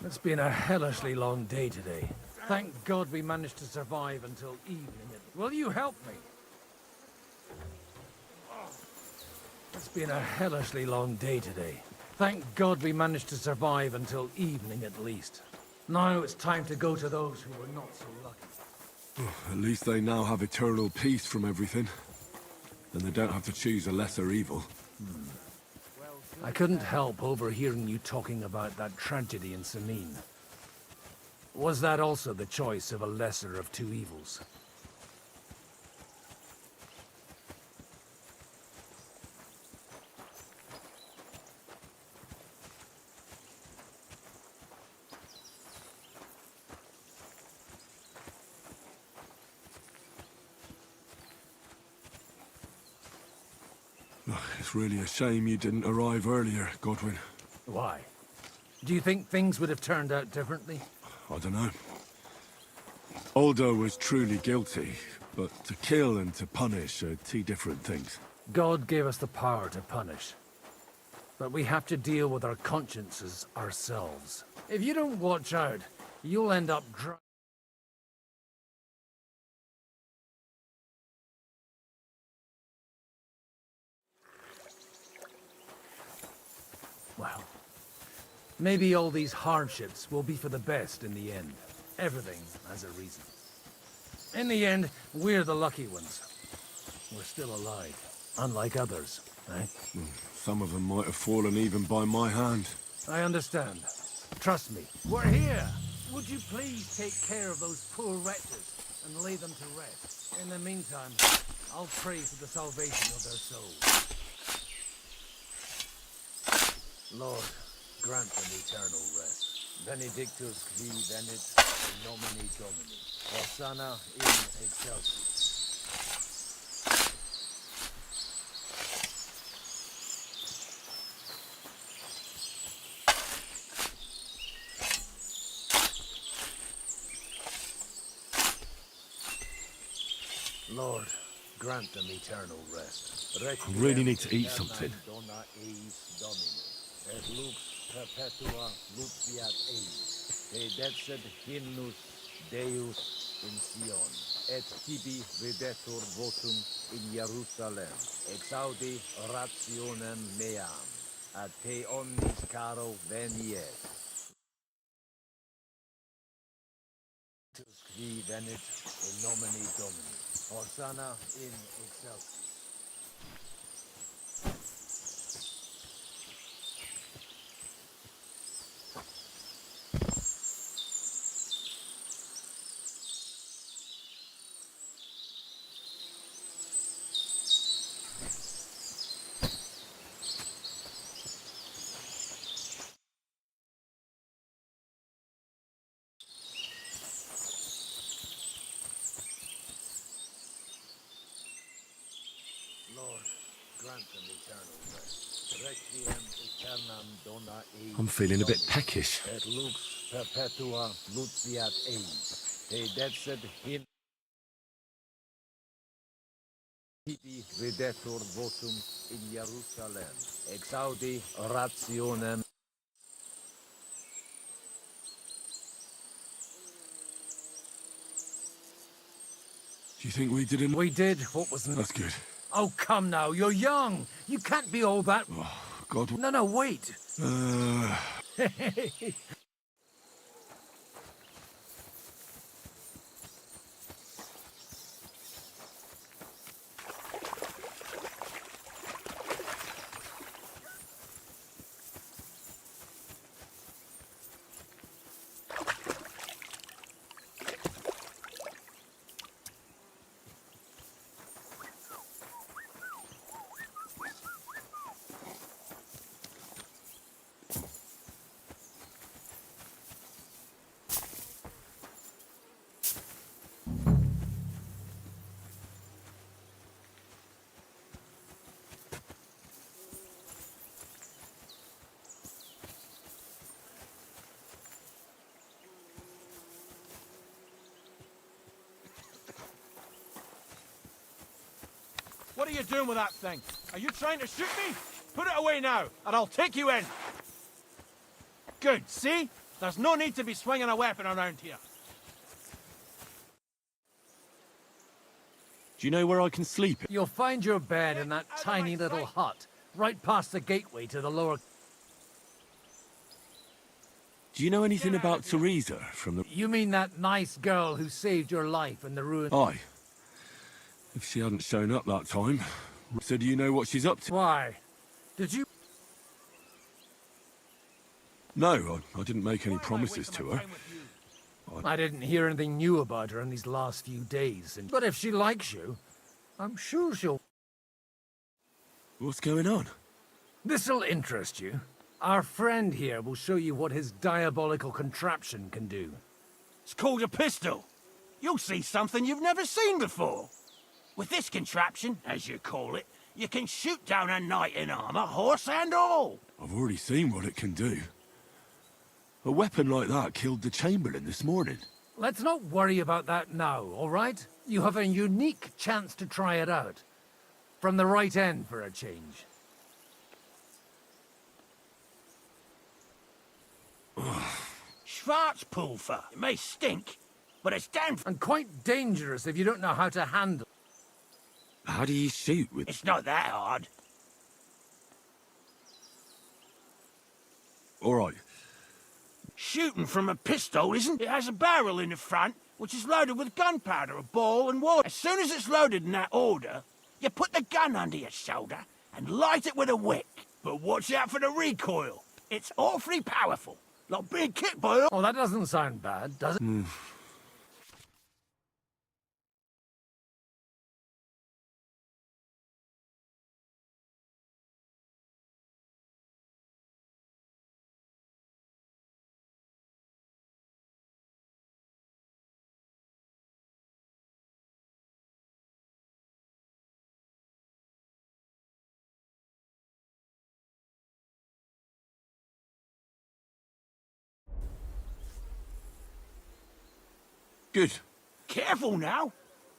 It's been a hellishly long day today. Thank God we managed to survive until evening. Will you help me? It's been a hellishly long day today. Thank God we managed to survive until evening at least. Now it's time to go to those who were not so lucky. At least they now have eternal peace from everything. Then they don't have to choose a lesser evil. I couldn't help overhearing you talking about that tragedy in Samine. Was that also the choice of a lesser of two evils? It's really a shame you didn't arrive earlier, Godwin. Why? Do you think things would have turned out differently? I don't know. Aldo was truly guilty, but to kill and to punish are two different things. God gave us the power to punish. But we have to deal with our consciences ourselves. If you don't watch out, you'll end up well, maybe all these hardships will be for the best in the end. Everything has a reason. In the end, we're the lucky ones. We're still alive, unlike others, eh? Some of them might have fallen even by my hand. I understand. Trust me, we're here! Would you please take care of those poor wretches and lay them to rest? In the meantime, I'll pray for the salvation of their souls. Lord, grant them eternal rest. Benedictus qui venit in nomine Domini. Hosanna in excelsis. Lord, grant them eternal rest. I really need to eat something. Dona eis Domini. Et lux perpetua luceat eis. Te decet hymnus Deus in Sion. Et tibi videtur votum in Jerusalem. Exaudi rationem meam. A te omnis caro veniet. Qui venit in nomine Domini. Hosanna in excelsis. Lord, grant them eternal rest. Requiem aeternam dona eis. I'm feeling a bit peckish. Et lux perpetua luceat eis. Te decet hymnus tibi videtur votum in Jerusalem. Exaudi rationem. Do you think we did We did what was... That's good. Oh, come now, you're young. You can't be all that... Oh, God. No, wait. What are you doing with that thing? Are you trying to shoot me? Put it away now, and I'll take you in. Good, see? There's no need to be swinging a weapon around here. Do you know where I can sleep? You'll find your bed in that tiny little hut, right past the gateway to the lower... Do you know anything about Teresa from the... You mean that nice girl who saved your life in the ruin? Aye. If she hadn't shown up that time. So do you know what she's up to? Why? Did you... No, I didn't make any promises to her. I didn't hear anything new about her in these last few days. But if she likes you, I'm sure she'll... What's going on? This'll interest you. Our friend here will show you what his diabolical contraption can do. It's called a pistol. You'll see something you've never seen before. With this contraption, as you call it, you can shoot down a knight in armor, horse and all. I've already seen what it can do. A weapon like that killed the Chamberlain this morning. Let's not worry about that now, all right? You have a unique chance to try it out. From the right end for a change. Schwarzpulver. It may stink, but it's damn... And quite dangerous if you don't know how to handle. How do you shoot with... It's not that hard. All right. Shooting from a pistol isn't... It has a barrel in the front, which is loaded with gunpowder, a ball and water. As soon as it's loaded in that order, you put the gun under your shoulder and light it with a wick. But watch out for the recoil. It's awfully powerful. Like being kicked by a... Oh, that doesn't sound bad, does it? Good. Careful now.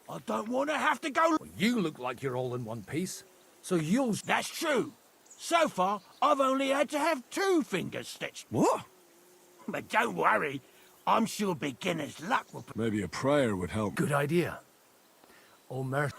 I don't want to have to go... Well, you look like you're all in one piece. So you'll... That's true. So far, I've only had to have 2 fingers stitched. What? But don't worry. I'm sure beginner's luck will... Maybe a prayer would help. Good idea. Oh, mercy.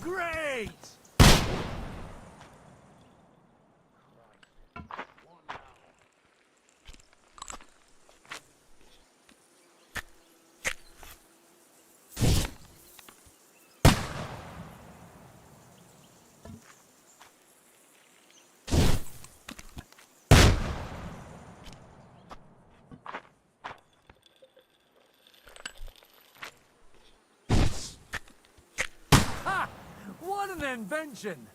Great! Ha! What an invention!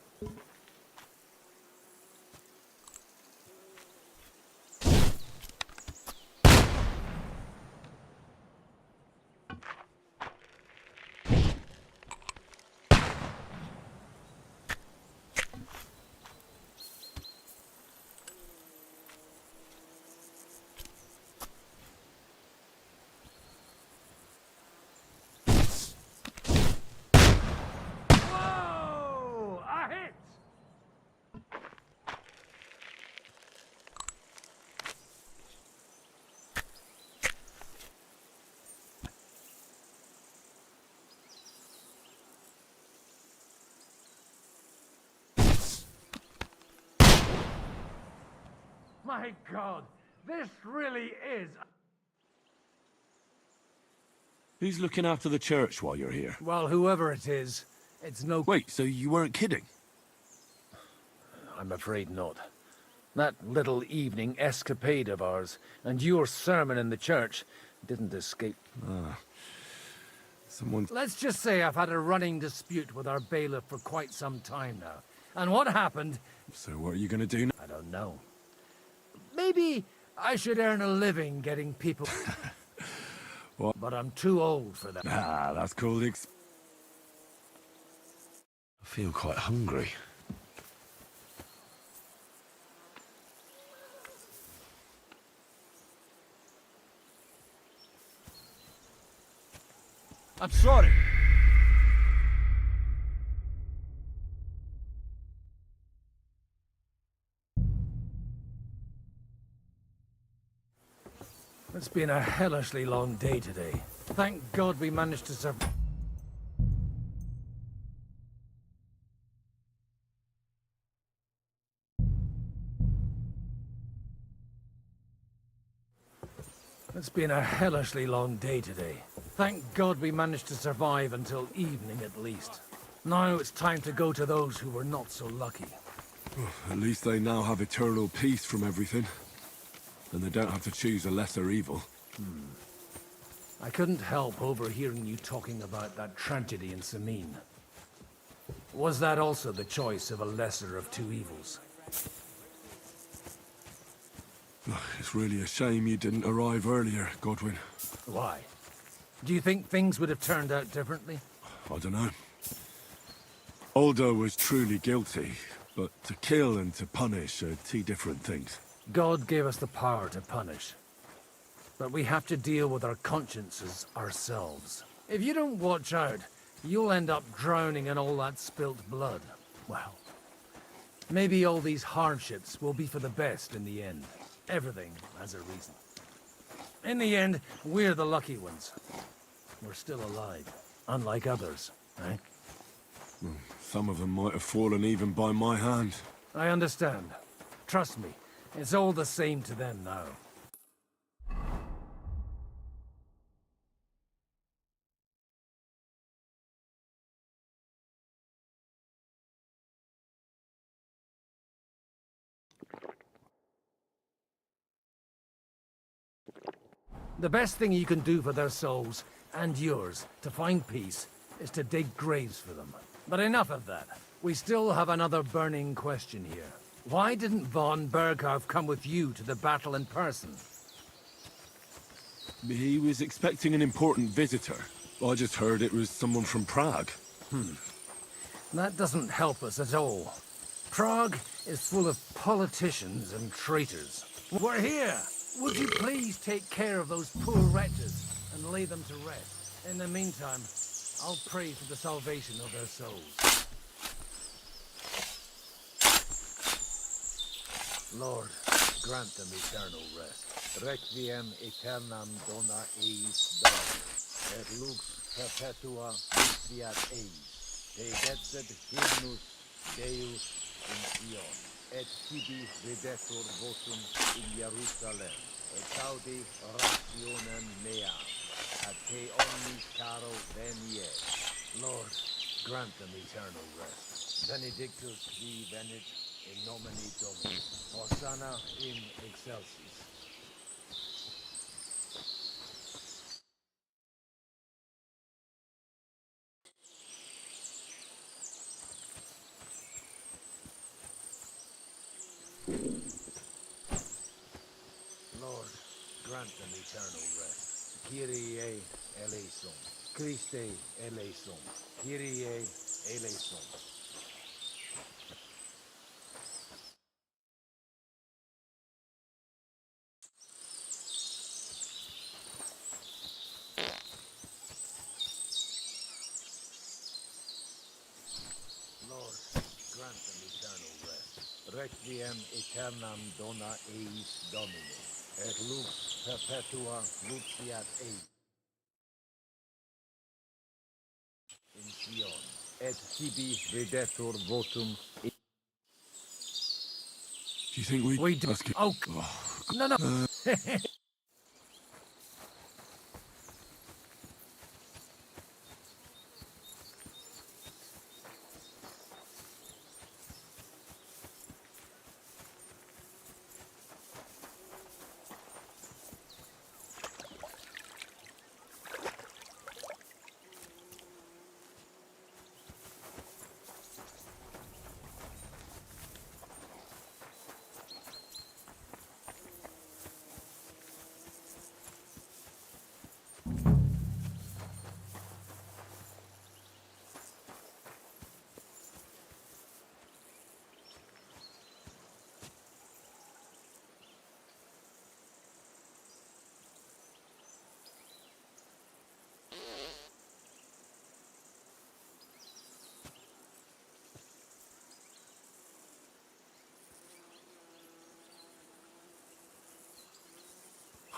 Whoa! A hit! My God, this really is... Who's looking after the church while you're here? Well, whoever it is, it's no... Wait, so you weren't kidding? I'm afraid not. That little evening escapade of ours, and your sermon in the church, didn't escape. Someone... Let's just say I've had a running dispute with our bailiff for quite some time now. And what happened, So what are you going to do now? I don't know. Maybe I should earn a living getting people... What? But I'm too old for that. Ah, that's called I feel quite hungry. I'm sorry. It's been a hellishly long day today. Thank God we managed to survive. It's been a hellishly long day today. Thank God we managed to survive until evening at least. Now it's time to go to those who were not so lucky. At least they now have eternal peace from everything. And they don't have to choose a lesser evil. I couldn't help overhearing you talking about that tragedy in Samine. Was that also the choice of a lesser of two evils? It's really a shame you didn't arrive earlier, Godwin. Why? Do you think things would have turned out differently? I don't know. Aldo was truly guilty, but to kill and to punish are two different things. God gave us the power to punish. But we have to deal with our consciences ourselves. If you don't watch out, you'll end up drowning in all that spilt blood. Well, maybe all these hardships will be for the best in the end. Everything has a reason. In the end, we're the lucky ones. We're still alive, unlike others, eh? Some of them might have fallen even by my hand. I understand. Trust me, it's all the same to them now. The best thing you can do for their souls, and yours, to find peace, is to dig graves for them. But enough of that. We still have another burning question here. Why didn't von Berghoff come with you to the battle in person? He was expecting an important visitor. I just heard it was someone from Prague. That doesn't help us at all. Prague is full of politicians and traitors. We're here! Would you please take care of those poor wretches and lay them to rest? In the meantime, I'll pray for the salvation of their souls. Lord, grant them eternal rest. Requiem aeternam dona eis Domini, et lux perpetua luceat eis. Te detset hymnus Deus in Sion, et tibi videtur votum in Jerusalem, et audi rationem meam, at te omnis caro veniet. Lord, grant them eternal rest. Benedictus qui venit in nomine Domini, Hosanna in excelsis. Lord, grant them eternal rest. Kyrie eleison. Christe eleison. Kyrie eleison. Lord, grant them eternal rest. Requiem aeternam dona eis Domini, et lux perpetua luceat eis. In Sion, et tibi videtur votum. Do you think We do. Let's get... Oh, no, no.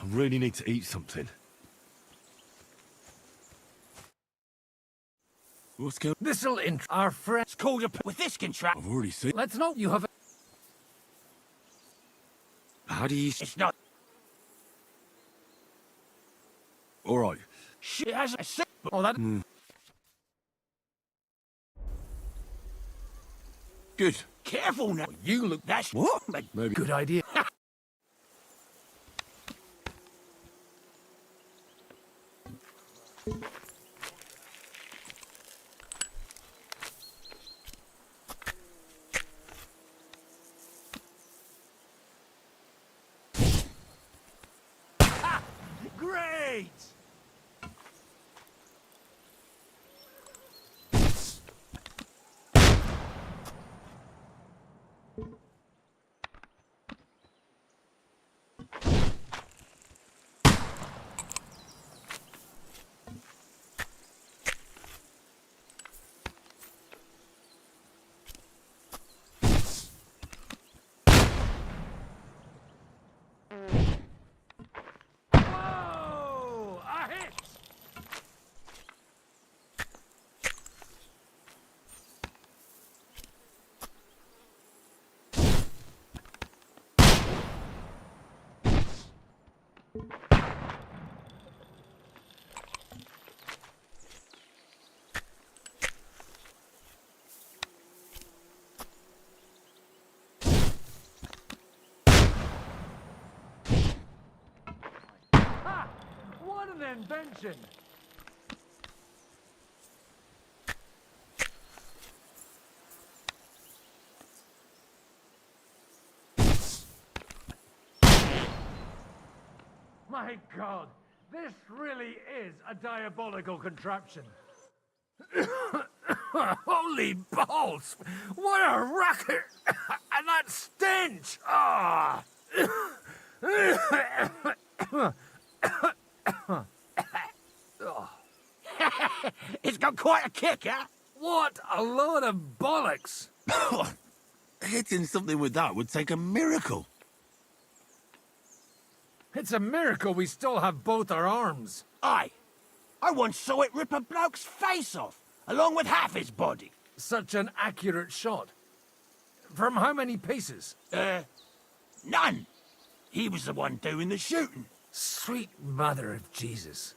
I really need to eat something. What's going on? This'll our friend. It's called a... With this contract, I've already seen. Let's know you have. How do you... it's not... Alright. It has a... Oh, that. Good. Careful now. You look. That's... What? But Maybe. Good idea. great! Whoa! A hit! Ha! What an invention! My God, this really is a diabolical contraption. Holy balls! What a racket! And that stench! Ah! It's got quite a kick, huh? What a load of bollocks! Hitting something with that would take a miracle. It's a miracle we still have both our arms. Aye. I once saw it rip a bloke's face off, along with half his body. Such an accurate shot. From how many paces? None. He was the one doing the shooting. Sweet mother of Jesus.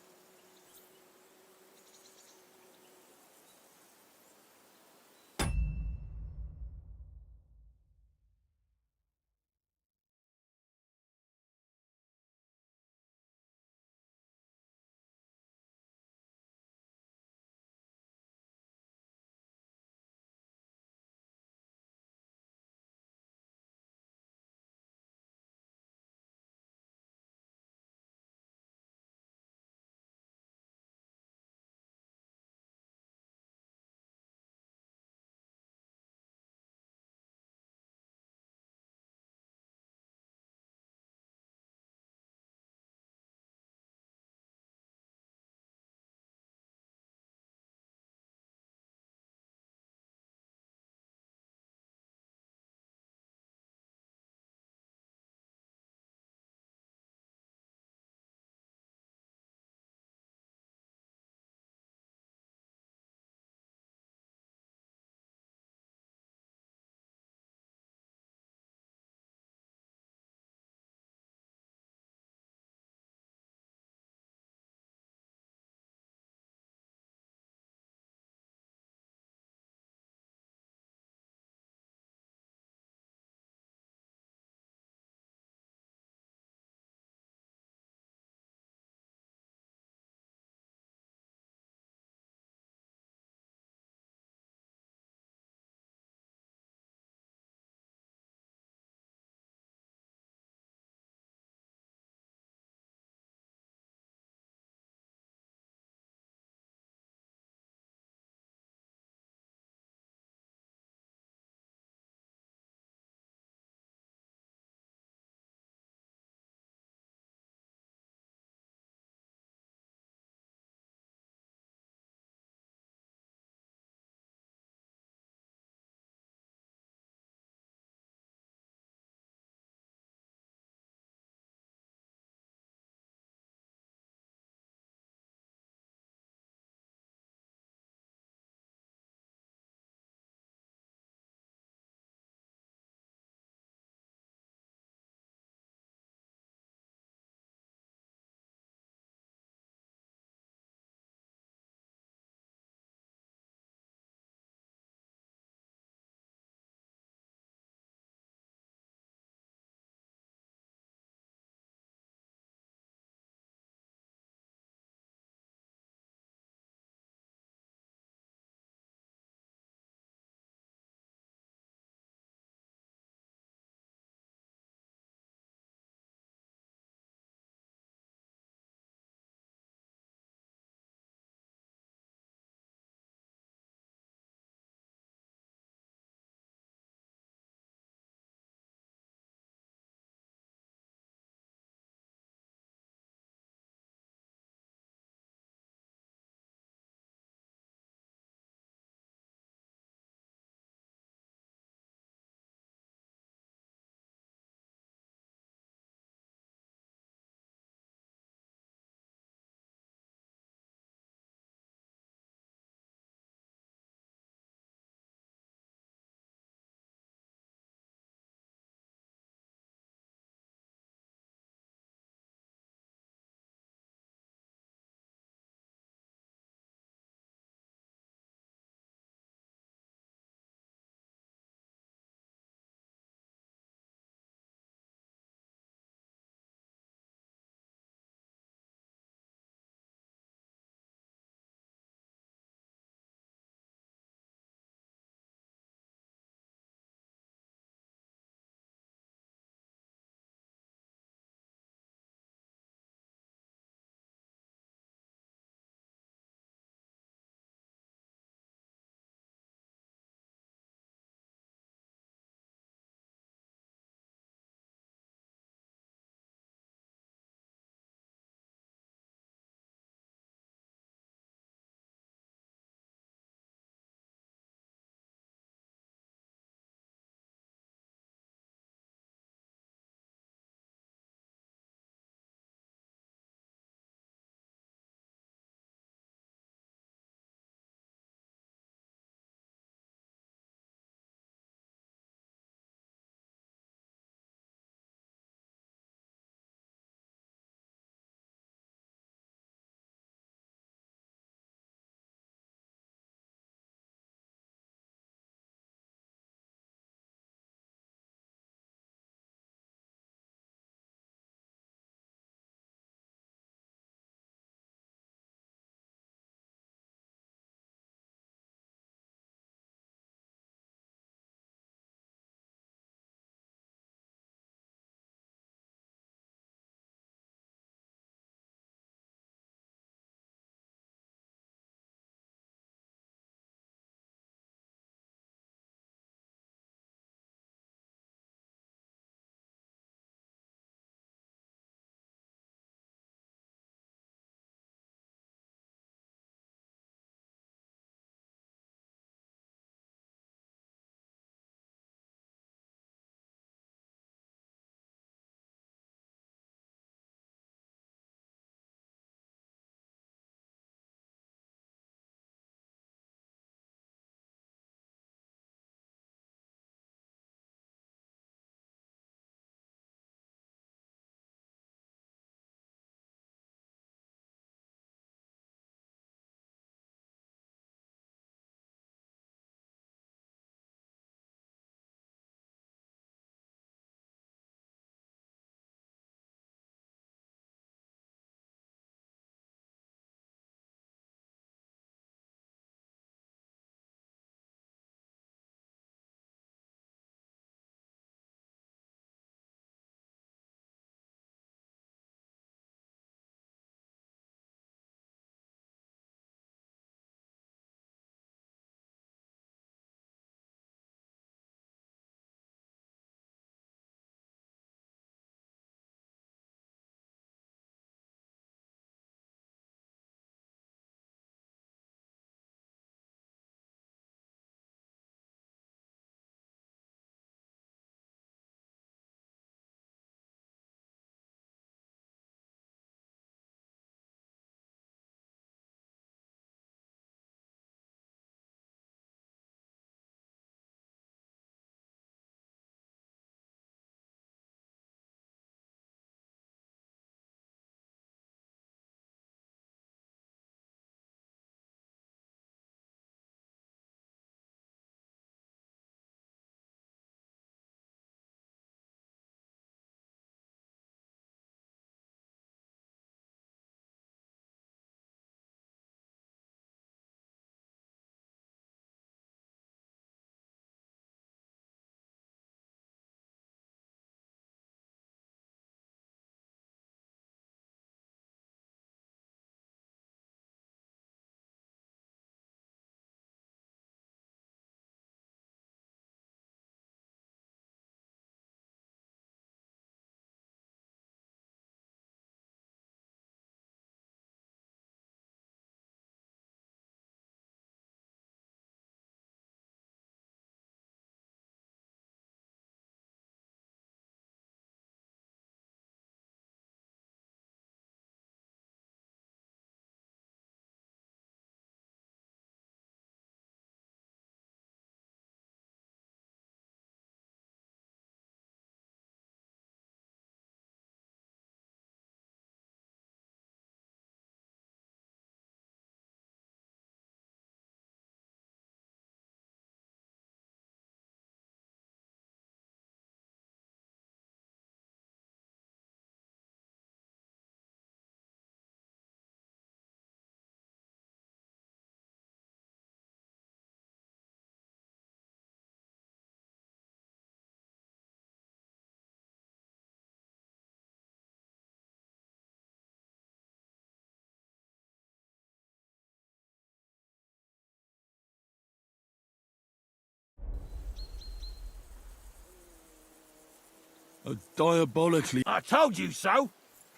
A diabolically... I told you so.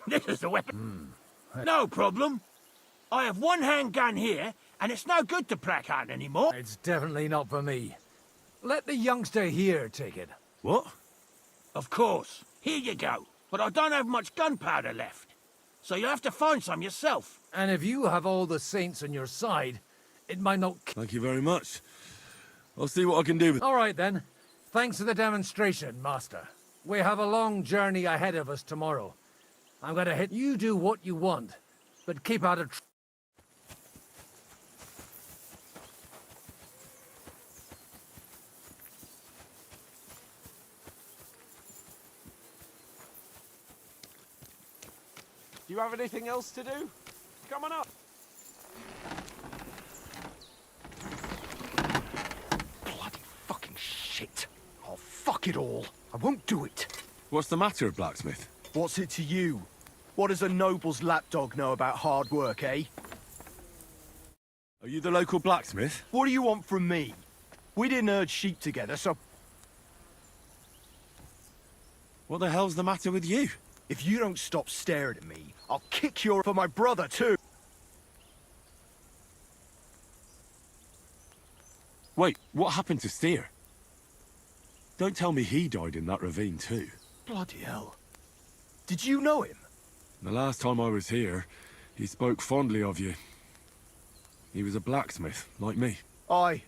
This is the weapon. No problem. I have one handgun here, and it's no good to placard anymore. It's definitely not for me. Let the youngster here take it. What? Of course. Here you go. But I don't have much gunpowder left. So you'll have to find some yourself. And if you have all the saints on your side, it might not... Thank you very much. I'll see what I can do with... All right, then. Thanks for the demonstration, Master. We have a long journey ahead of us tomorrow. I'm gonna hit... You do what you want, but keep out of... Do you have anything else to do? Come on up. Bloody fucking shit. Oh, fuck it all. I won't do it. What's the matter, Blacksmith? What's it to you? What does a noble's lapdog know about hard work, eh? Are you the local blacksmith? What do you want from me? We didn't herd sheep together, so... What the hell's the matter with you? If you don't stop staring at me, I'll kick your... for my brother, too. Wait, what happened to Steer? Don't tell me he died in that ravine too. Bloody hell. Did you know him? The last time I was here, he spoke fondly of you. He was a blacksmith, like me. Aye.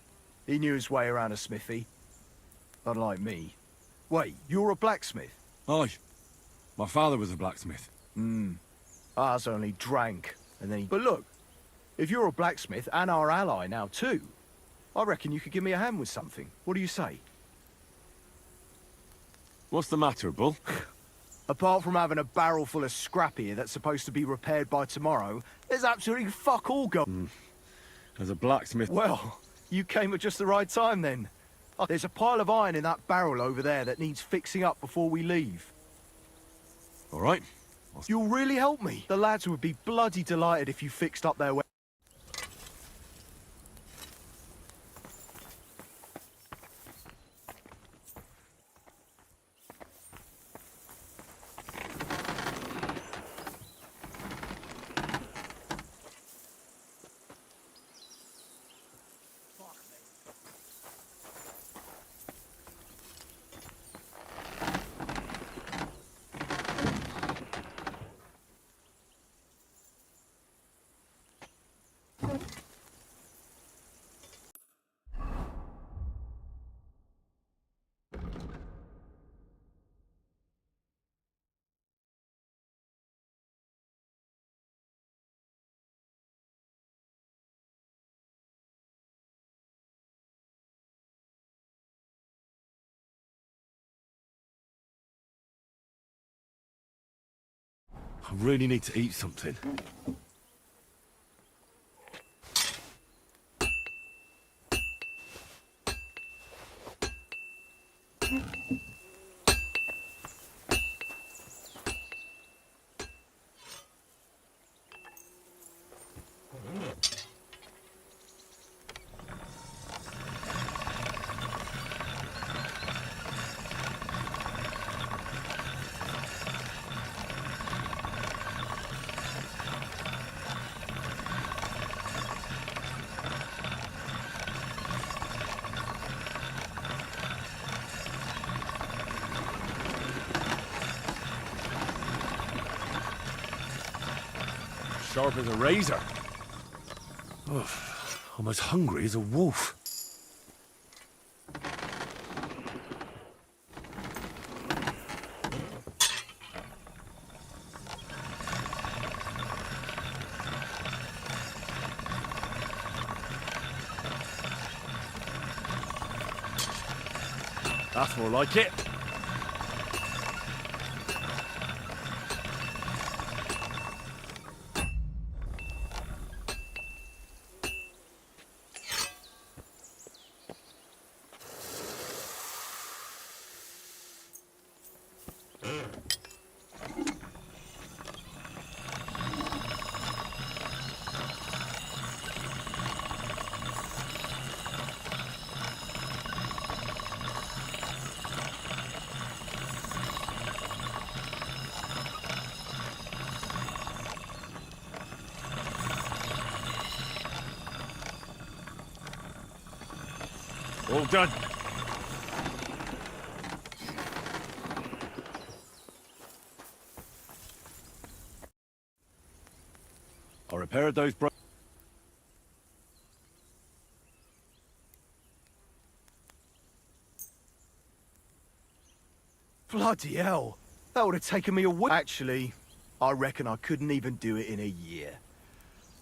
He knew his way around a smithy. Unlike me. Wait, you're a blacksmith? Aye. My father was a blacksmith. Ours only drank, and then he... But look, if you're a blacksmith and our ally now too, I reckon you could give me a hand with something. What do you say? What's the matter, Bull? Apart from having a barrel full of scrap here that's supposed to be repaired by tomorrow, there's absolutely fuck all going. As a blacksmith... Well, you came at just the right time then. There's a pile of iron in that barrel over there that needs fixing up before we leave. All right. You'll really help me. The lads would be bloody delighted if you fixed up their way. I really need to eat something. Sharp as a razor. Ugh, I'm as hungry as a wolf. That's more like it. All done. I repaired those Bloody hell. That would have taken me a week. Actually, I reckon I couldn't even do it in a year.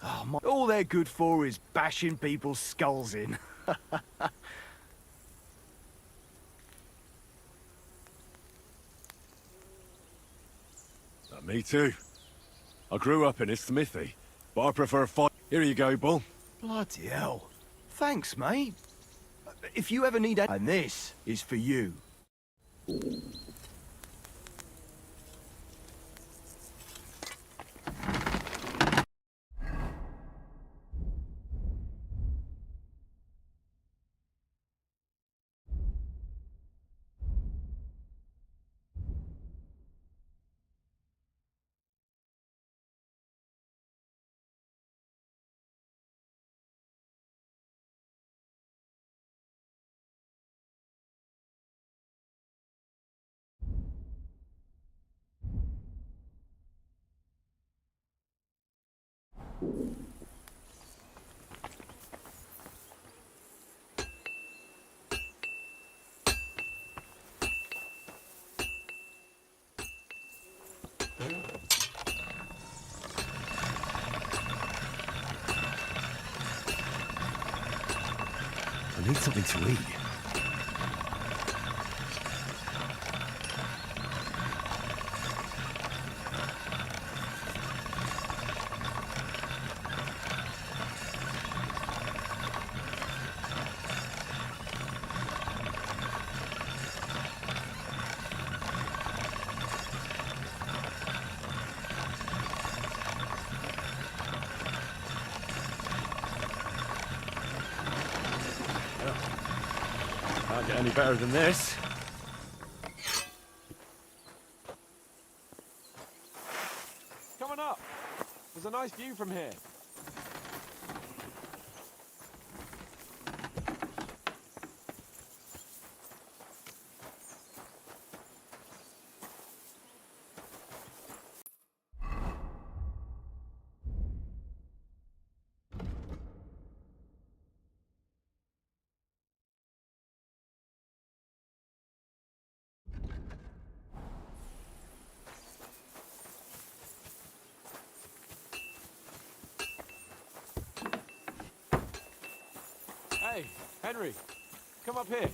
Oh, all they're good for is bashing people's skulls in. Me too. I grew up in a smithy, but I prefer fight. Here you go, Bull. Bloody hell. Thanks, mate. If you ever need a... And this is for you. I need something to eat. Can't get any better than this. Coming up. There's a nice view from here. Hey, Henry, come up here.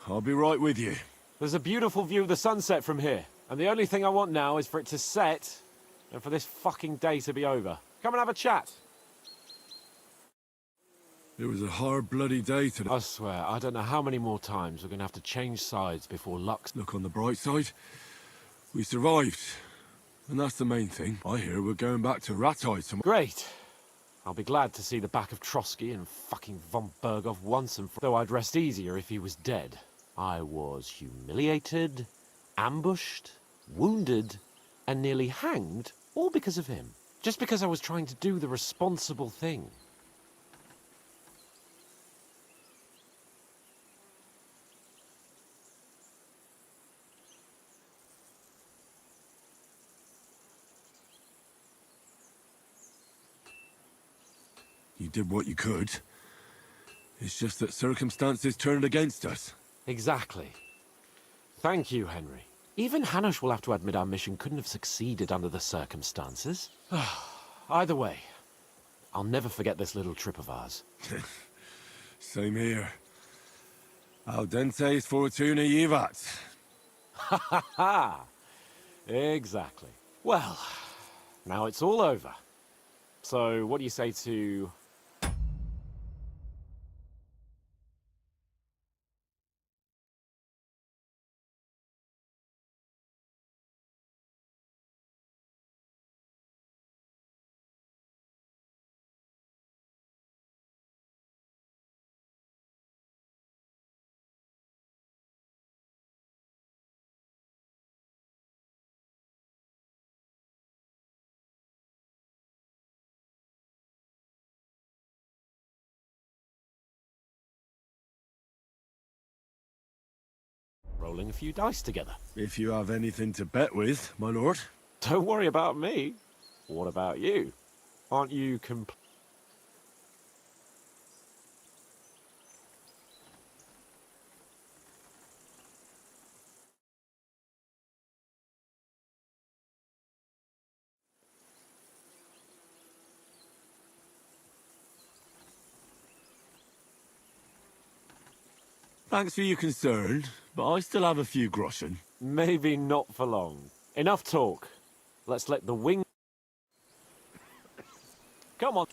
I'll be right with you. There's a beautiful view of the sunset from here, and the only thing I want now is for it to set, and for this fucking day to be over. Come and have a chat. It was a hard bloody day today. I swear, I don't know how many more times we're gonna have to change sides before luck's... Look on the bright side. We survived. And that's the main thing. I hear we're going back to Rattide tomorrow. Great. I'll be glad to see the back of Trotsky and fucking von Berghoff once and for... Though I'd rest easier if he was dead. I was humiliated, ambushed, wounded, and nearly hanged, all because of him. Just because I was trying to do the responsible thing. You did what you could. It's just that circumstances turned against us. Exactly. Thank you, Henry. Even Hanush will have to admit our mission couldn't have succeeded under the circumstances. Either way, I'll never forget this little trip of ours. Same here. Al dente fortuna jivat. Ha ha ha! Exactly. Well, now it's all over. So, what do you say to... rolling a few dice together. If you have anything to bet with, my lord. Don't worry about me. What about you? Aren't you Thanks for your concern, but I still have a few groschen. Maybe not for long. Enough talk. Let's let the wing... Come on.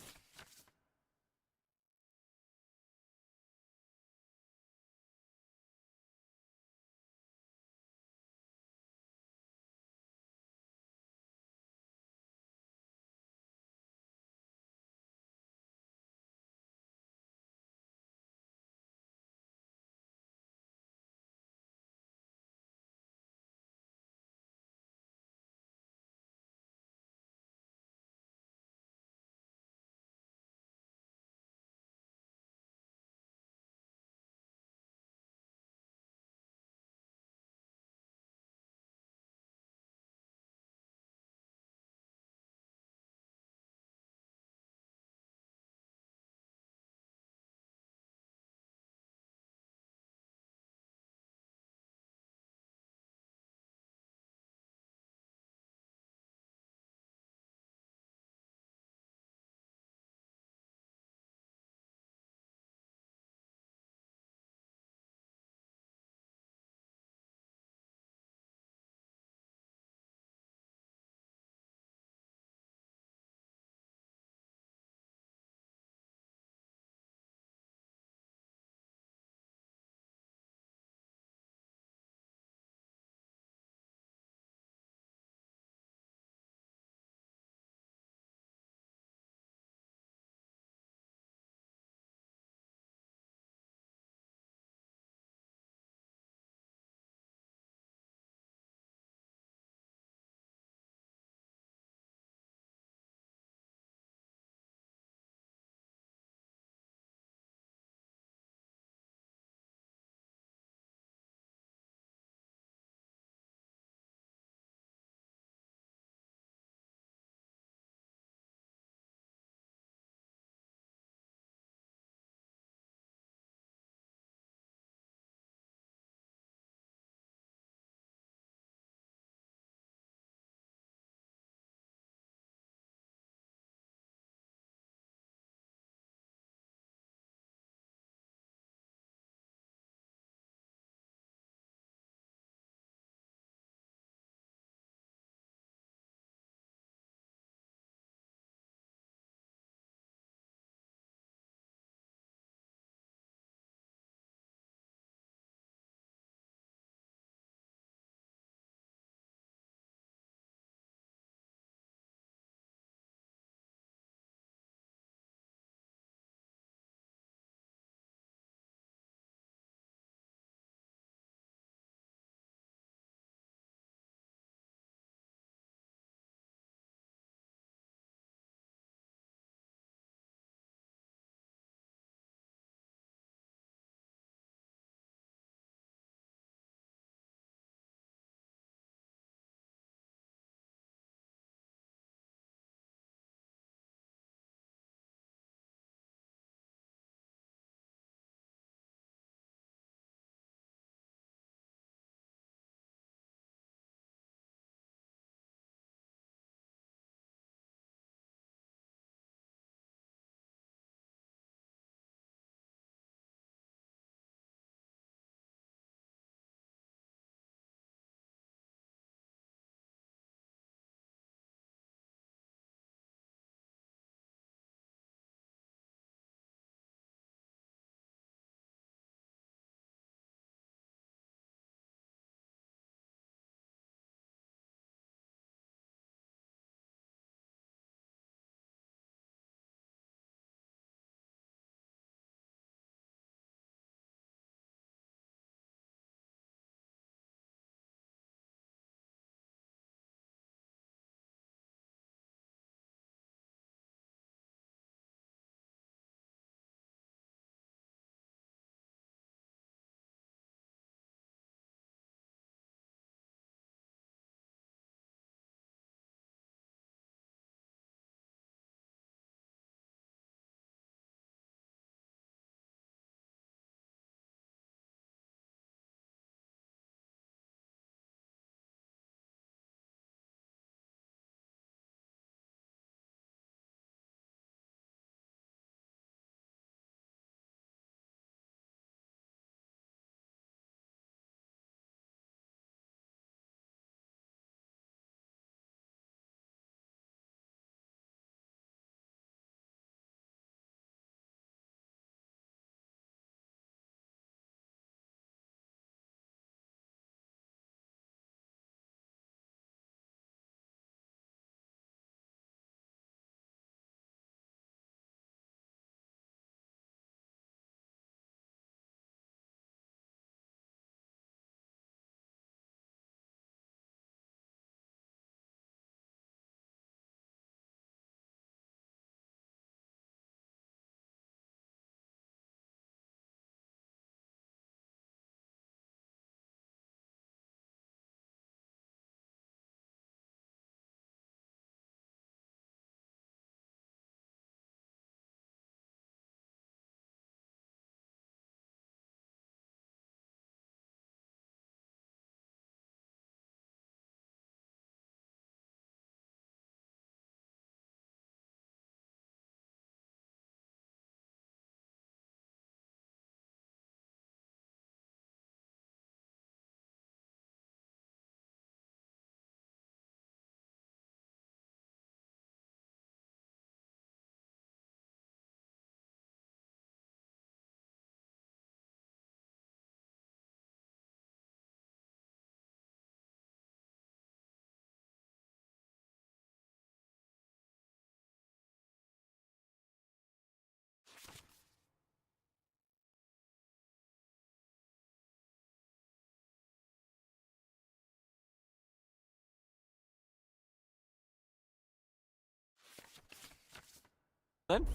Then,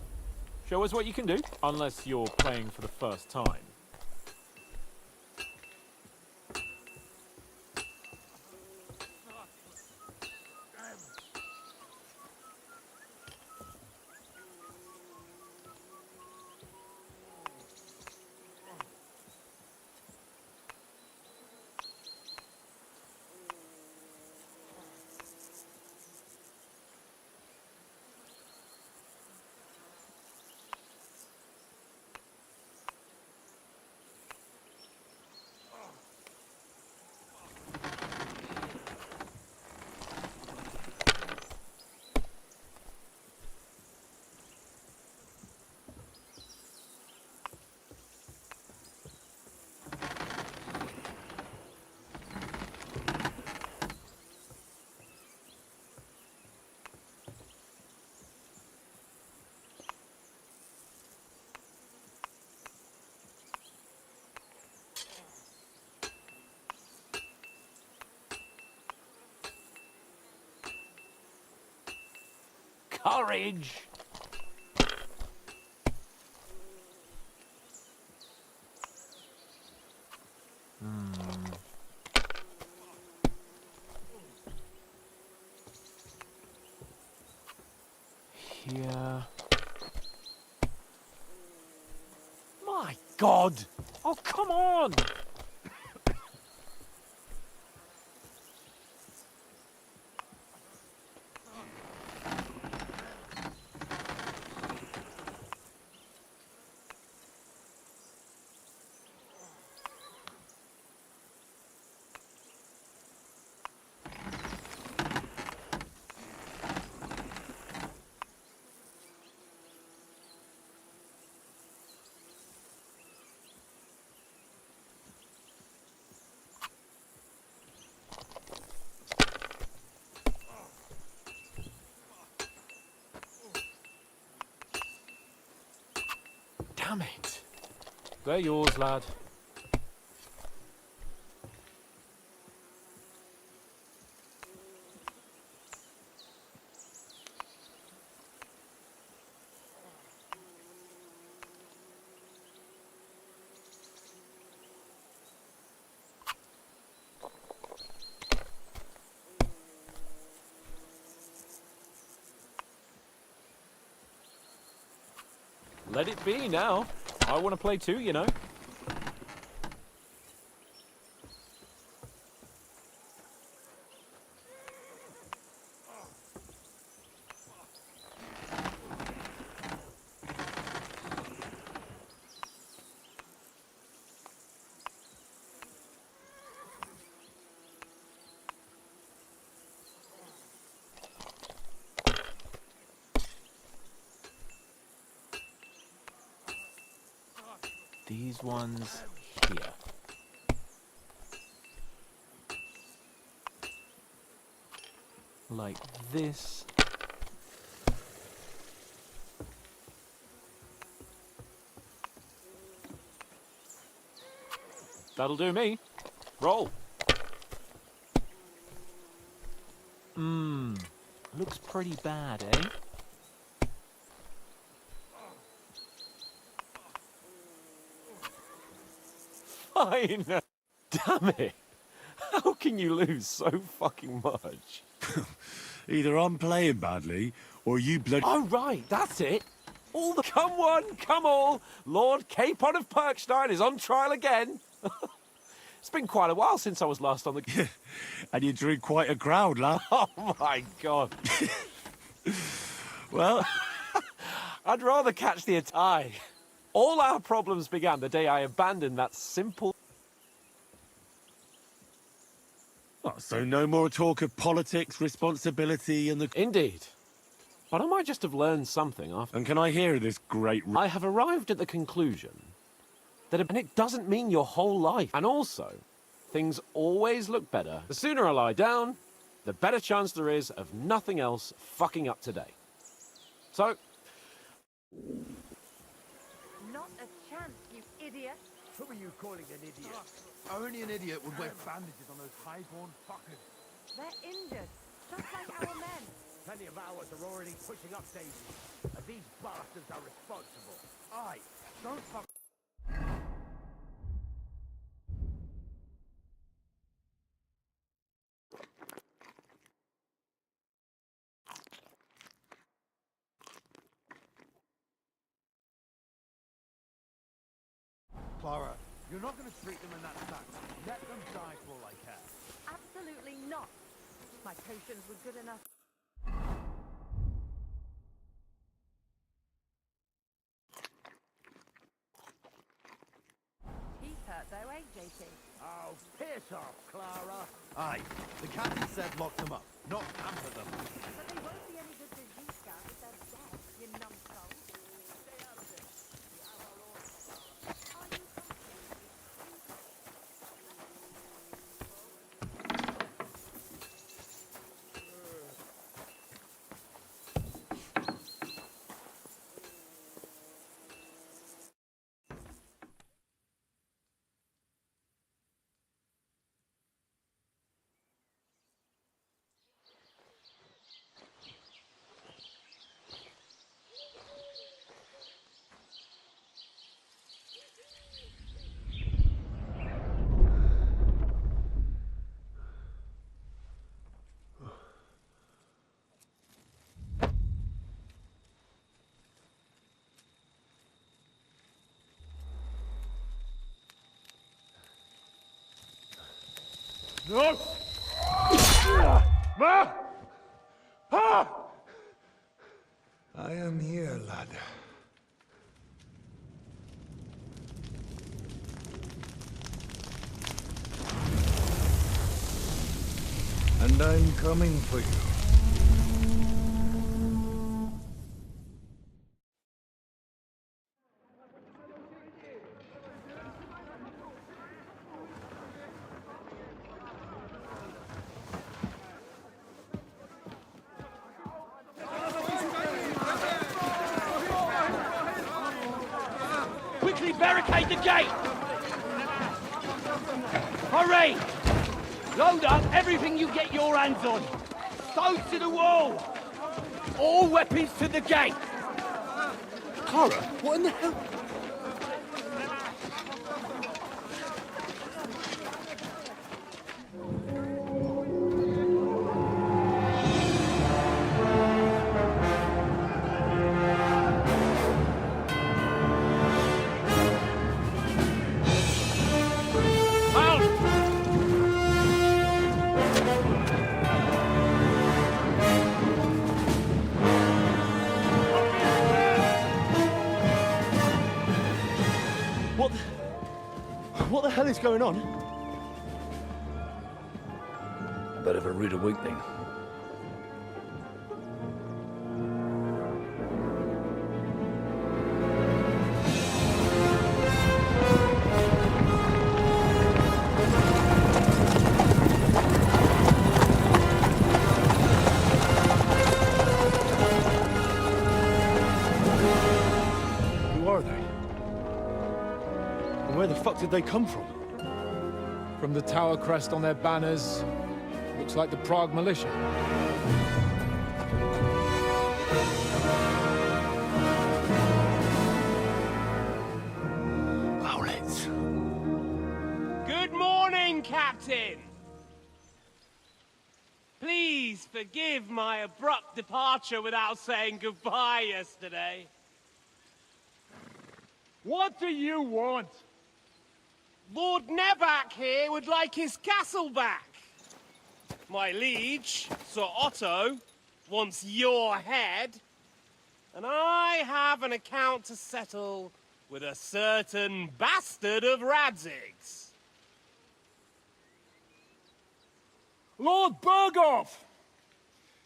show us what you can do. Unless you're playing for the first time. Courage! Here. My God! Oh, come on! Damn it. They're yours, lad. Let it be now. I want to play too, you know. These ones here. Like this. That'll do me. Roll. Looks pretty bad, eh? Fine. Damn it. How can you lose so fucking much? Either I'm playing badly, or you bloody... Oh, right, that's it. All the come one, come all. Lord Capon of Perkstein is on trial again. It's been quite a while since I was last on the... And you drew quite a crowd, lad. Oh, my God. Well... I'd rather catch the eye. All our problems began the day I abandoned that simple... Oh, so no more talk of politics, responsibility, and the... Indeed. But I might just have learned something after... And can I hear this great... I have arrived at the conclusion that... And it doesn't mean your whole life. And also, things always look better. The sooner I lie down, the better chance there is of nothing else fucking up today. So... Not a chance, you idiot. Who are you calling an idiot? Only an idiot would wear bandages on those high-born fuckers. They're injured, just like our men. Plenty of ours are already pushing up daisies, and these bastards are responsible. Aye, don't fuck. Clara, you're not going to treat them in that fashion. Let them die for all I care. Absolutely not. My potions were good enough. He's hurt though, eh, JT? Oh, piss off, Clara. Aye, the captain said lock them up, not hamper them. But they won't be any good to you, Scout, if they're dead, you numbskull. Stay out of this. We have our orders. Are you comfortable? No! I am here, lad. And I'm coming for you. Quickly barricade the gate! Hurry! Load up everything you get your hands on. Stones to the wall! All weapons to the gate! Clara, what in the hell? What the hell is going on? A bit of a rude awakening. Who are they? And where the fuck did they come from? From the tower crest on their banners, looks like the Prague militia. Owlets. Good morning, Captain! Please forgive my abrupt departure without saying goodbye yesterday. What do you want? Lord Nevac here would like his castle back. My liege, Sir Otto, wants your head. And I have an account to settle with a certain bastard of Radzig's. Lord Berghoff!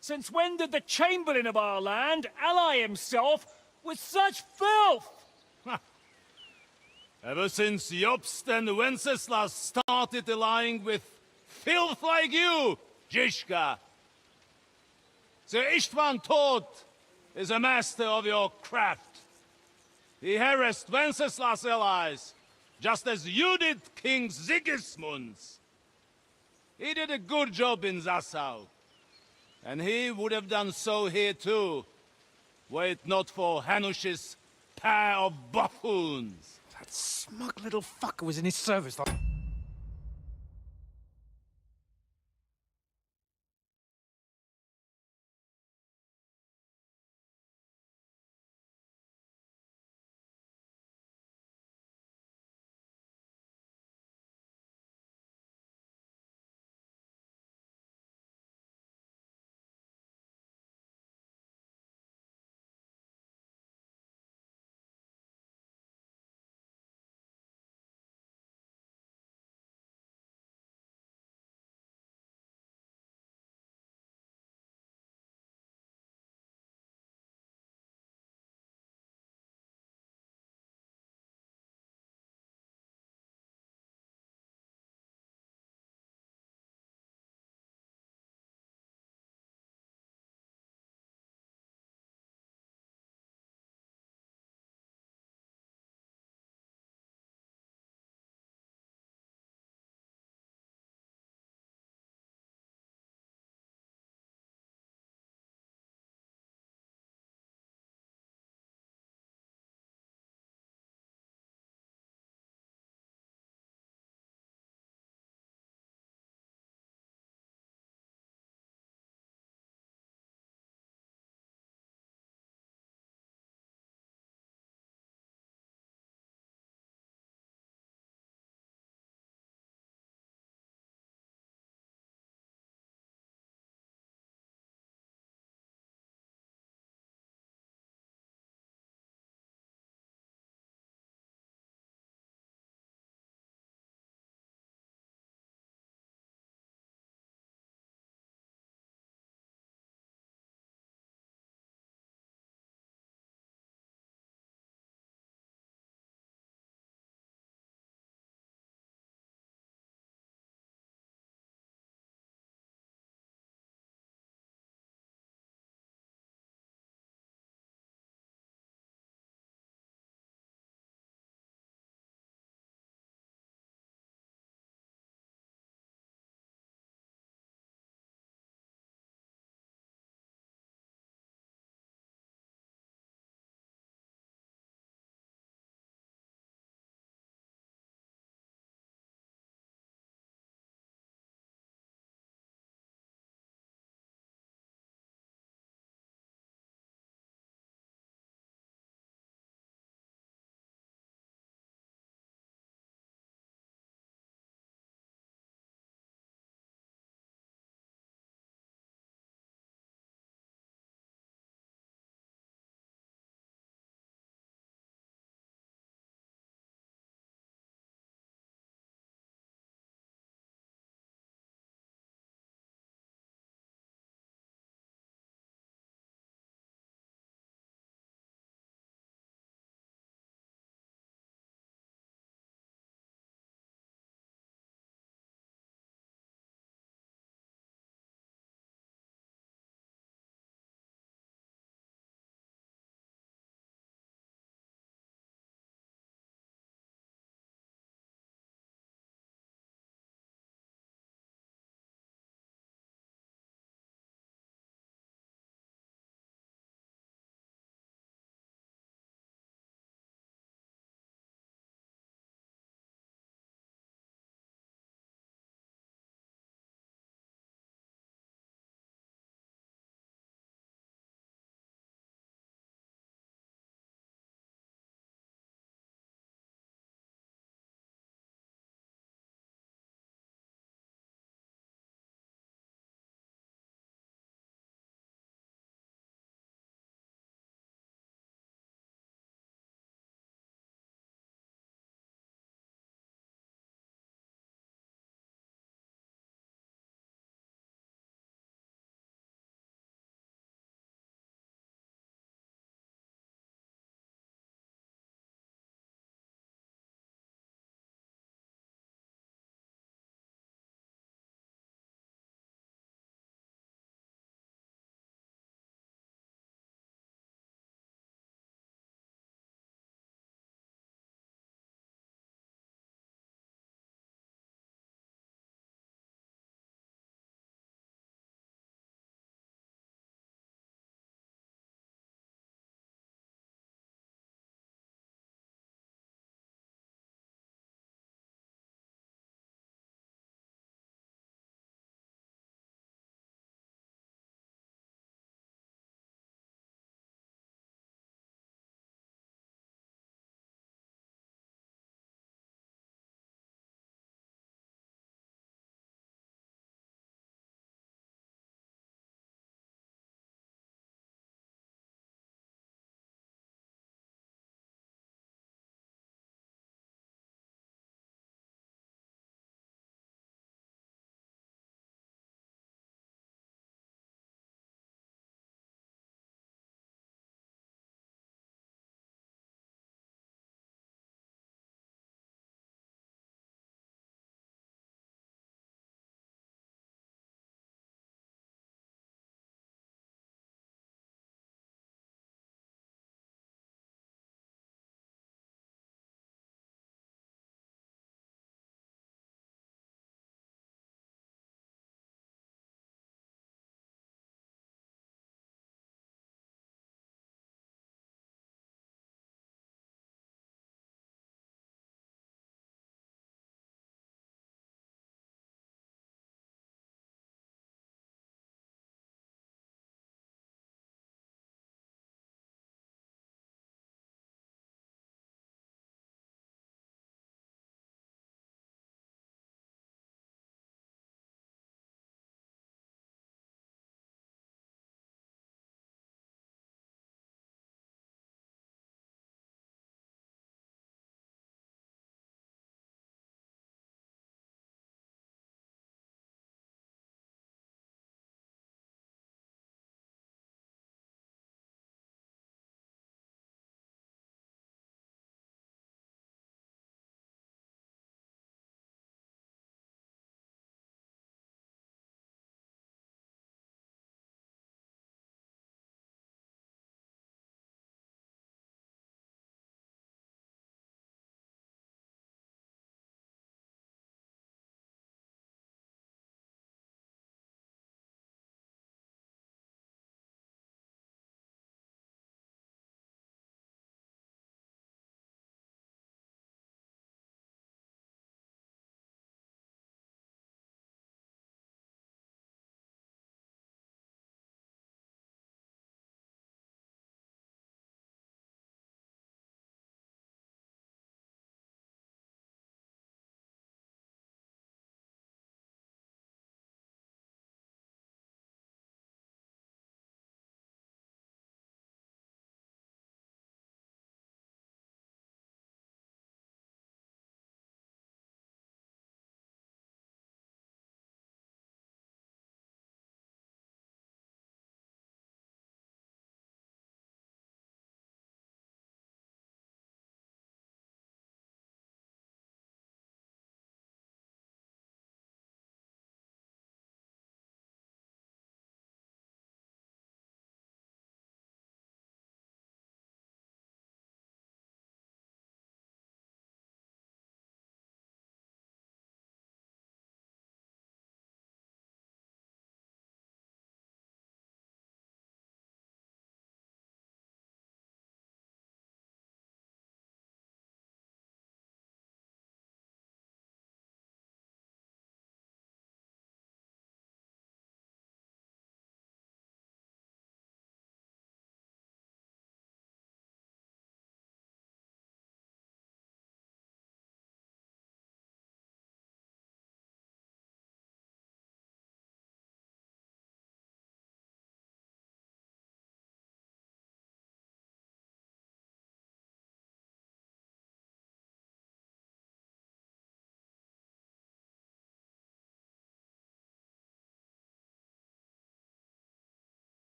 Since when did the Chamberlain of our land ally himself with such filth? Ever since Jobst and Wenceslas started allying with filth like you, Zizka. Sir Istvan Tod is a master of your craft. He harassed Wenceslas' allies, just as you did King Sigismund's. He did a good job in Zassau. And he would have done so here too, were it not for Hanush's pair of buffoons. That smug little fucker was in his service.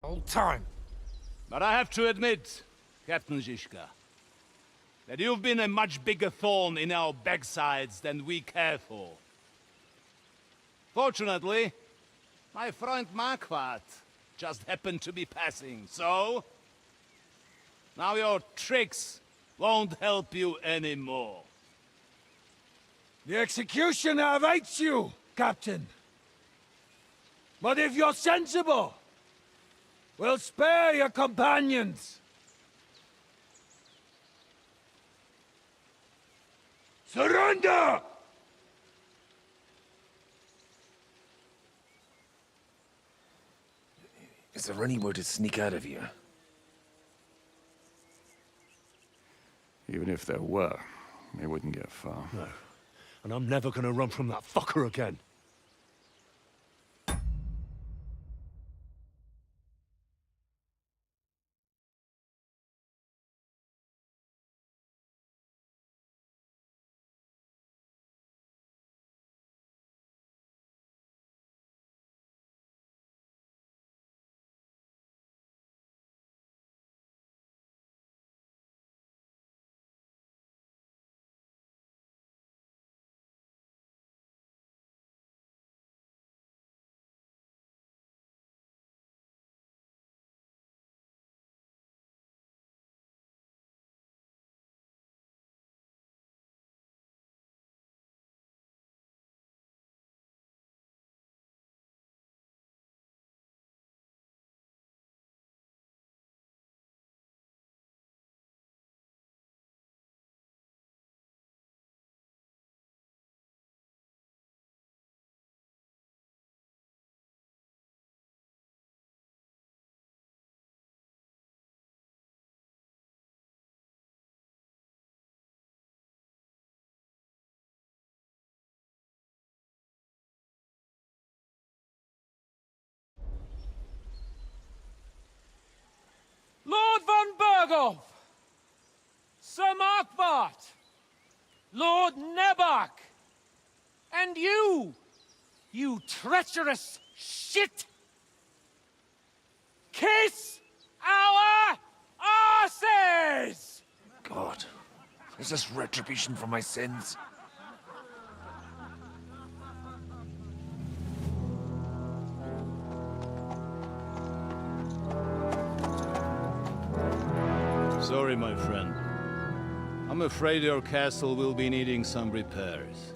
Whole time. But I have to admit, Captain Zizka, that you've been a much bigger thorn in our backsides than we care for. Fortunately, my friend Marquardt just happened to be passing, so... now your tricks won't help you anymore. The executioner awaits you, Captain. But if you're sensible, we'll spare your companions. Surrender! Is there any way to sneak out of here? Even if there were, it wouldn't get far. No. And I'm never gonna run from that fucker again. Lord von Berghoff! Sir Markwart! Lord Nebach! And you treacherous shit! Kiss our asses! God, is this retribution for my sins? Sorry, my friend. I'm afraid your castle will be needing some repairs.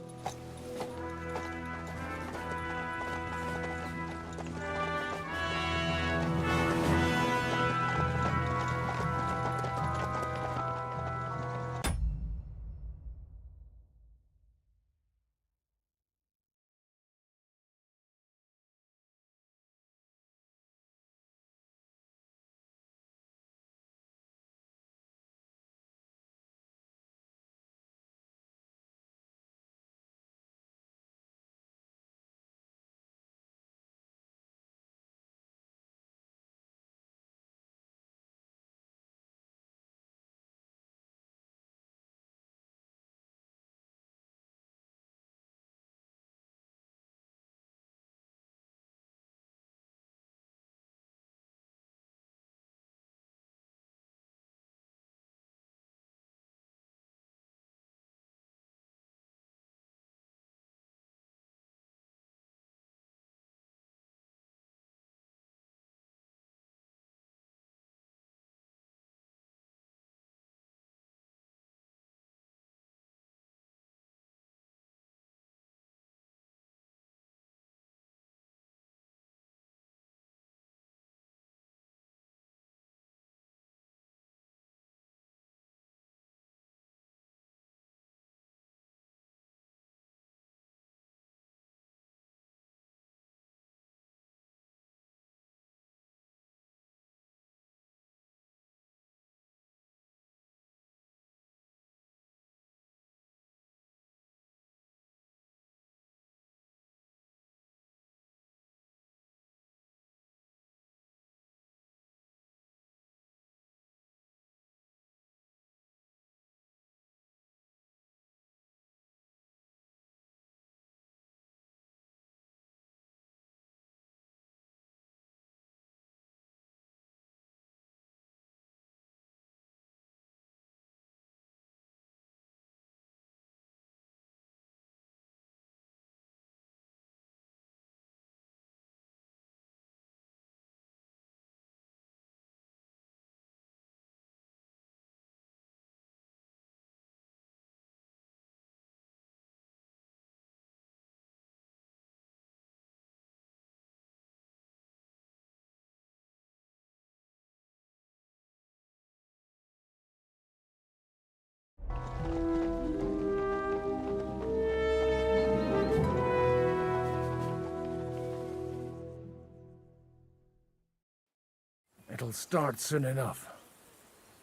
It'll start soon enough.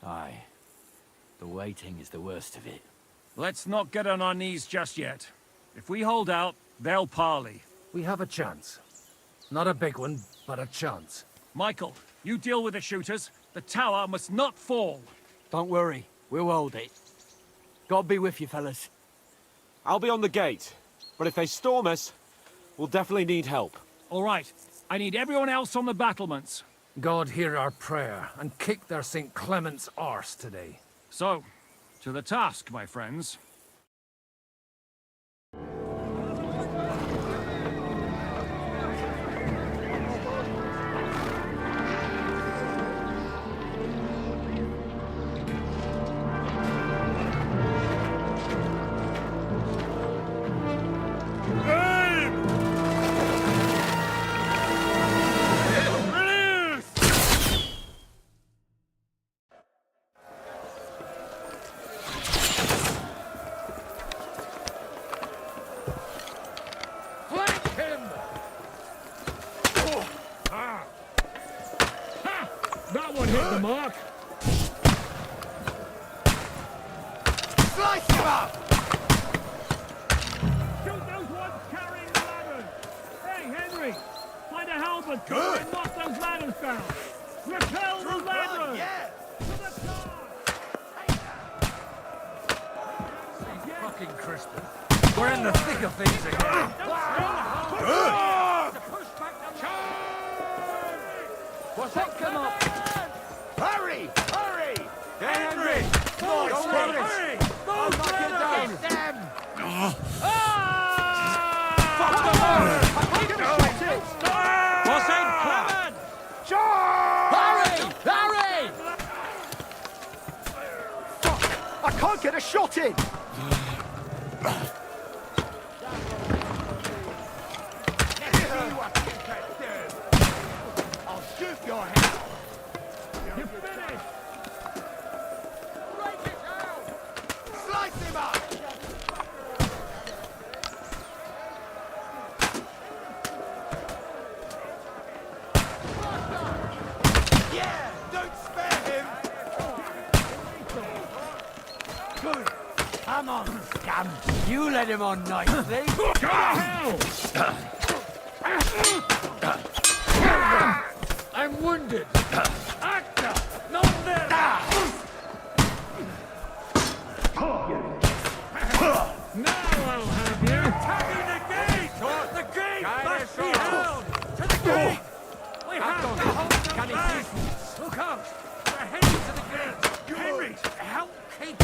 Aye. The waiting is the worst of it. Let's not get on our knees just yet. If we hold out, they'll parley. We have a chance. Not a big one, but a chance. Michael, you deal with the shooters. The tower must not fall. Don't worry, we'll hold it. God be with you, fellas. I'll be on the gate, but if they storm us, we'll definitely need help. All right, I need everyone else on the battlements. God hear our prayer, and kick their St. Clement's arse today. So, to the task, my friends. That one hit the mark. Slice him up! Shoot those ones carrying the ladders. Hey, Henry, find a halberd. Good. And knock those ladders down. Repel the ladders. Yeah! To the car. Fucking Crispin. We're in the thick of things again. Good! What's that? Come up. Hurry! Hurry! Henry! Don't worry! Hurry! I'll knock you down! Get them! Fuck them all! What's in Clement? Hurry! Hurry! Fuck! I can't get a shot in! I'll shoot your head! You're finished. Break it out! Slice him up! Yeah! Don't spare him! Good! Come on, scum! You let him on nicely. Go to hell! I'm wounded! Actor! Not there! Now I'll have you! Attacking the gate! The gate must be held! To the gate! We have to hold them back! Look out! We're heading to the gate! Henry, help keep...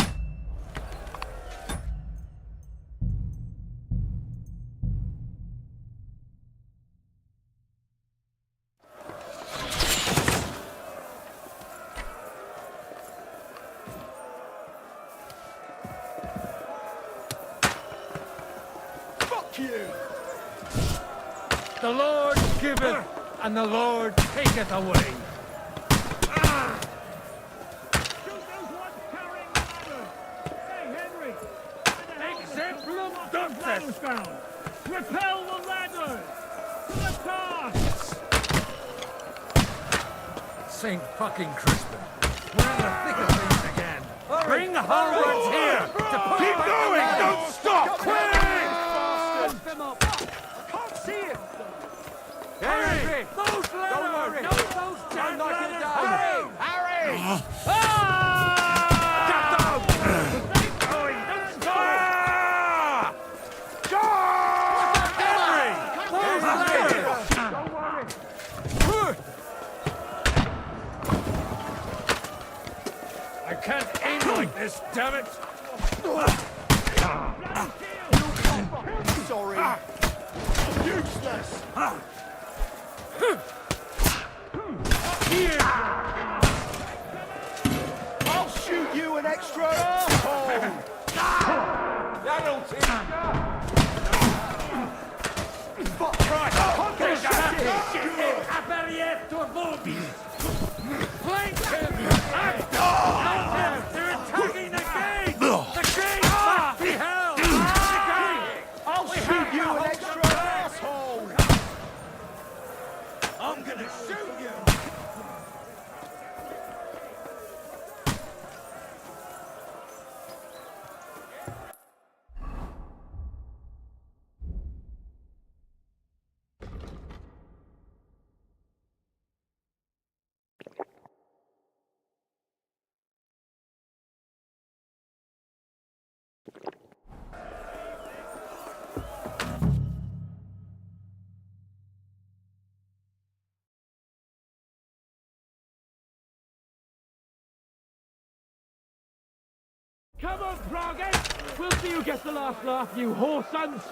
Fuck you! The Lord giveth, and the Lord taketh away. Shoot those ones carrying the ladders! Hey, Henry! Exemplum Those ladders down! Repel the ladders! To the task! St. fucking Crispin. We're in the thick of things again. Bring the Harvards here to push Keep back going! the wall. Don't stop! Quick! Lift him up. I can't see him! Henry! Those ladders! No, those damn ladders! Hurry! Harry! Get down! Keep going! Don't stop! Henry! Those ladders! I can't aim like this, damn it! Sorry. Useless! I'll shoot you an extra asshole! That'll teach Fuck Christ! I can't get a shot in! Aperietto vobis! Flank him! They're attacking the gate! The gate must be held! The gate! I'll shoot you an extra asshole! Come on, Prague! We'll see who gets the last laugh, you whore sons!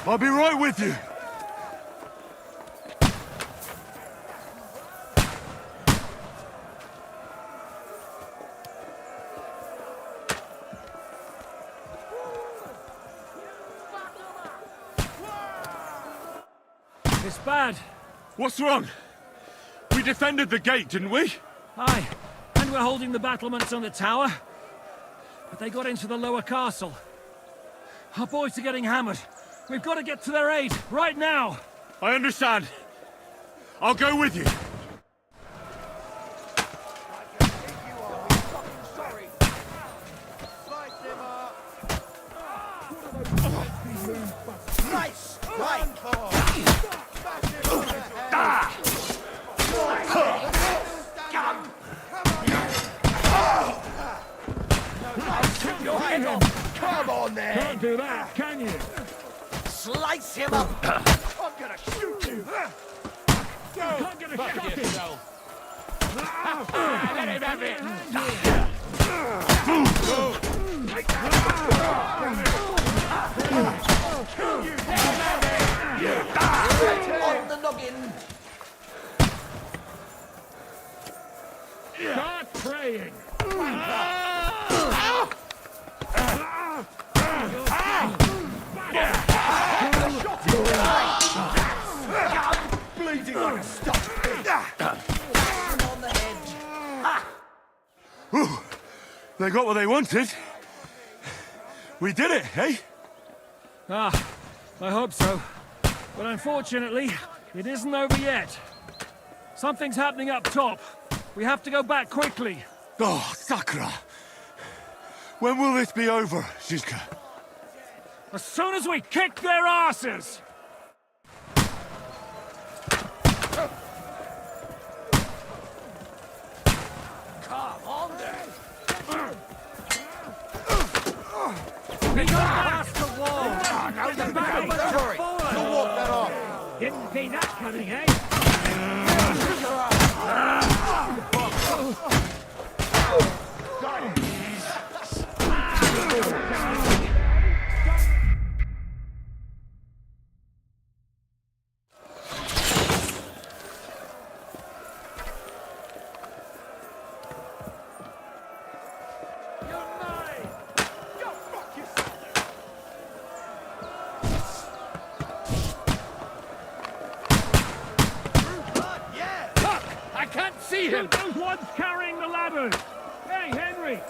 I'll be right with you. It's bad. What's wrong? We defended the gate, didn't we? Aye, and we're holding the battlements on the tower. But they got into the lower castle. Our boys are getting hammered. We've got to get to their aid, right now! I understand. I'll go with you. Nice! Right! Come on then! Can't do that, can you? Slice him up! I'm gonna shoot you! You can't get a shot in! Let him have it! On the noggin! Start praying! Bleeding like a stuffed pig! On the head! Whew. They got what they wanted. We did it, eh? Ah, I hope so. But unfortunately, it isn't over yet. Something's happening up top. We have to go back quickly. Oh, Sakura. When will this be over, Shishka? As soon as we kick their asses! Come on then! We got past the wall! No, the back of the turret! You'll walk that off! Didn't see that coming, eh? see him! Those ones carrying the ladders! Hey, Henry!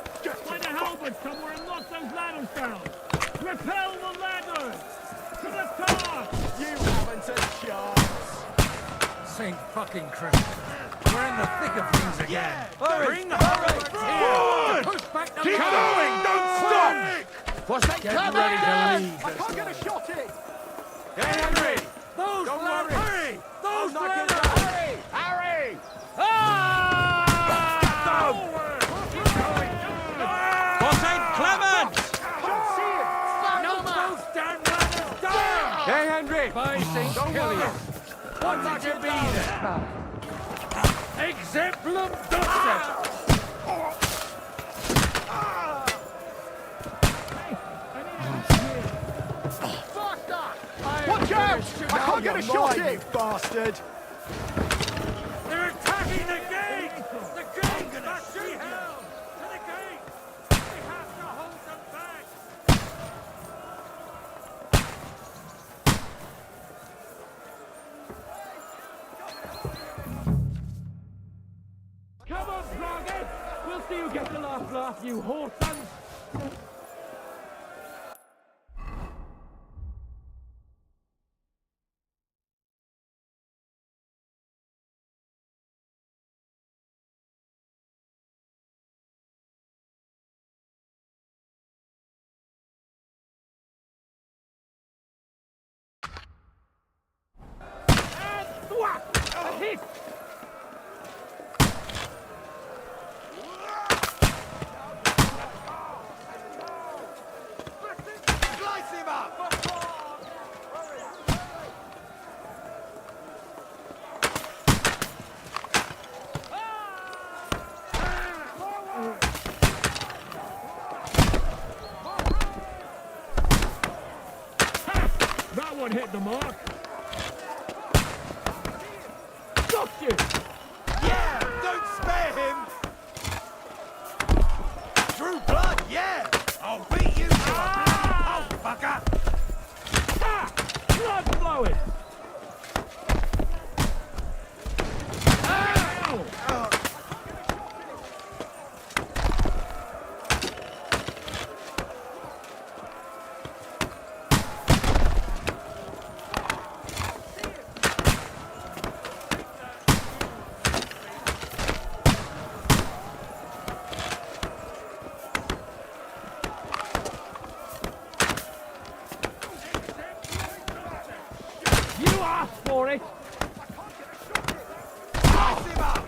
Find a halberd somewhere and knock those ladders down! Repel the ladders! To the top! You haven't a chance. Saint fucking Christ. We're in the thick of things again. Bring the Forward! push back the Keep car. going! Don't stop! What's that? Get ready to leave. I can't get a shot in. Hey, Henry! Those Don't ladders. worry. Hurry! Those I'm not ladders. gonna- Harry! Harry! Boss ain't Clement! No those damn ladders down. Hey, Henry! By St. Killian. What did you be there? Exemplum docet. Watch out! I can't get a shot in. You bastard. They're attacking the gate! The gate must be held! To the gate! We have to hold them back! Come on, Froggy! We'll see you get the last laugh, you whoresons! And thwack! A hit! Slice him up! That one hit the mark! Got you! Yeah! Don't spare him! True blood, yeah! I'll beat you to a bloody pulp, fucker! Ah! Blood flowing! Ow! You asked for it! Slice him up!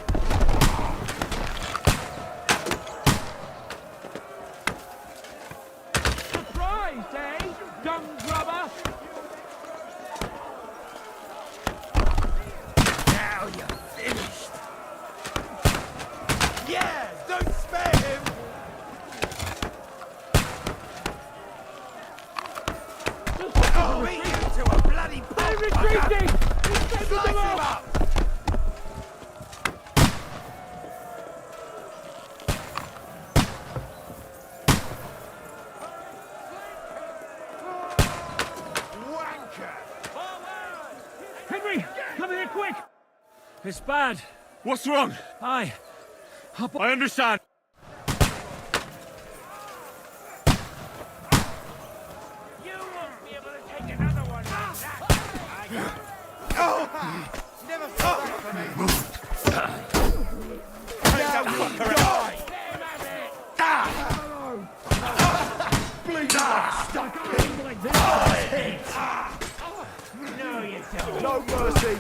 Surprised, eh? Dung grubber! Now you're finished! Yeah! Don't spare him! I'll beat you to a bloody pulp, They're fucker! retreating! We've taken Slice them him off! up! Wanker! Henry, come here quick! It's bad. What's wrong? I understand. You won't be able to take another one like that! Never saw that coming! Like this. No, you don't. No mercy.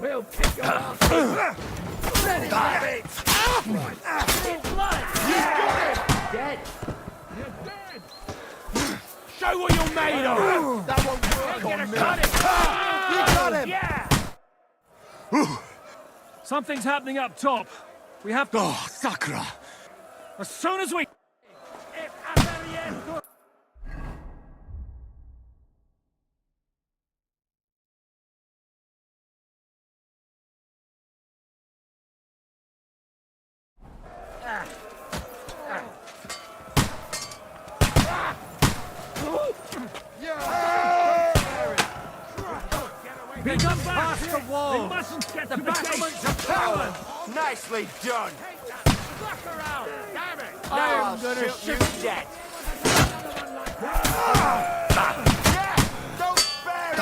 We'll pick you up. Dead. You're dead. Show what you're made of! That won't work on me. You got him! Yeah! Something's happening up top. We have to. Oh, Sakra! As soon as we. They come past the wall! They mustn't get the battlements of power! Nicely done. Look around! Damn it! Now I'm gonna shoot you dead. Don't spare him!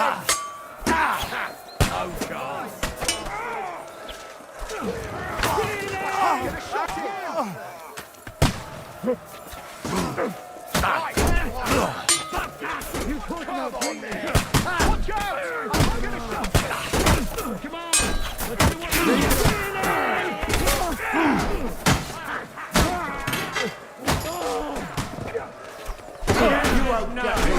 Oh, God! I'm gonna shot him! You put him on me! Watch out! I'm gonna shot him! Come on! Let's see what we You won't get me!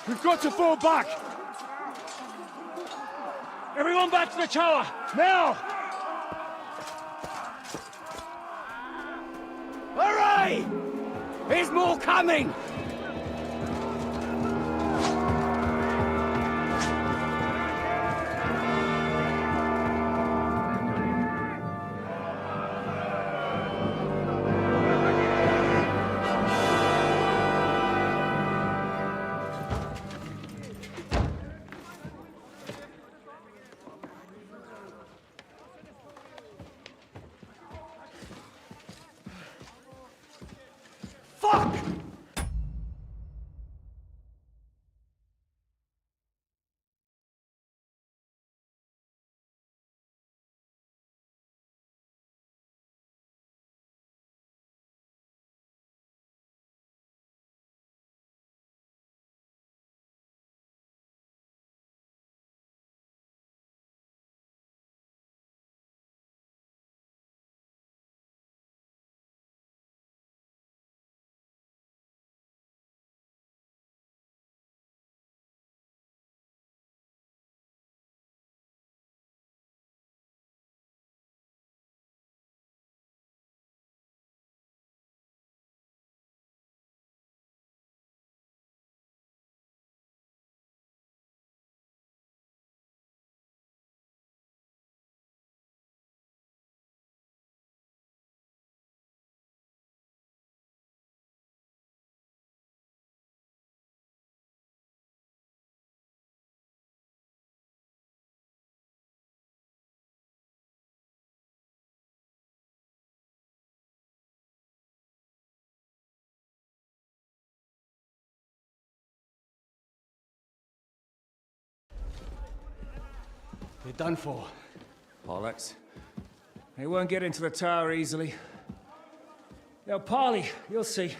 We've got to fall back! Everyone back to the tower! Now! Hooray! There's more coming! Fuck! You're done for. Bollocks. They won't get into the tower easily. They'll parley, you'll see.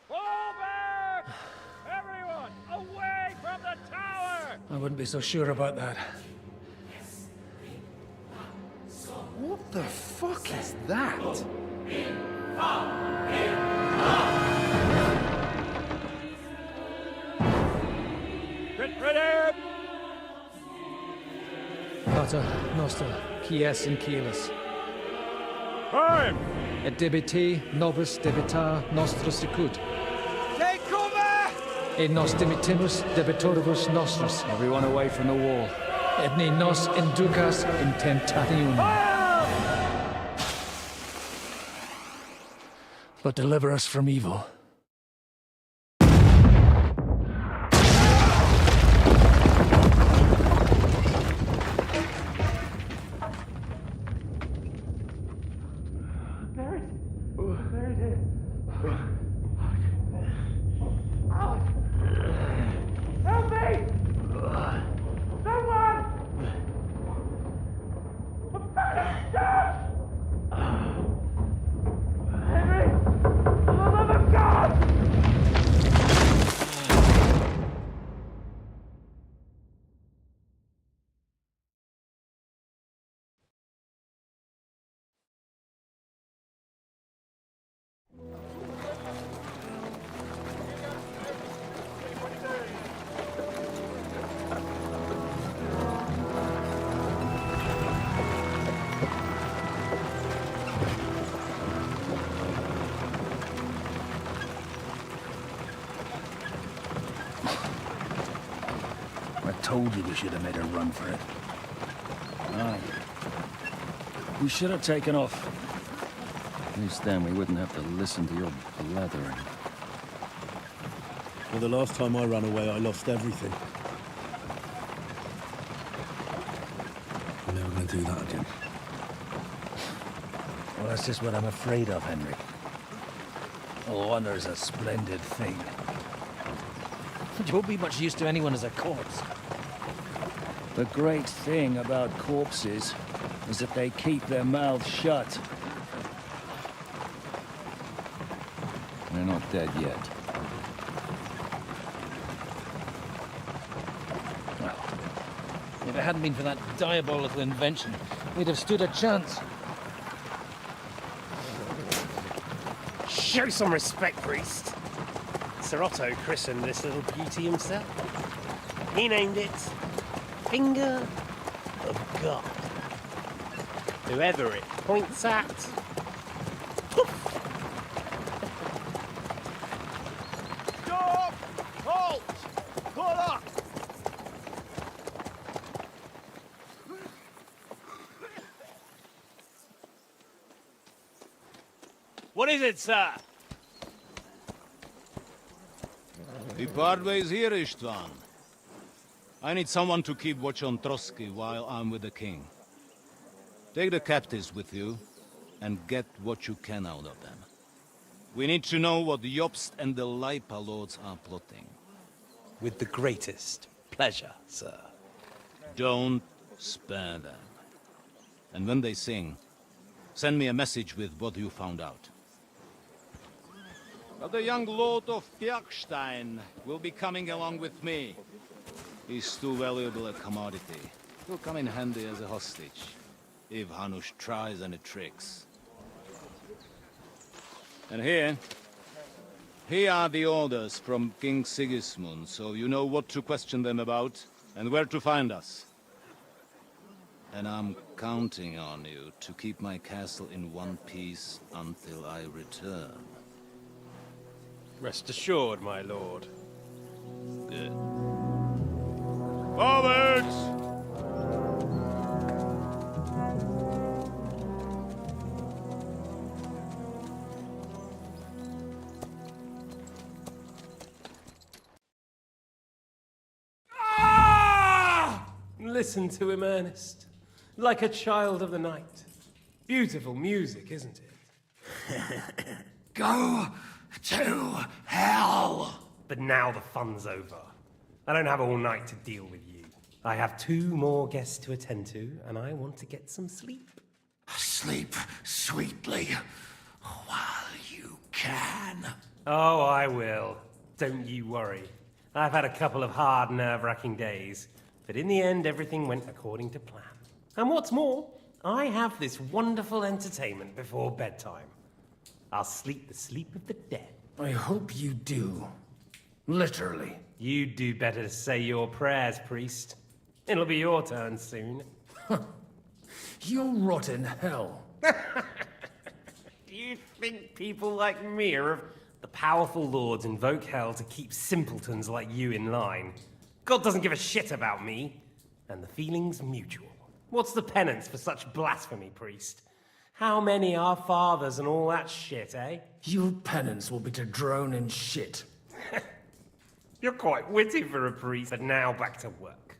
Fall back! Everyone, away from the tower! I wouldn't be so sure about that. What the fuck is that? Get ready! Pater Noster, Quies in Kielis. Time! Et debiti nobis debita nostra sicut. Take cover! Et nos dimitimus debitoribus nostris. Everyone away from the wall. Et ne nos inducas in tentationem. But deliver us from evil. Henry! For the love of God! told you we should have made a run for it. Aye. We should have taken off. At least then we wouldn't have to listen to your blathering. Well, the last time I ran away, I lost everything. I'm never going to do that again. Well, that's just what I'm afraid of, Henry. Honor's a splendid thing. You won't be much use to anyone as a corpse. The great thing about corpses is that they keep their mouths shut. They're not dead yet. Well, if it hadn't been for that diabolical invention, we'd have stood a chance. Show some respect, priest. Sir Otto christened this little beauty himself. He named it Finger of God. Whoever it points at, Stop! Halt! Pull up! what is it, sir? We part ways here, Istvan. I need someone to keep watch on Trotsky while I'm with the king. Take the captives with you, and get what you can out of them. We need to know what Jobst and the Leipa lords are plotting. With the greatest pleasure, sir. Don't spare them. And when they sing, send me a message with what you found out. But the young lord of Bjergstein will be coming along with me. He's too valuable a commodity. He'll come in handy as a hostage, if Hanush tries any tricks. And here are the orders from King Sigismund, so you know what to question them about, and where to find us. And I'm counting on you to keep my castle in one piece until I return. Rest assured, my lord. Good. Forwards! Listen to him, Ernest. Like a child of the night. Beautiful music, isn't it? Go to hell! But now the fun's over. I don't have all night to deal with you. I have 2 more guests to attend to, and I want to get some sleep. Sleep sweetly while you can. Oh, I will. Don't you worry. I've had a couple of hard, nerve-wracking days, but in the end, everything went according to plan. And what's more, I have this wonderful entertainment before bedtime. I'll sleep the sleep of the dead. I hope you do. Literally. You'd do better to say your prayers, priest. It'll be your turn soon. You'll rot in hell. Do you think people like me are... The powerful lords invoke hell to keep simpletons like you in line. God doesn't give a shit about me, and the feeling's mutual. What's the penance for such blasphemy, priest? How many are fathers and all that shit, eh? Your penance will be to drown in shit. You're quite witty for a priest, but now back to work.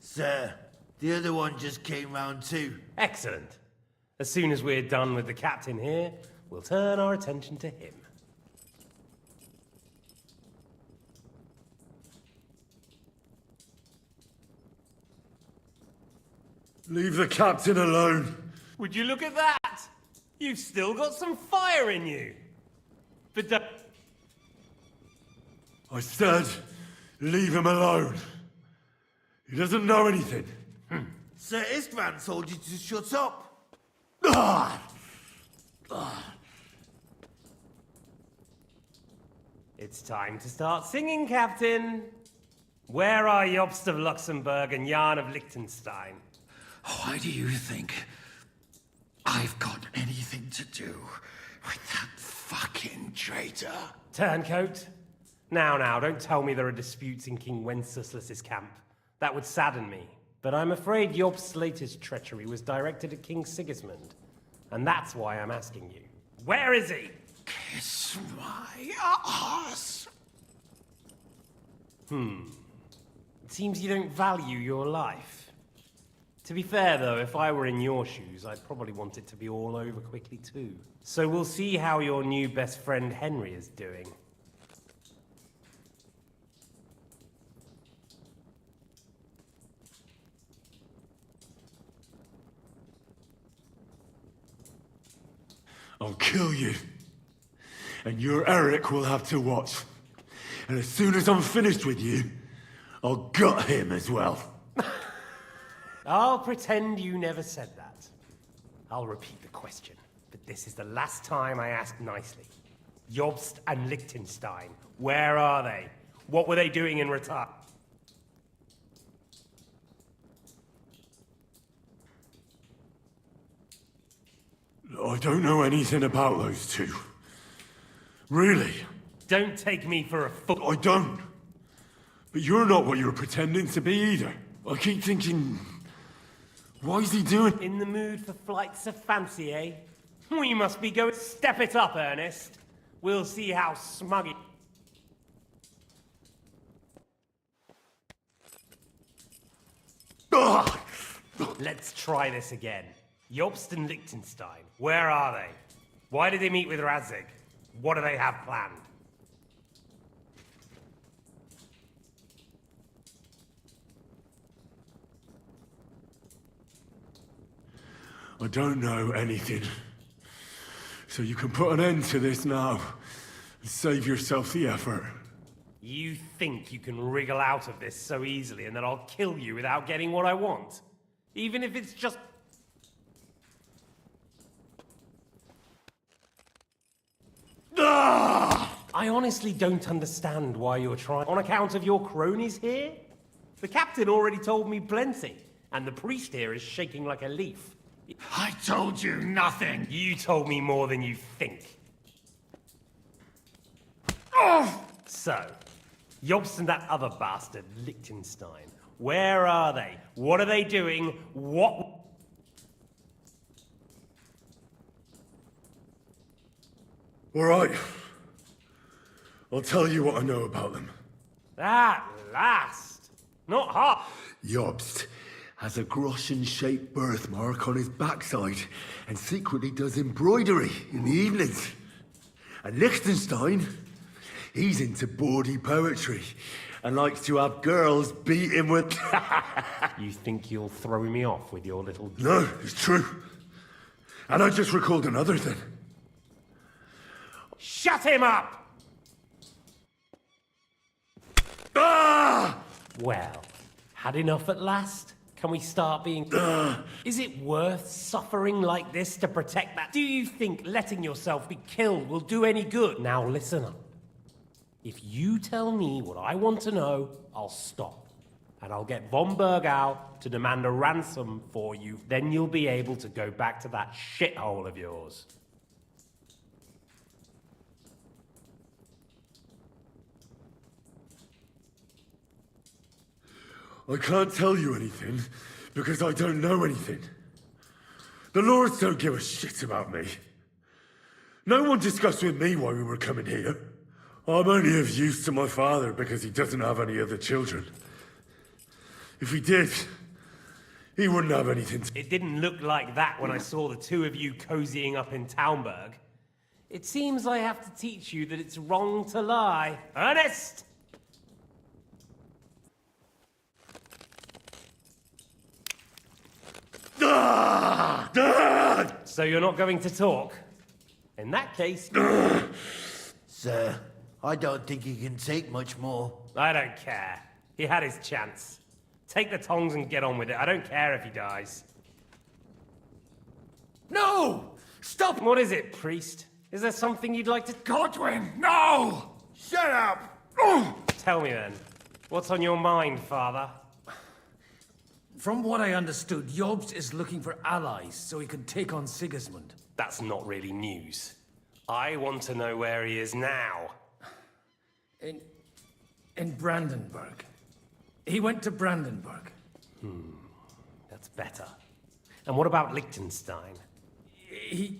Sir, the other one just came round too. Excellent. As soon as we're done with the captain here, we'll turn our attention to him. Leave the captain alone. Would you look at that? You've still got some fire in you. But I said, leave him alone. He doesn't know anything. Sir Istvan told you to shut up. It's time to start singing, Captain. Where are Jobst of Luxembourg and Jan of Liechtenstein? Why do you think I've got anything to do with that fucking traitor? Turncoat, Now, don't tell me there are disputes in King Wenceslas's camp. That would sadden me. But I'm afraid Jobst's latest treachery was directed at King Sigismund. And that's why I'm asking you. Where is he? Kiss my ass. It seems you don't value your life. To be fair, though, if I were in your shoes, I'd probably want it to be all over quickly, too. So we'll see how your new best friend Henry is doing. I'll kill you. And your Eric will have to watch. And as soon as I'm finished with you, I'll gut him as well. I'll pretend you never said that. I'll repeat the question, but this is the last time I ask nicely. Jobst and Liechtenstein, where are they? What were they doing in retirement? I don't know anything about those two. Really? Don't take me for a fool. I don't. But you're not what you're pretending to be either. I keep thinking, why is he doing? In the mood for flights of fancy, eh? We must be going. Step it up, Ernest. We'll see how smug he... Let's try this again. Jobst and Liechtenstein, where are they? Why did they meet with Radzig? What do they have planned? I don't know anything. So you can put an end to this now and save yourself the effort. You think you can wriggle out of this so easily and that I'll kill you without getting what I want? Even if it's just... I honestly don't understand why you're trying... On account of your cronies here? The captain already told me plenty, and the priest here is shaking like a leaf. I told you nothing. You told me more than you think. So, Jobst and that other bastard, Liechtenstein, where are they? What are they doing? What... All right. I'll tell you what I know about them. At last! Not hard. Jobst has a Groschen-shaped birthmark on his backside and secretly does embroidery in the evenings. And Liechtenstein, he's into bawdy poetry and likes to have girls beat him with... You think you'll throw me off with your little... No, it's true. And I just recalled another thing. Shut him up! Ah! Well, had enough at last? Can we start being... Is it worth suffering like this to protect that? Do you think letting yourself be killed will do any good? Now listen up. If you tell me what I want to know, I'll stop. And I'll get von Bergau to demand a ransom for you. Then you'll be able to go back to that shithole of yours. I can't tell you anything, because I don't know anything. The lords don't give a shit about me. No one discussed with me why we were coming here. I'm only of use to my father because he doesn't have any other children. If he did, he wouldn't have anything to... It didn't look like that when I saw the two of you cozying up in Taumberg. It seems I have to teach you that it's wrong to lie. Ernest! So you're not going to talk? In that case... Sir, I don't think he can take much more. I don't care. He had his chance. Take the tongs and get on with it. I don't care if he dies. No! Stop! What is it, priest? Is there something you'd like to... Godwin, no! Shut up! Tell me then. What's on your mind, father? From what I understood, Jobst is looking for allies so he can take on Sigismund. That's not really news. I want to know where he is now. In Brandenburg. He went to Brandenburg. That's better. And what about Liechtenstein? He...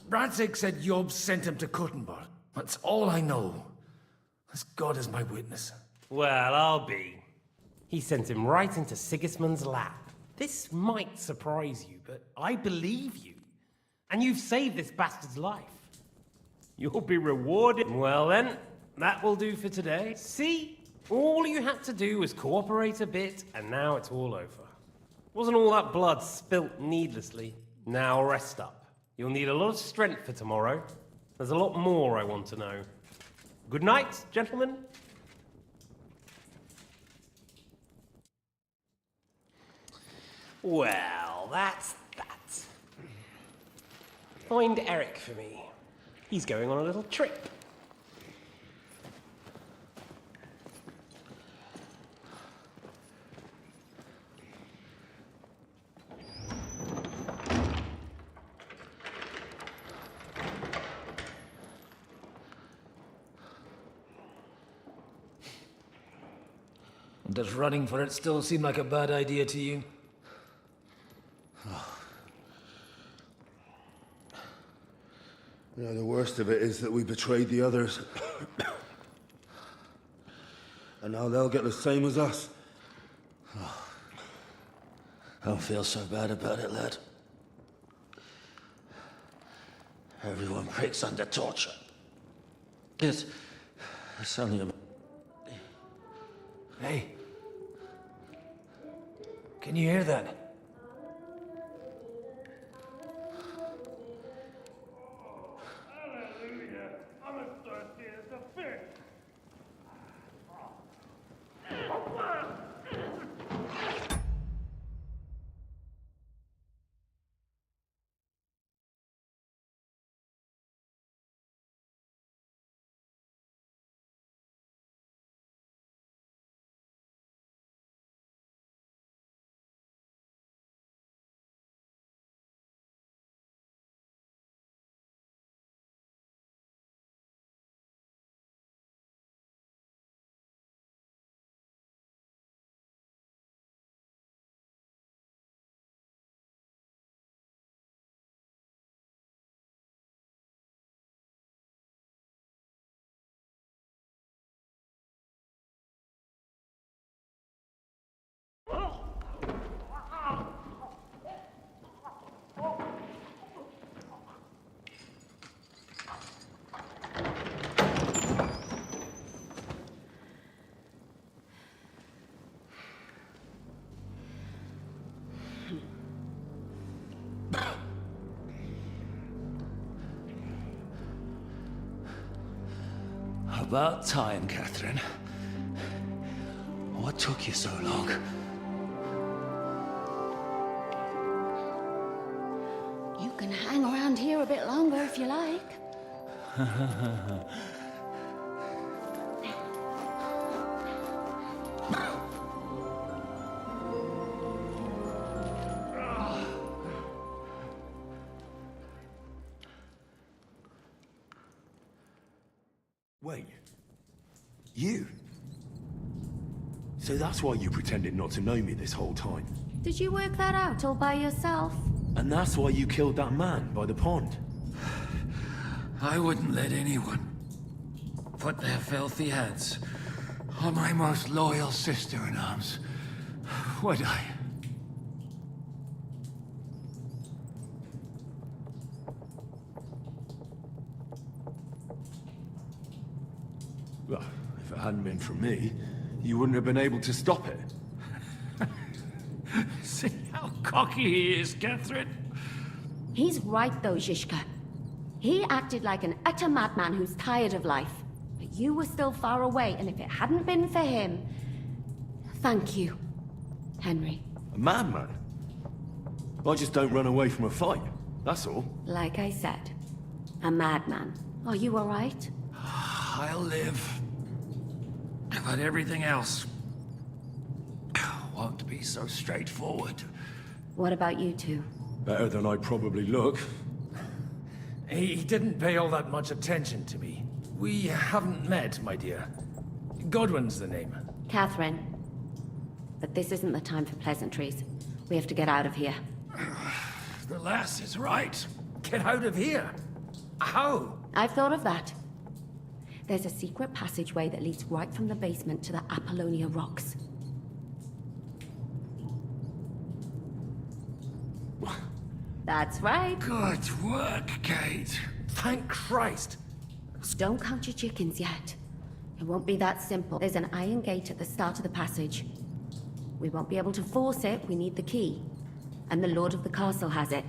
Radzig said Job sent him to Kuttenberg. That's all I know. As God is my witness. Well, I'll be. He sent him right into Sigismund's lap. This might surprise you, but I believe you. And you've saved this bastard's life. You'll be rewarded. Well then, that will do for today. See? All you had to do was cooperate a bit, and now it's all over. Wasn't all that blood spilt needlessly. Now rest up. You'll need a lot of strength for tomorrow. There's a lot more I want to know. Good night, gentlemen. Well, that's that. Find Eric for me. He's going on a little trip. Does running for it still seem like a bad idea to you? You know, the worst of it is that we betrayed the others. And now they'll get the same as us. I don't feel so bad about it, lad. Everyone breaks under torture. It's only a... Hey. Can you hear that? About time, Catherine. What took you so long? You can hang around here a bit longer if you like. Wait. You? So that's why you pretended not to know me this whole time? Did you work that out all by yourself? And that's why you killed that man by the pond? I wouldn't let anyone put their filthy hands on my most loyal sister-in-arms, would I? Well, if it hadn't been for me, you wouldn't have been able to stop it. See how cocky he is, Catherine? He's right though, Zizka. He acted like an utter madman who's tired of life. But you were still far away, and if it hadn't been for him... Thank you, Henry. A madman? I just don't run away from a fight, that's all. Like I said, a madman. Are you all right? I'll live. But everything else won't be so straightforward. What about you two? Better than I probably look. He didn't pay all that much attention to me. We haven't met, my dear. Godwin's the name. Catherine. But this isn't the time for pleasantries. We have to get out of here. The lass is right. Get out of here? How? I've thought of that. There's a secret passageway that leads right from the basement to the Apollonia Rocks. That's right. Good work, Kate. Thank Christ. Don't count your chickens yet. It won't be that simple. There's an iron gate at the start of the passage. We won't be able to force it, we need the key. And the Lord of the Castle has it.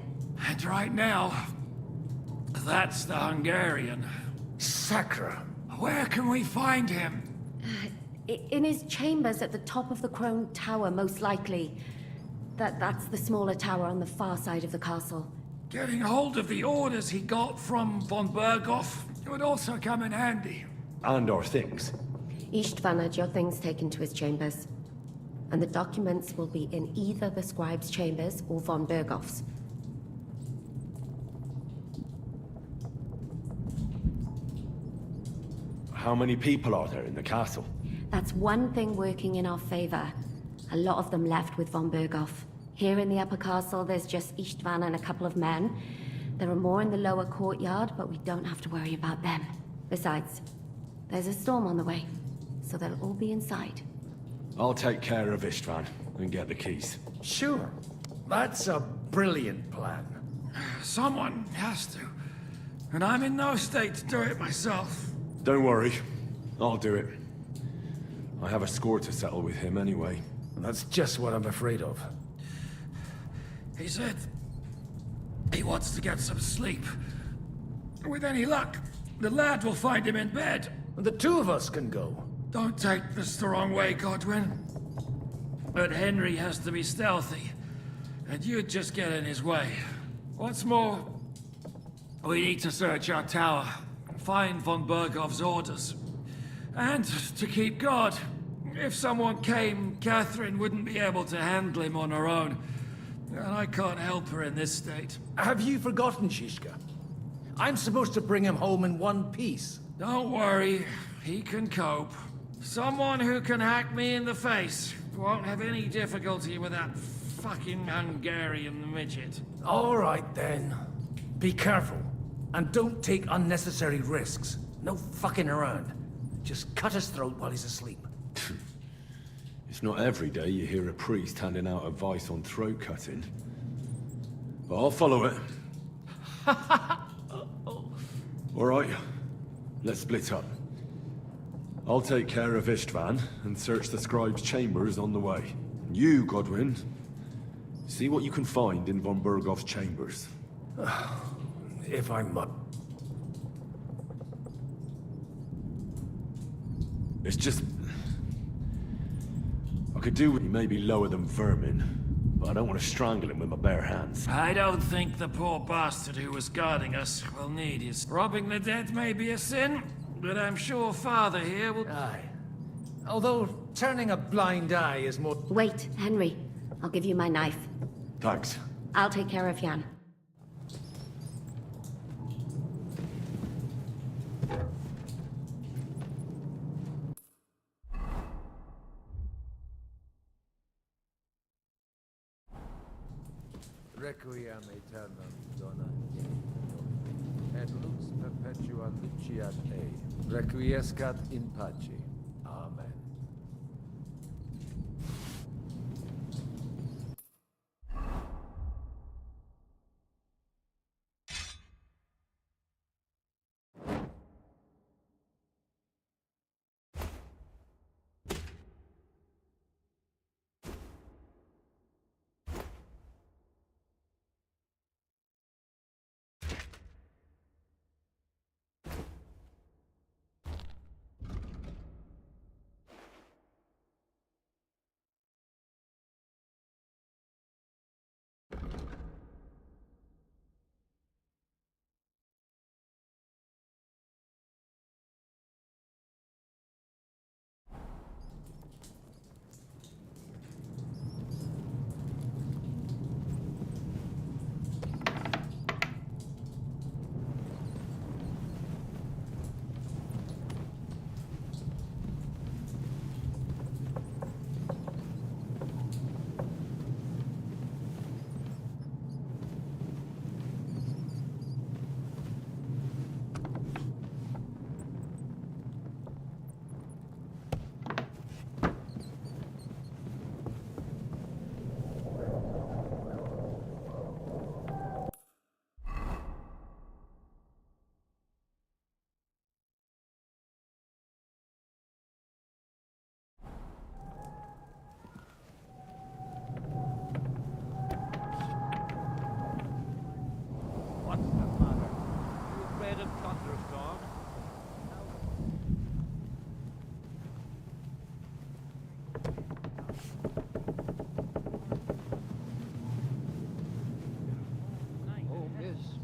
And right now, that's the Hungarian. Sacra. Where can we find him? In his chambers at the top of the Crone Tower, most likely. That's the smaller tower on the far side of the castle. Getting hold of the orders he got from von Berghoff would also come in handy. And our things. Istvan had your things taken to his chambers. And the documents will be in either the scribe's chambers or von Berghoff's. How many people are there in the castle? That's one thing working in our favor. A lot of them left with von Berghoff. Here in the upper castle, there's just Istvan and a couple of men. There are more in the lower courtyard, but we don't have to worry about them. Besides, there's a storm on the way, so they'll all be inside. I'll take care of Istvan and get the keys. Sure. That's a brilliant plan. Someone has to. And I'm in no state to do it myself. Don't worry. I'll do it. I have a score to settle with him anyway. That's just what I'm afraid of. He said he wants to get some sleep. With any luck, the lad will find him in bed. The two of us can go. Don't take this the wrong way, Godwin. But Henry has to be stealthy, and you'd just get in his way. What's more, we need to search our tower, find von Berghoff's orders. And to keep guard. If someone came, Catherine wouldn't be able to handle him on her own. And I can't help her in this state. Have you forgotten, Shishka? I'm supposed to bring him home in one piece. Don't worry, he can cope. Someone who can hack me in the face won't have any difficulty with that fucking Hungarian midget. All right, then. Be careful. And don't take unnecessary risks. No fucking around. Just cut his throat while he's asleep. It's not every day you hear a priest handing out advice on throat cutting. But I'll follow it. All right, let's split up. I'll take care of Istvan and search the scribe's chambers on the way. You, Godwin, see what you can find in von Berghoff's chambers. If I must. It's just... I could do with maybe lower than vermin, but I don't want to strangle him with my bare hands. I don't think the poor bastard who was guarding us will need his... Robbing the dead may be a sin, but I'm sure Father here will... Aye. Although, turning a blind eye is more... Wait, Henry. I'll give you my knife. Thanks. I'll take care of Jan. Requiem aeternam dona et lux perpetua luciat ei. Requiescat in pace. Amen.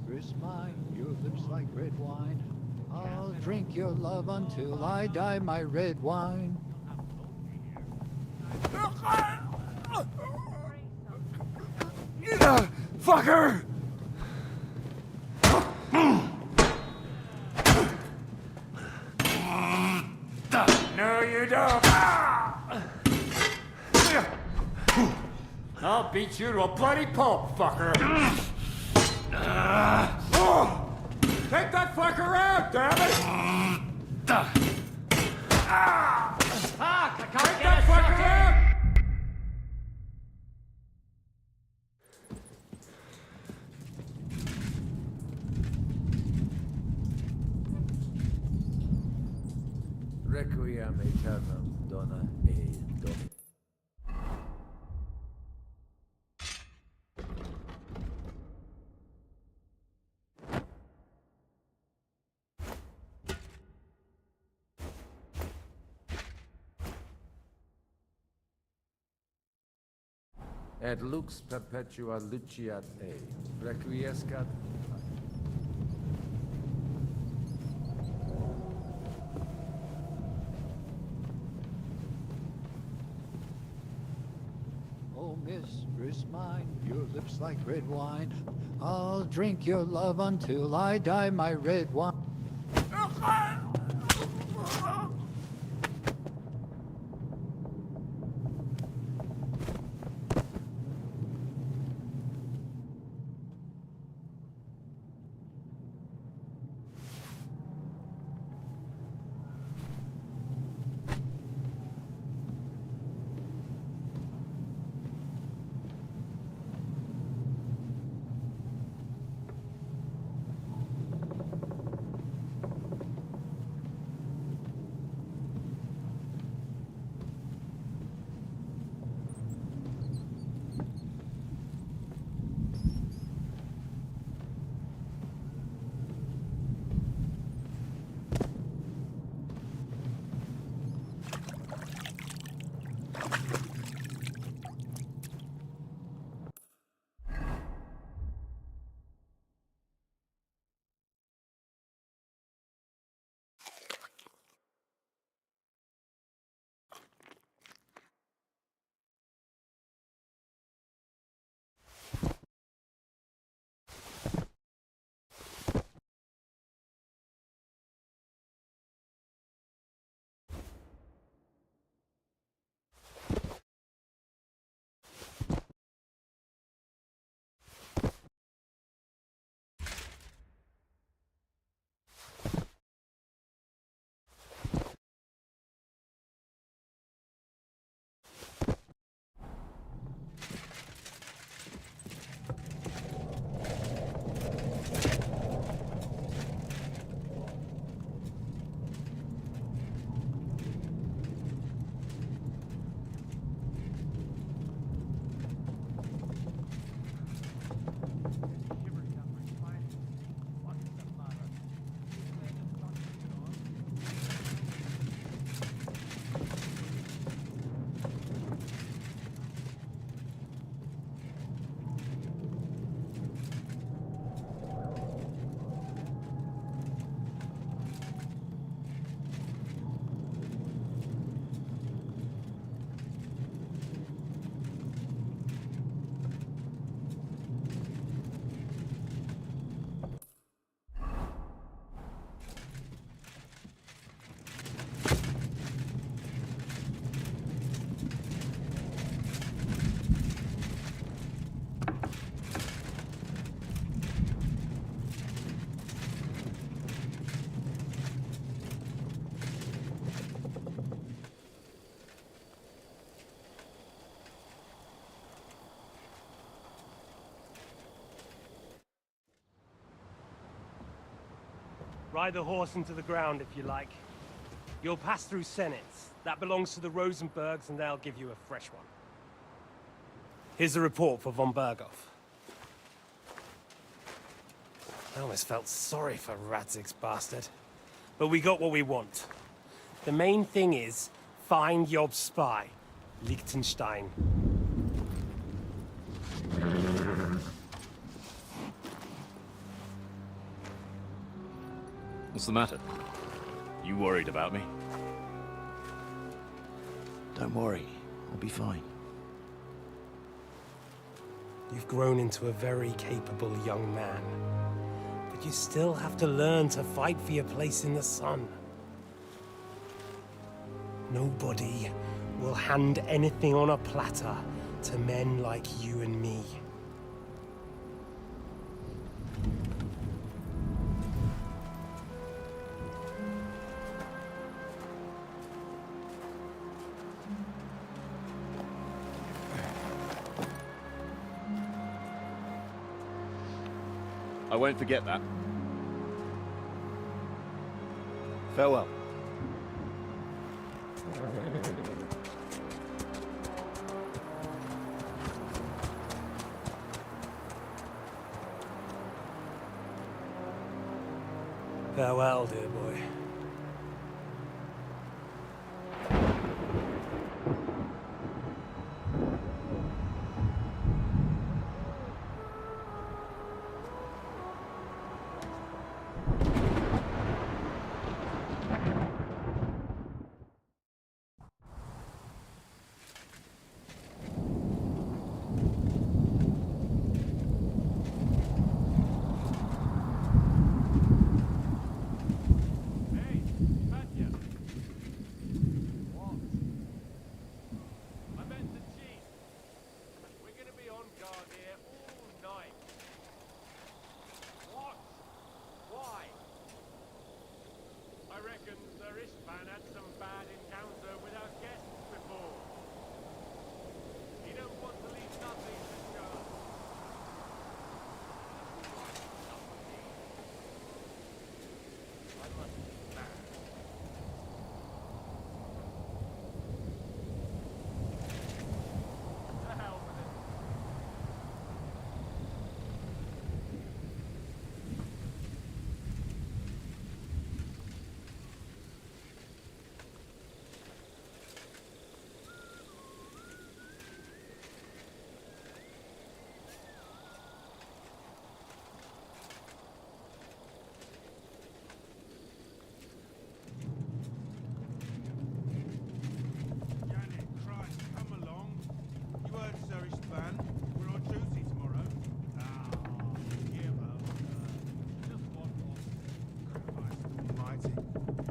mistress mine, your lips like red wine. I'll drink your love until I die, my red wine. Fucker! No, you don't. I'll beat you to a bloody pulp, fucker. Take that fucker out, damn it! Take that fucker out! Requiem aeternam dona e domi. Et lux perpetua luciat e, requiescat. Oh, mistress mine, your lips like red wine. I'll drink your love until I die, my red wine. Ride the horse into the ground if you like. You'll pass through Senates. That belongs to the Rosenbergs, and they'll give you a fresh one. Here's a report for von Berghoff. I almost felt sorry for Radzig's bastard. But we got what we want. The main thing is, find Job's spy, Liechtenstein. What's the matter? You worried about me? Don't worry, I'll be fine. You've grown into a very capable young man. But you still have to learn to fight for your place in the sun. Nobody will hand anything on a platter to men like you and me. I won't forget that. Farewell. Farewell, dear boy.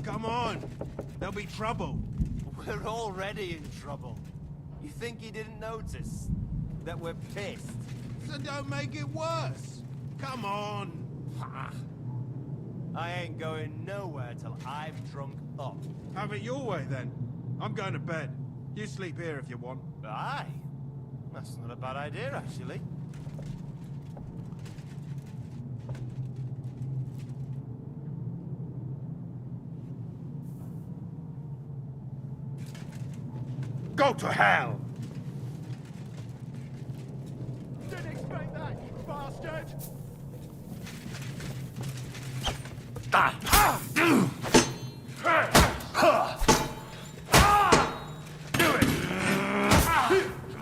Come on! There'll be trouble. We're already in trouble. You think he didn't notice that we're pissed? So don't make it worse. Come on! I ain't going nowhere till I've drunk up. Have it your way then. I'm going to bed. You sleep here if you want. Aye. That's not a bad idea, actually. Go to hell! Didn't expect that, you bastard! Do it!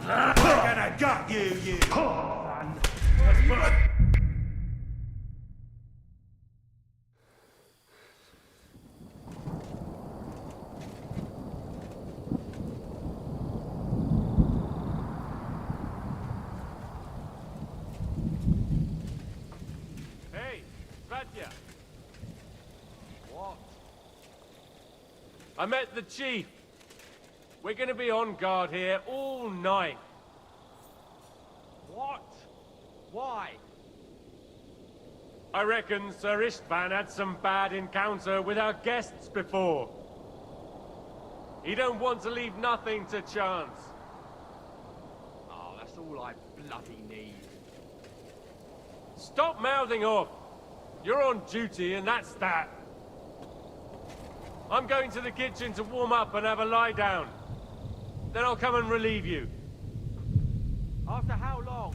I'm gonna gut you! I met the chief. We're gonna be on guard here all night. What? Why? I reckon Sir Istvan had some bad encounter with our guests before. He don't want to leave nothing to chance. Oh, that's all I bloody need. Stop mouthing off. You're on duty and that's that. I'm going to the kitchen to warm up and have a lie down. Then I'll come and relieve you. After how long?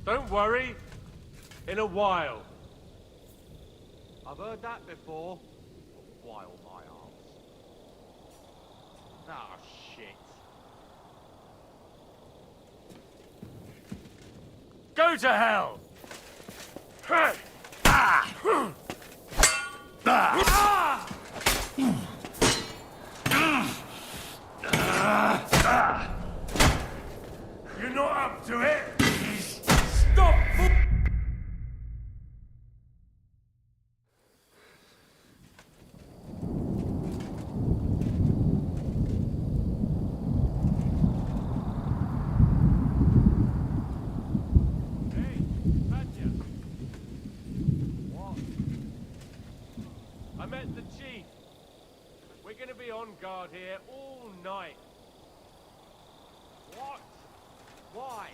Don't worry. In a while. I've heard that before. While my arse. Ah, shit. Go to hell! You're not up to it? Stop! I met the chief. We're gonna be on guard here all night. What? Why?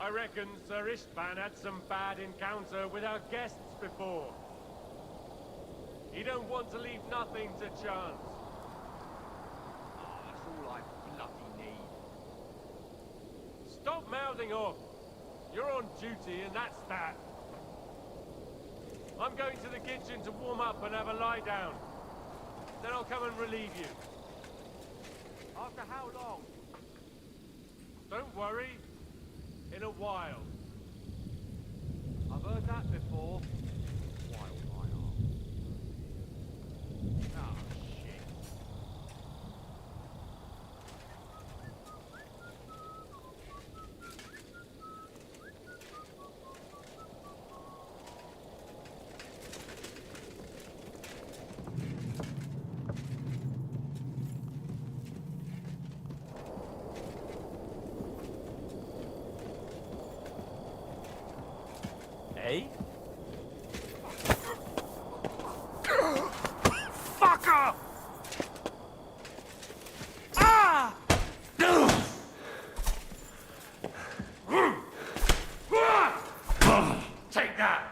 I reckon Sir Istvan had some bad encounter with our guests before. He don't want to leave nothing to chance. Oh, that's all I bloody need. Stop mouthing off. You're on duty and that's that. I'm going to the kitchen to warm up and have a lie down. Then I'll come and relieve you. After how long? Don't worry. In a while. I've heard that before. While my arm. Oh, shit. Hey? Fucker! Ah! Take that!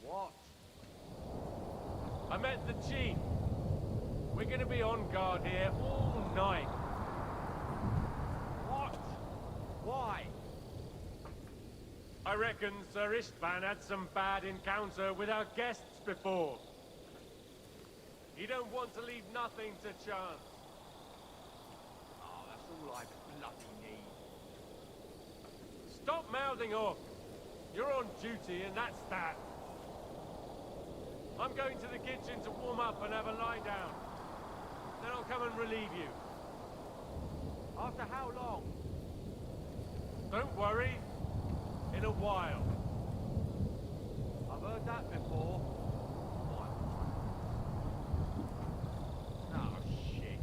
What? I met the chief. We're gonna be on guard here all night. What? Why? I reckon Sir Istvan had some bad encounter with our guests before. He don't want to leave nothing to chance. Oh, that's all I bloody need. Stop mouthing off. You're on duty and that's that. I'm going to the kitchen to warm up and have a lie down. Then I'll come and relieve you. After how long? Don't worry. In a while. I've heard that before. Oh, shit.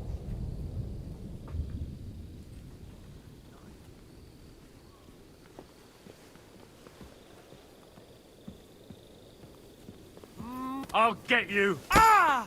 I'll get you! Ah!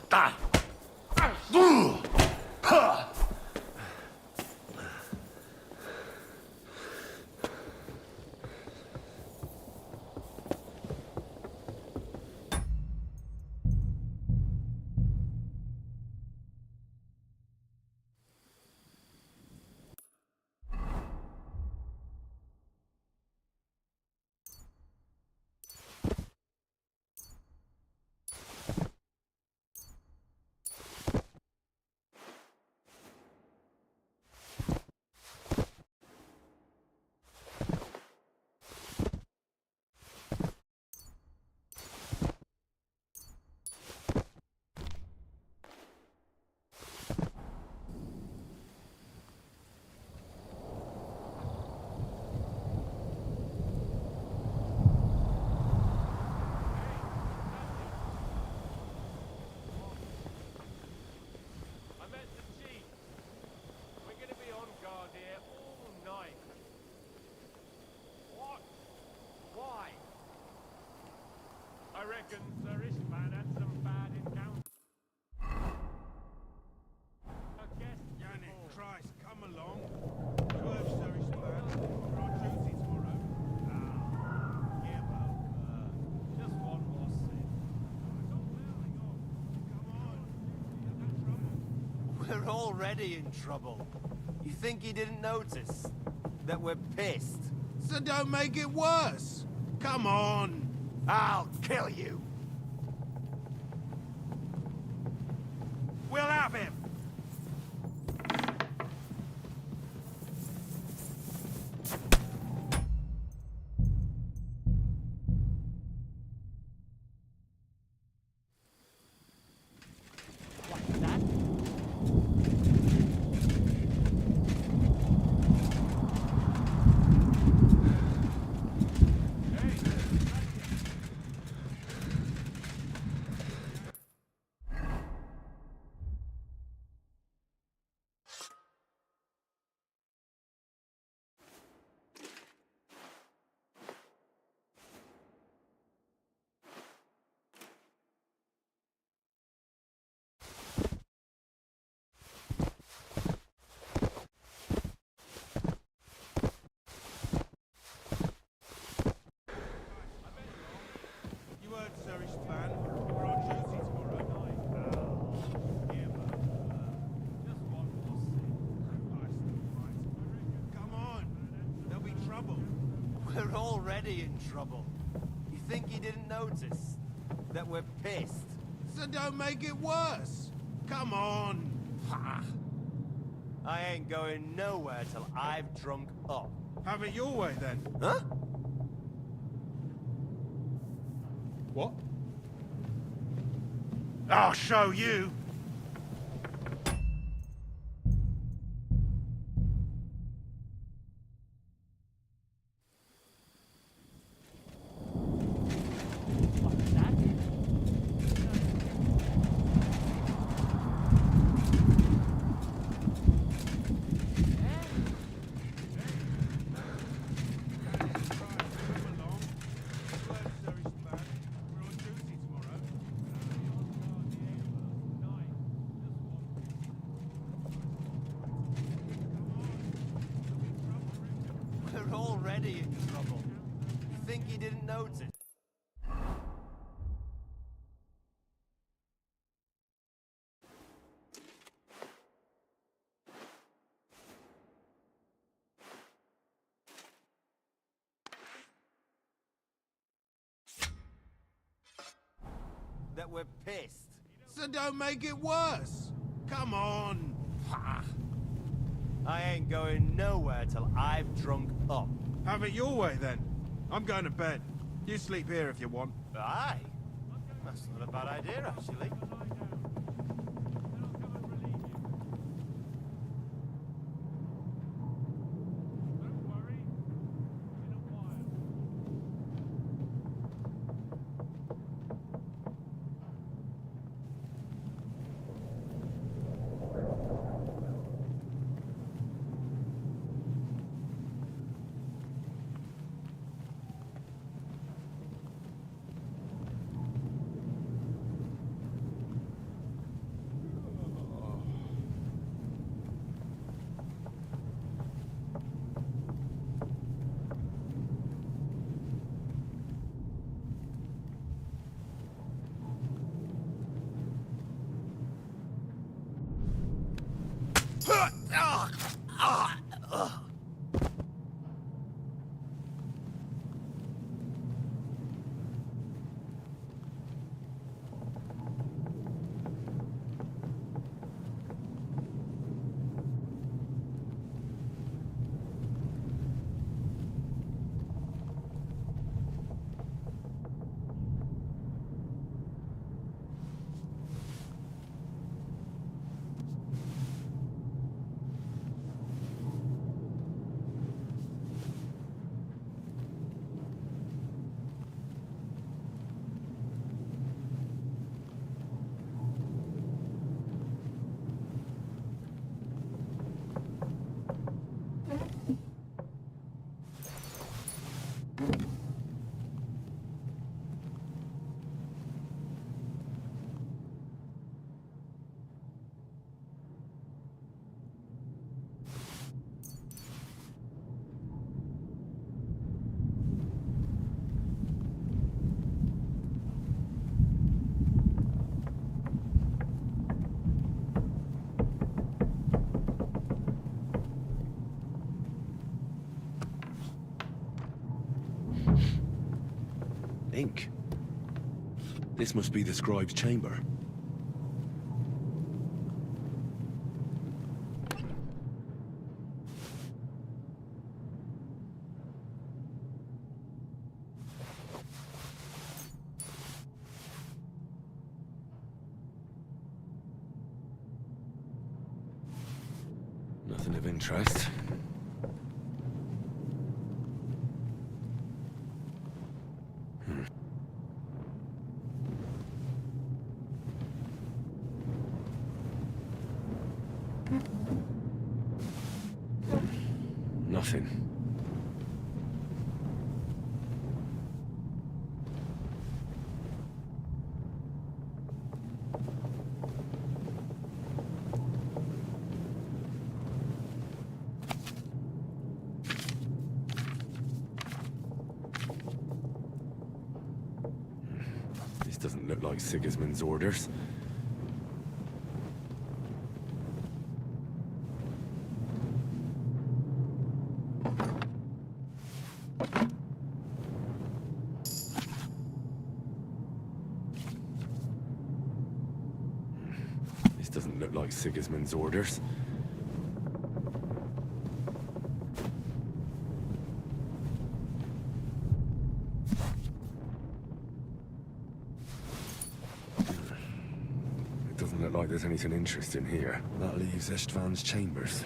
I reckon Sir Ishvan had some bad encounters. A guest Yannick, Christ, come along. You heard Sir Ishvan. We're on duty tomorrow. Yeah, well, just one more sip. We're already in trouble. You think he didn't notice that we're pissed? So don't make it worse. Come on. I'll kill you. We'll have him. You heard Sir Ishvan. We're on duty tomorrow. Yeah, well, just one more sip. Come on. There'll be trouble. We're already in trouble. You think he didn't notice that we're pissed? So don't make it worse. Come on. I ain't going nowhere till I've drunk up. Have it your way then. Huh? What? I'll show you. We're already in trouble. You think he didn't notice? That we're pissed. So don't make it worse. Come on. I ain't going nowhere till I've drunk up. Have it your way then. I'm going to bed. You sleep here if you want. Aye. That's not a bad idea, actually. ink. This must be the scribe's chamber. Nothing of interest. Nothing. This doesn't look like Sigismund's orders. Doesn't look like Sigismund's orders. It doesn't look like there's anything interesting here. That leaves Istvan's chambers.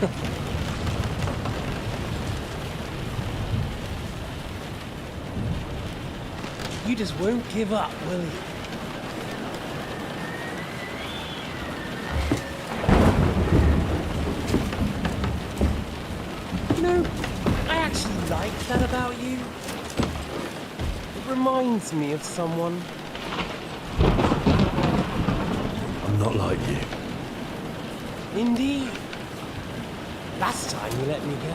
You just won't give up, will you? You know, I actually like that about you. It reminds me of someone. I'm not like you. Indeed. Last time you let me go.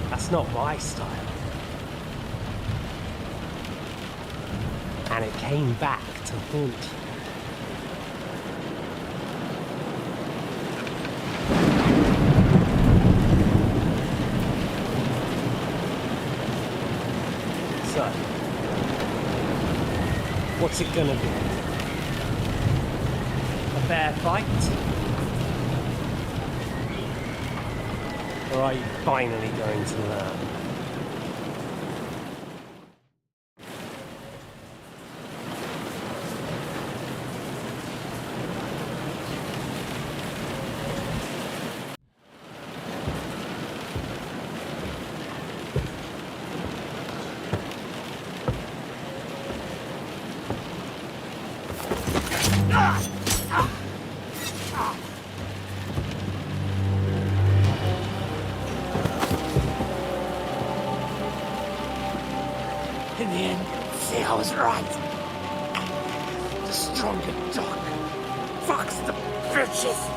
That's not my style. And it came back to haunt you. So, what's it gonna be? A fair fight? Or are you finally going to learn? In the end, see, I was right. The stronger dog. Fucks the bitches.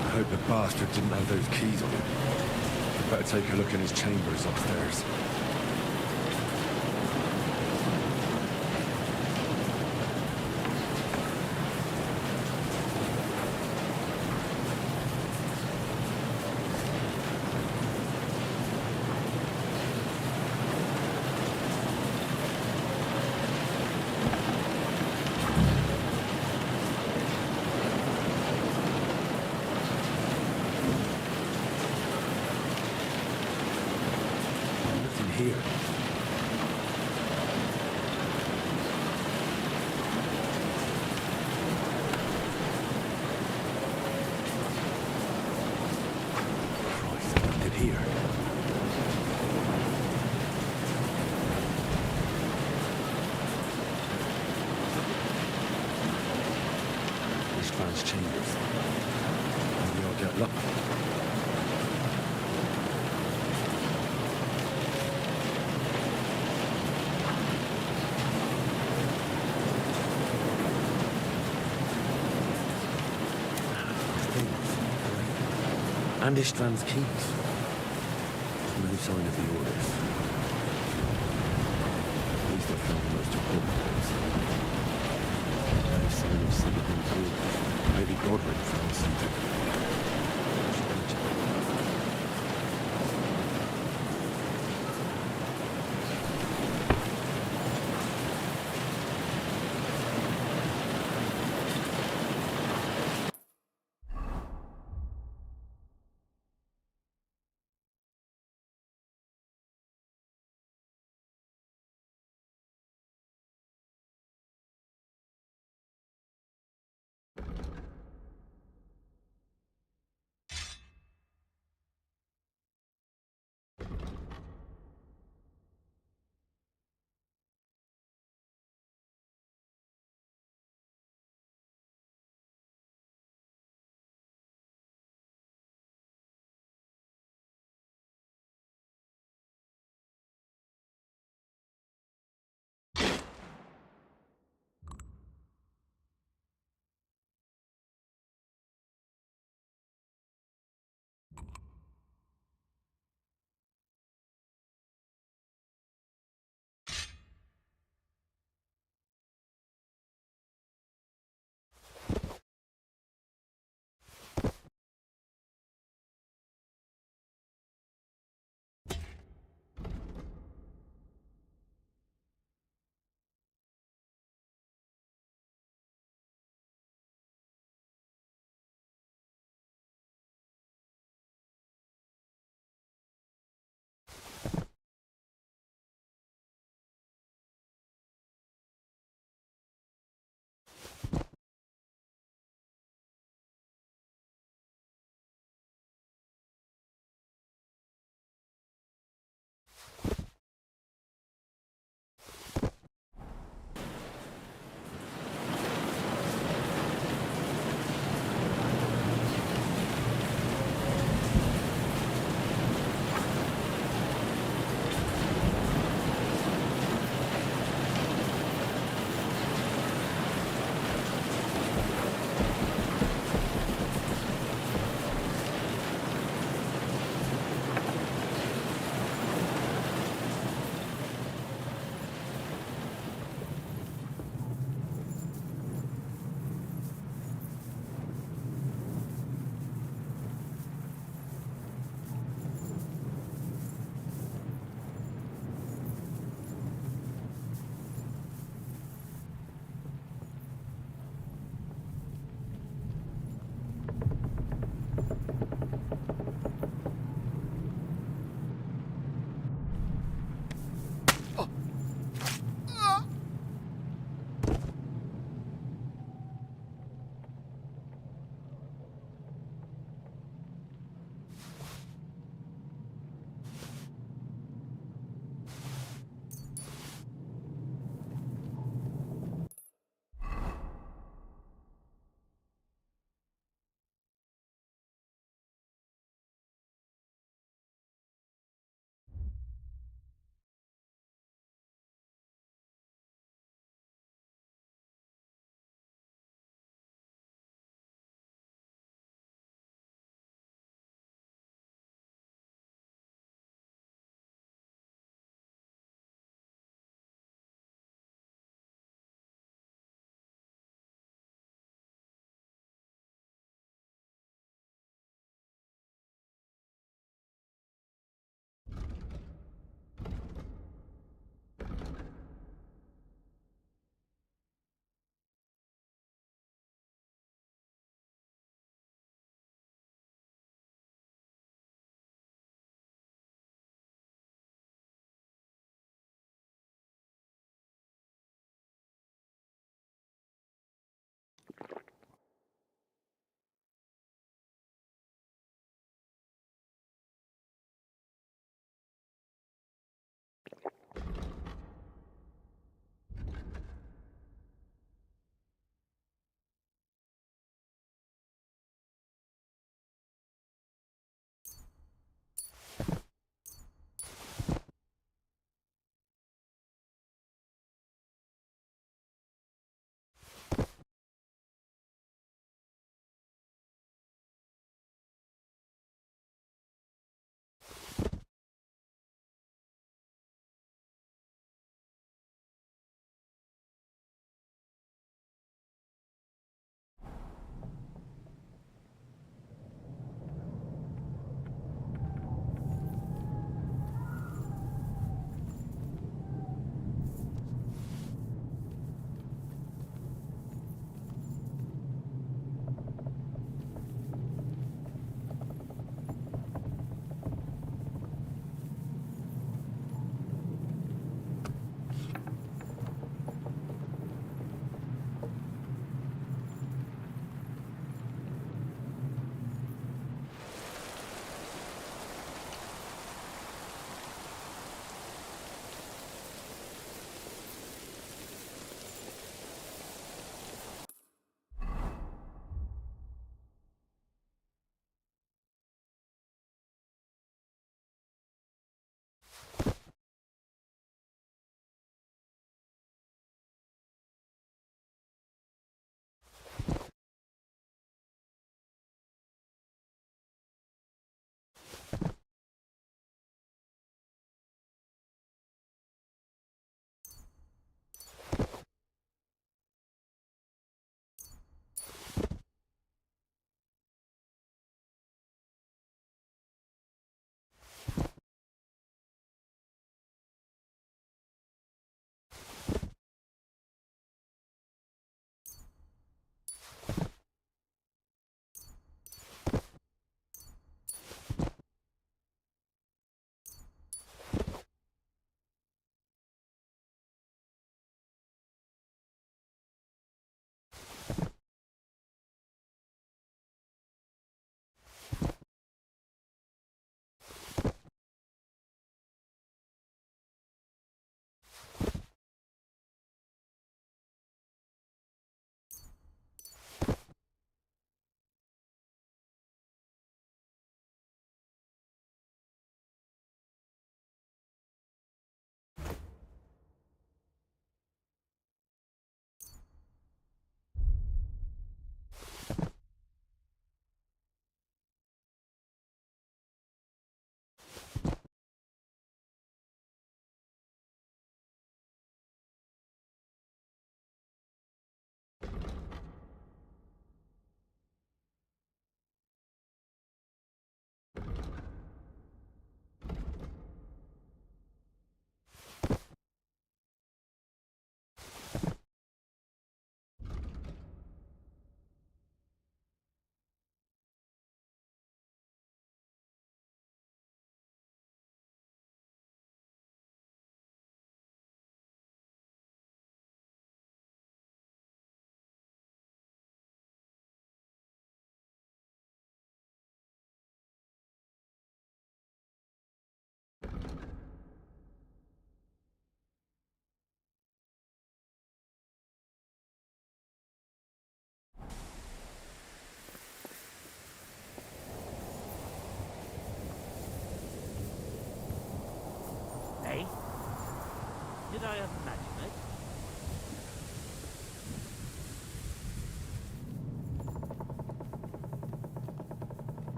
I hope the bastard didn't have those keys on him. Better take a look in his chambers upstairs. Here. Christ, what did here? Istvan's chambers. Maybe I'll get lucky. And Istvan's keys. No sign of the orders. At least I found the most important ones. No sign of DeepCool. Maybe Godwin found something.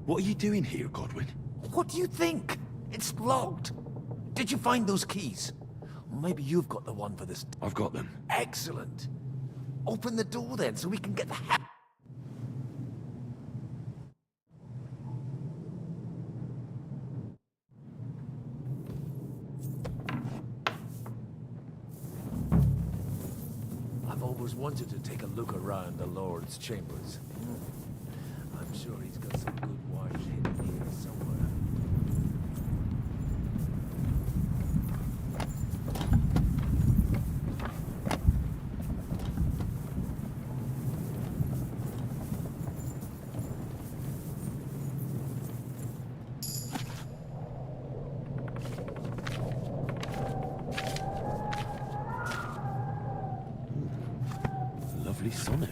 What are you doing here, Godwin? What do you think? It's locked. Did you find those keys? Well, maybe you've got the one for this. I've got them. Excellent. Open the door then, so we can get the hell. I've always wanted to take a look around the Lord's chambers. I'm sure he's got some good wine hidden here somewhere. Lovely sonnet.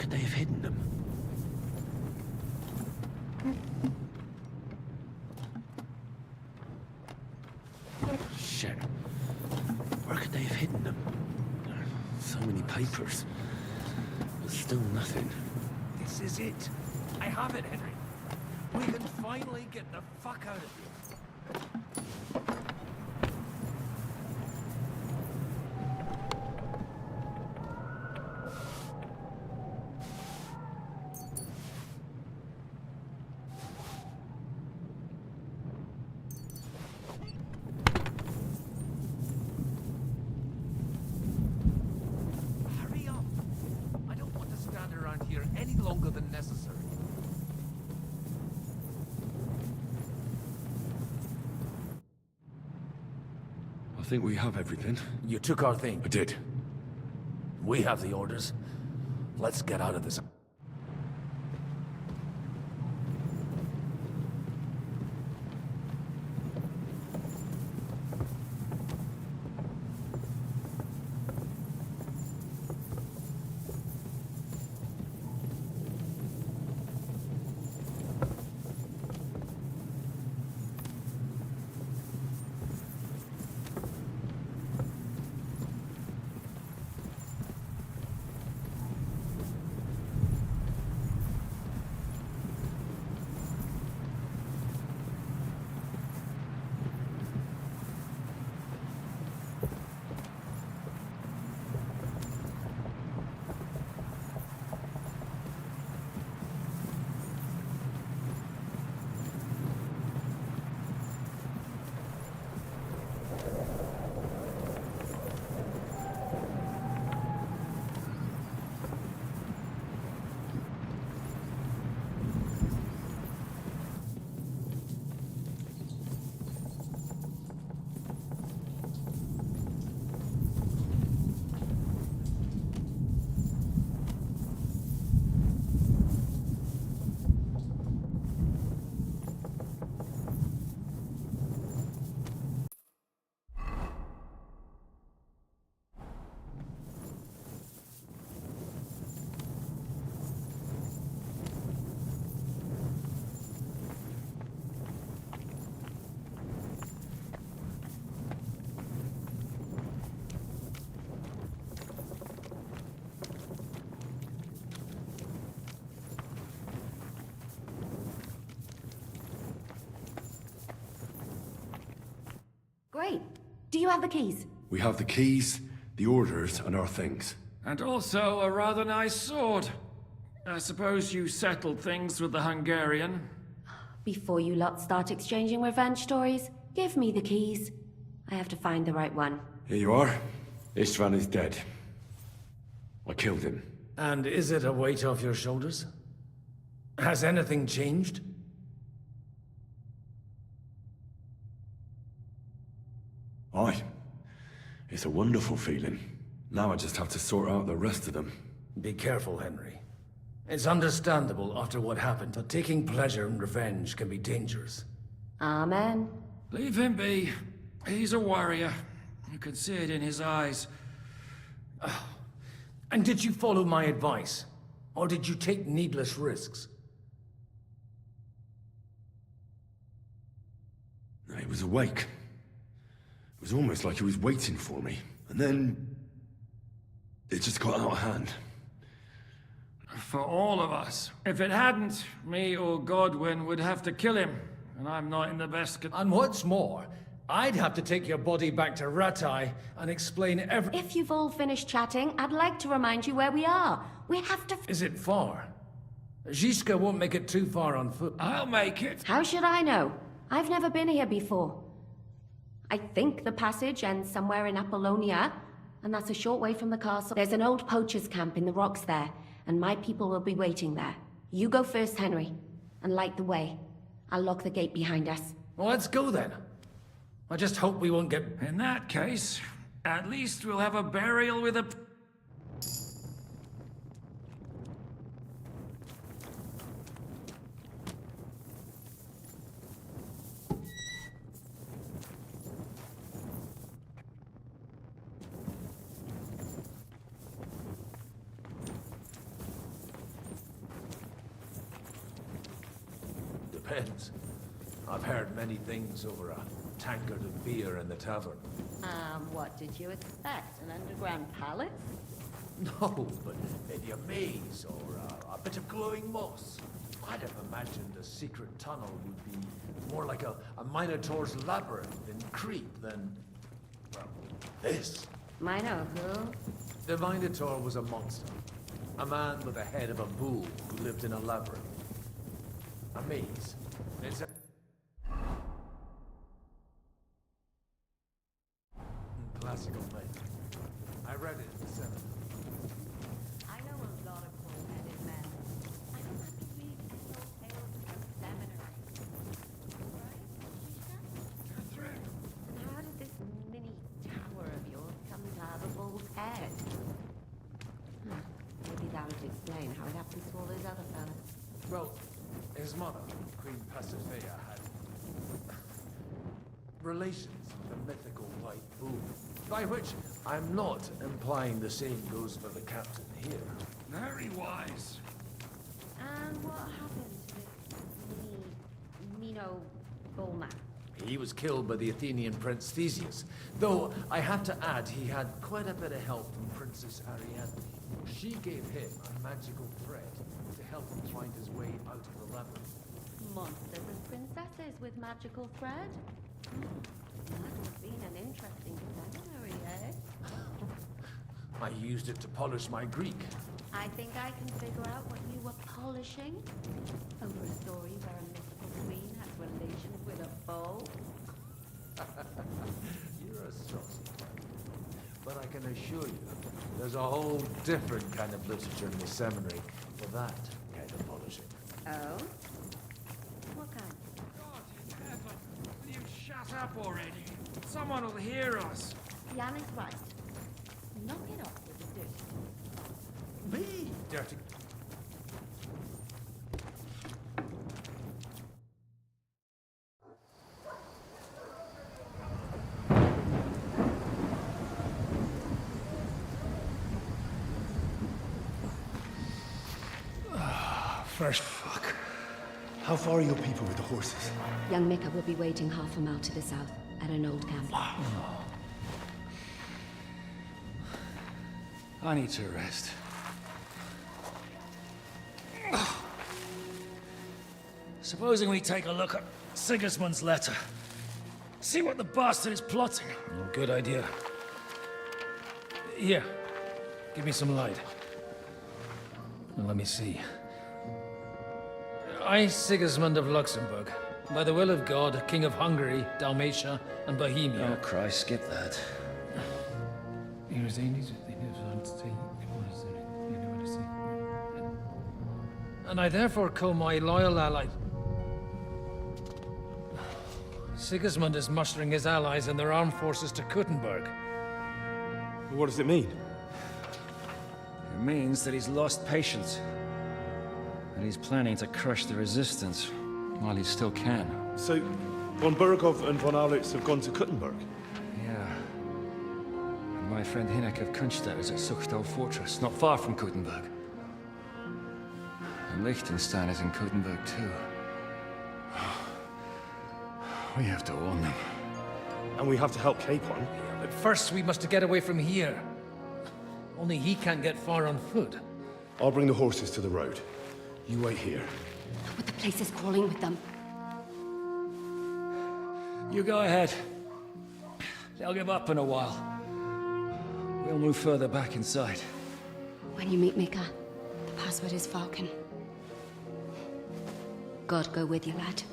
could they have hidden them? Shit. Where could they have hidden them? So many papers. But still nothing. This is it. I have it, Henry. We can finally get the fuck out of here. Hurry up. I don't want to stand around here any longer than necessary. I think we have everything. You took our thing. I did. We have the orders. Let's get out of this. Great. Do you have the keys? We have the keys, the orders, and our things. And also a rather nice sword. I suppose you settled things with the Hungarian. Before you lot start exchanging revenge stories, give me the keys. I have to find the right one. Here you are. Istvan is dead. I killed him. And is it a weight off your shoulders? Has anything changed? Aye. It's a wonderful feeling. Now I just have to sort out the rest of them. Be careful, Henry. It's understandable after what happened, but taking pleasure in revenge can be dangerous. Amen. Leave him be. He's a warrior. You can see it in his eyes. And did you follow my advice? Or did you take needless risks? He was awake. It was almost like he was waiting for me. And then... it just got out of hand. For all of us. If it hadn't, me or Godwin would have to kill him. And I'm not in the best... And what's more, I'd have to take your body back to Ratai and explain If you've all finished chatting, I'd like to remind you where we are. We have to... Is it far? Zizka won't make it too far on foot. I'll make it. How should I know? I've never been here before. I think the passage ends somewhere in Apollonia, and that's a short way from the castle. There's an old poacher's camp in the rocks there, and my people will be waiting there. You go first, Henry, and light the way. I'll lock the gate behind us. Well, let's go then. I just hope we won't get... In that case, at least we'll have a burial with a... depends. I've heard many things over a tankard of beer in the tavern. What did you expect? An underground palace? No, but maybe a maze or a bit of glowing moss. I'd have imagined a secret tunnel would be more like a Minotaur's labyrinth in Crete than, well, this. Mino who? The Minotaur was a monster. A man with the head of a bull who lived in a labyrinth. A maze. It's a... classical myth. I read it in the seminary. I know a lot of bull-headed men. I don't have to read epic tales from seminary. Right, Catherine! And how did this mini tower of yours come to have a bull's head? Maybe that would explain how it happens to all those other fellas. Well, his mother, Queen Pasiphae, had relations with the mythical white bull. By which, I'm not implying the same goes for the captain here. Very wise. And what happened to this Mino bullman? He was killed by the Athenian prince Theseus, though I have to add he had quite a bit of help from Princess Ariadne. She gave him a magical thread to help him find his way out of the labyrinth. Monsters and princesses with magical thread? That would have been an interesting seminary, eh? I used it to polish my Greek. I think I can figure out what you were polishing. Over a story where a mythical queen had relations with a bull. You're a saucy one. But I can assure you, there's a whole different kind of literature in the seminary for that kind of polishing. Oh? What kind? God in heaven, will you shut up already? Someone will hear us. Jan is right. Knock it off with the dirty. Me? Dirty. Fresh fuck. How far are your people with the horses? Young Mika will be waiting half a mile to the south, at an old camp. I need to rest. Supposing we take a look at Sigismund's letter. See what the bastard is plotting. Good idea. Here, give me some light. Let me see. I, Sigismund of Luxembourg, by the will of God, King of Hungary, Dalmatia, and Bohemia. Oh, Christ, skip that. And I therefore call my loyal ally... Sigismund is mustering his allies and their armed forces to Kuttenberg. What does it mean? It means that he's lost patience. And he's planning to crush the resistance while he still can. So, von Burgov and von Aulitz have gone to Kuttenberg? Yeah. And my friend Hinek of Kunstad is at Suchtal Fortress, not far from Kuttenberg. And Liechtenstein is in Kuttenberg too. We have to warn them. And we have to help Capon? Yeah, but first we must get away from here. Only he can't get far on foot. I'll bring the horses to the road. You wait here. But the place is crawling with them. You go ahead. They'll give up in a while. We'll move further back inside. When you meet Mika, the password is Falcon. God go with you, lad.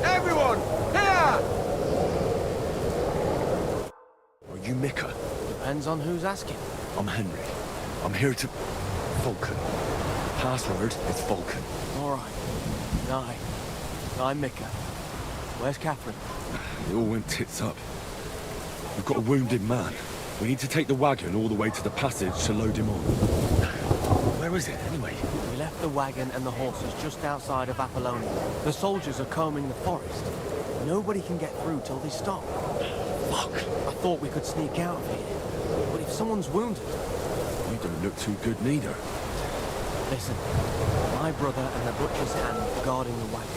Everyone, here! Are you Mika? Depends on who's asking. I'm Henry. I'm here to... Vulcan. Password is Vulcan. All right. I'm Mika. Where's Catherine? It all went tits up. We've got a wounded man. We need to take the wagon all the way to the passage to load him on. Where is it, anyway? We left the wagon and the horses just outside of Apollonia. The soldiers are combing the forest. Nobody can get through till they stop. Fuck! I thought we could sneak out of here. But if someone's wounded... You don't look too good neither. Listen, my brother and the butcher's hand are guarding the wagon.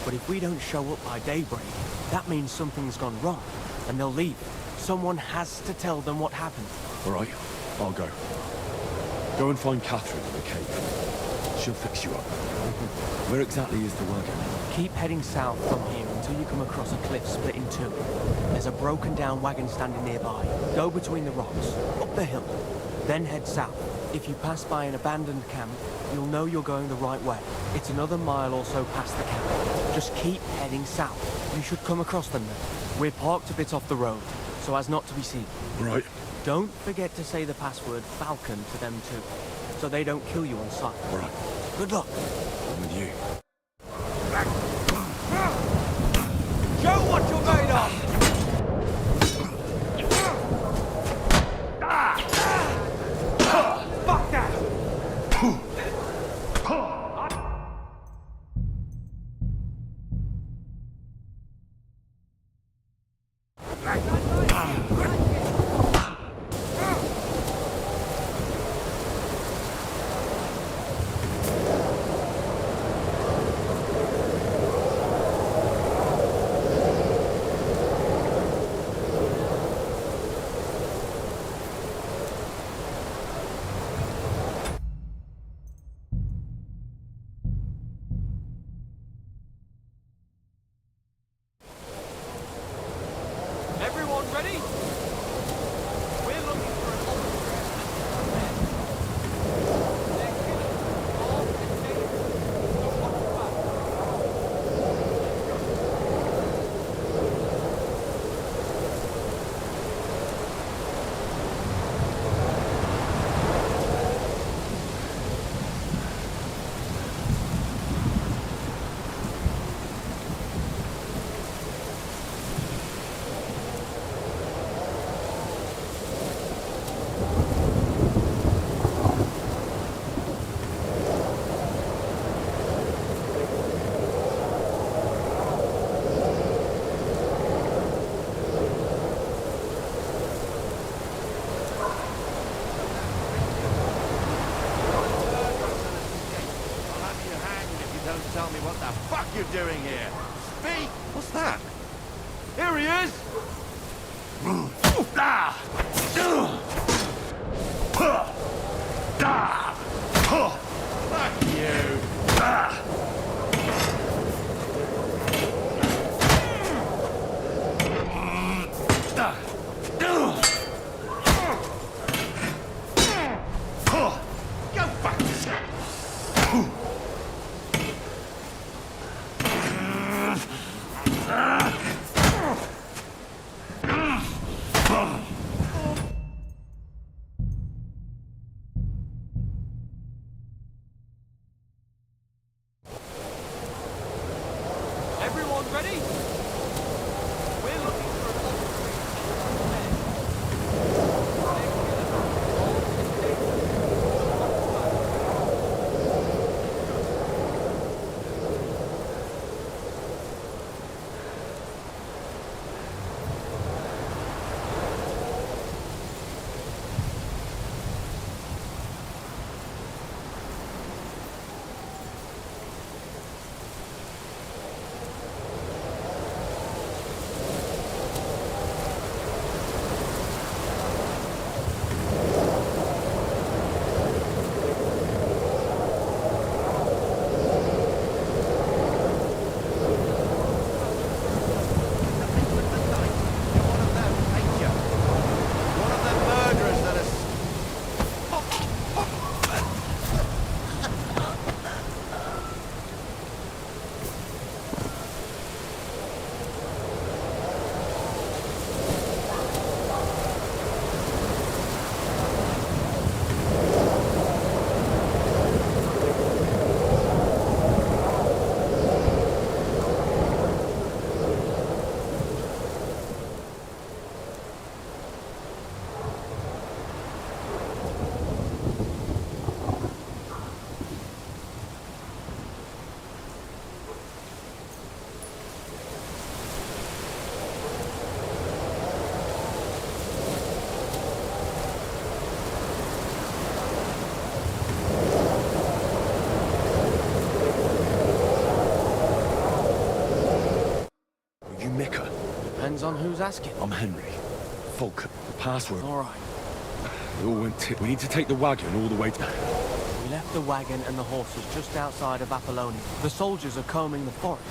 But if we don't show up by daybreak, that means something's gone wrong, and they'll leave. Someone has to tell them what happened. All right, I'll go. Go and find Catherine in the cave. She'll fix you up. Where exactly is the wagon? Keep heading south from here until you come across a cliff split in two. There's a broken down wagon standing nearby. Go between the rocks, up the hill, then head south. If you pass by an abandoned camp, you'll know you're going the right way. It's another mile or so past the camp. Just keep heading south. You should come across them then. We're parked a bit off the road, so as not to be seen. Right. Don't forget to say the password Falcon to them too, so they don't kill you on sight. Right. Good luck. I'm with you. Show what you're made of! Fuck that! Everyone ready? We're looking for an tell me what the fuck you're doing here. Speak! What's that? Here he is! Fuck you! Go fuck yourself! Everyone ready? We're looking for an Depends on who's asking. I'm Henry. Falk. The password. All right. It all went tit. We need to take the wagon all the way to... We left the wagon and the horses just outside of Apollonia. The soldiers are combing the forest.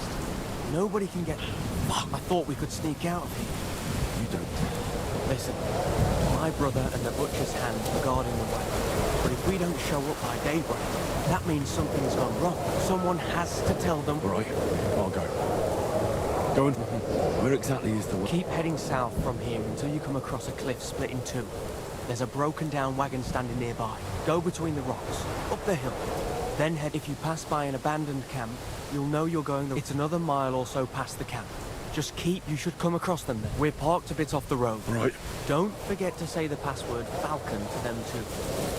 Nobody can get... Fuck, I thought we could sneak out of here. You don't. Listen, my brother and the butcher's hand are guarding the wagon. But if we don't show up by daybreak, that means something's gone wrong. Someone has to tell them. All right, I'll go. Go on. Where exactly is the... Keep heading south from here until you come across a cliff split in two. There's a broken down wagon standing nearby. Go between the rocks, up the hill. Then head. If you pass by an abandoned camp, you'll know you're going the... It's another mile or so past the camp. Just keep, you should come across them then. We're parked a bit off the road. Right. Don't forget to say the password Falcon to them too.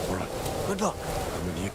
All right. Good luck. I'm with you.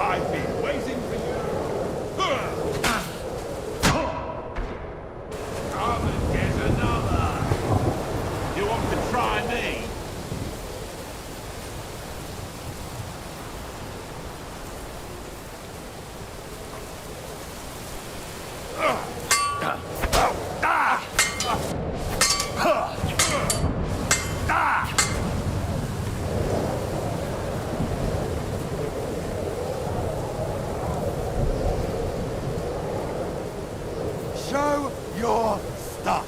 I've been waiting for you. Come and get another. You want to try me? Show your stuff.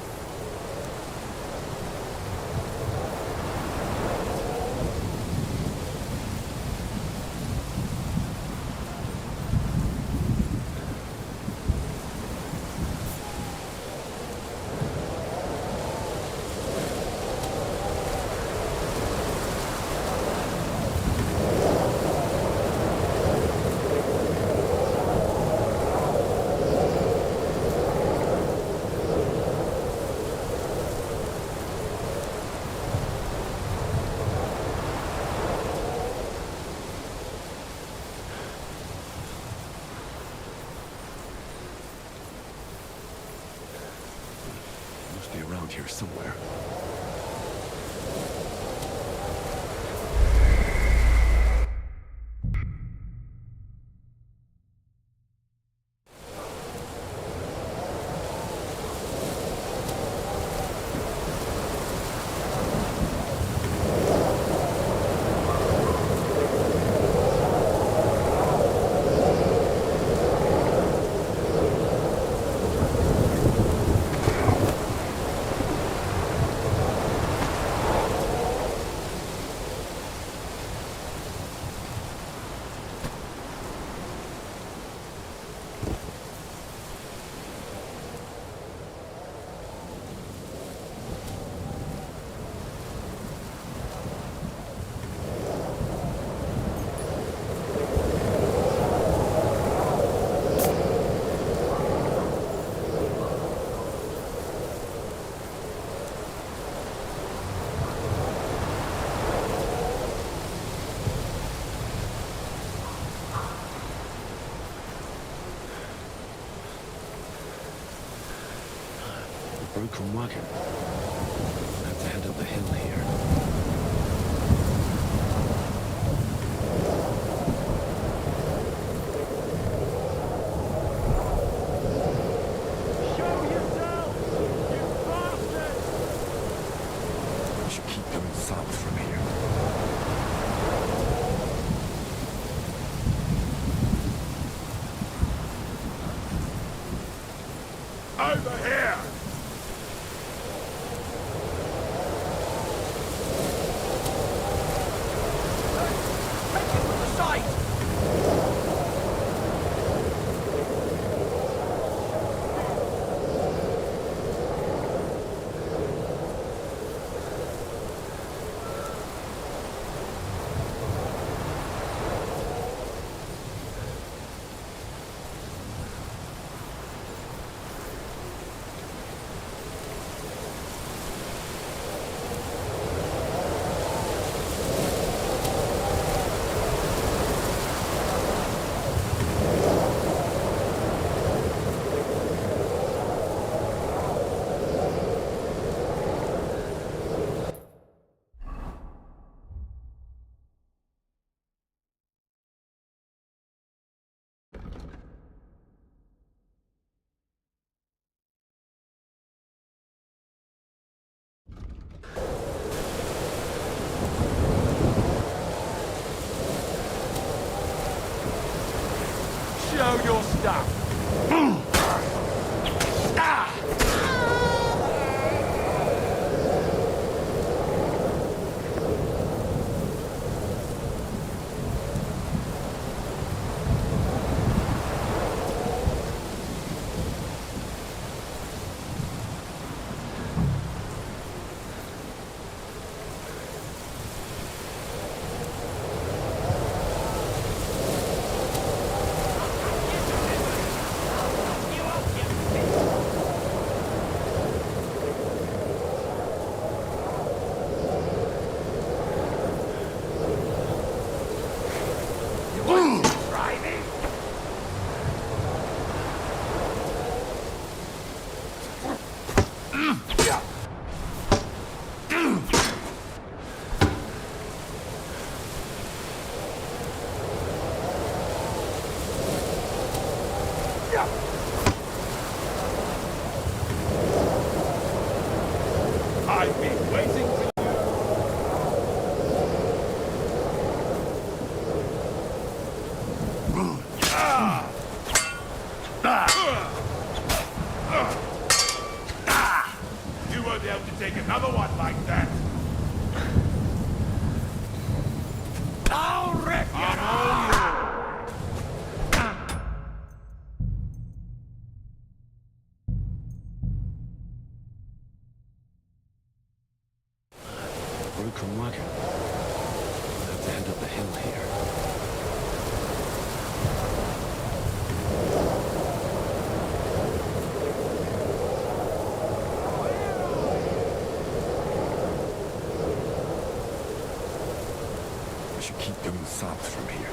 Must be around here somewhere. Broken wagon. I have to head up the hill here. I should keep going south from here. Over here! Show your stuff. I've been waiting for you. You won't be able to take another one like that. I'll wreck you! Broken wagon. I have to head up the hill here. I should keep going south from here.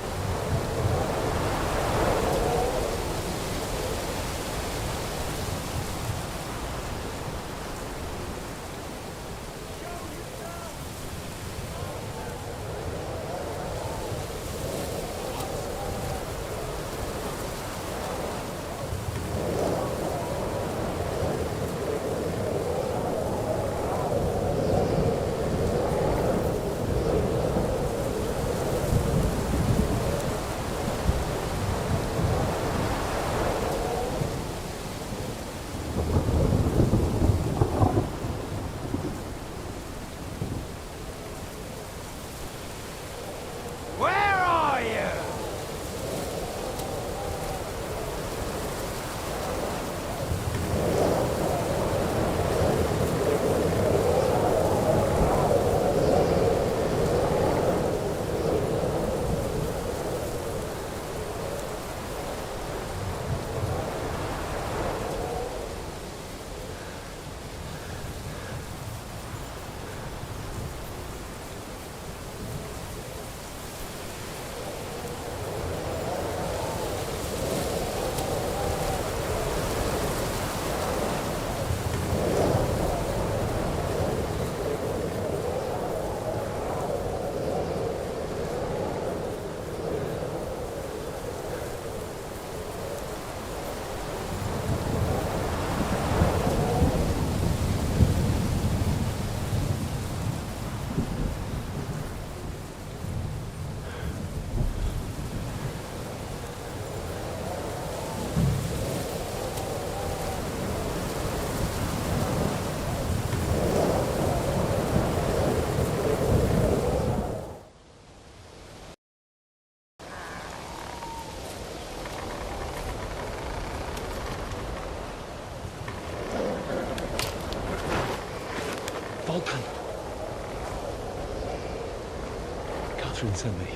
Catherine sent me.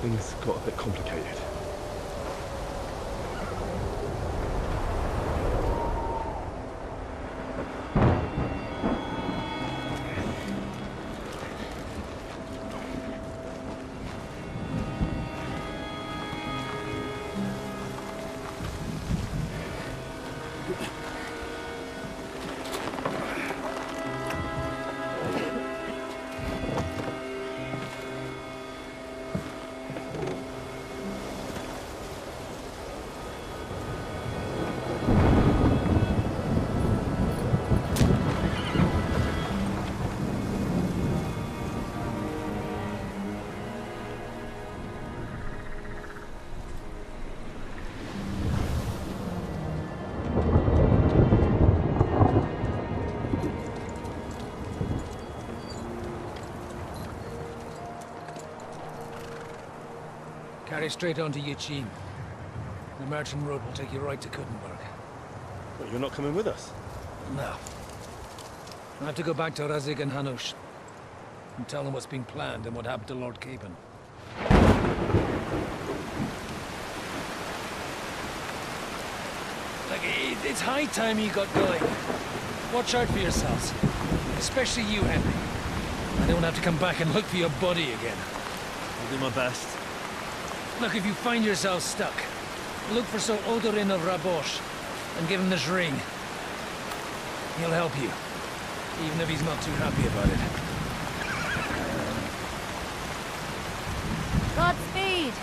Things got a bit complicated. Carry straight on to Yichin. The merchant road will take you right to Kuttenberg. But you're not coming with us? No. I have to go back to Razik and Hanush and tell them what's been planned and what happened to Lord Capen. Like, it's high time you got going. Watch out for yourselves. Especially you, Henry. I don't have to come back and look for your body again. I'll do my best. Look, if you find yourself stuck, look for Sir Odorin of Rabosh and give him this ring. He'll help you, even if he's not too happy about it. Godspeed!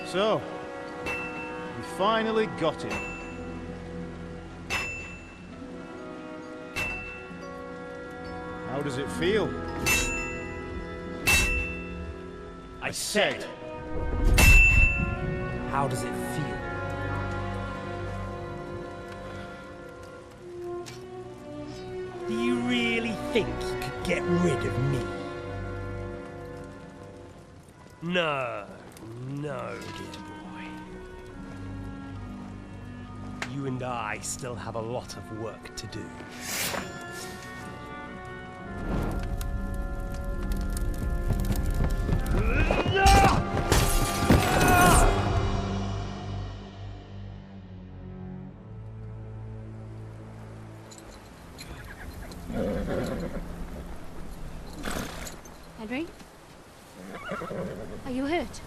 So, we finally got him. How does it feel? I said, how does it feel? Do you really think you could get rid of me? No, no, dear boy. You and I still have a lot of work to do. Henry? Are you hurt?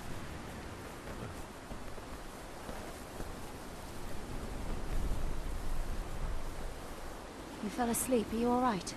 You fell asleep. Are you all right?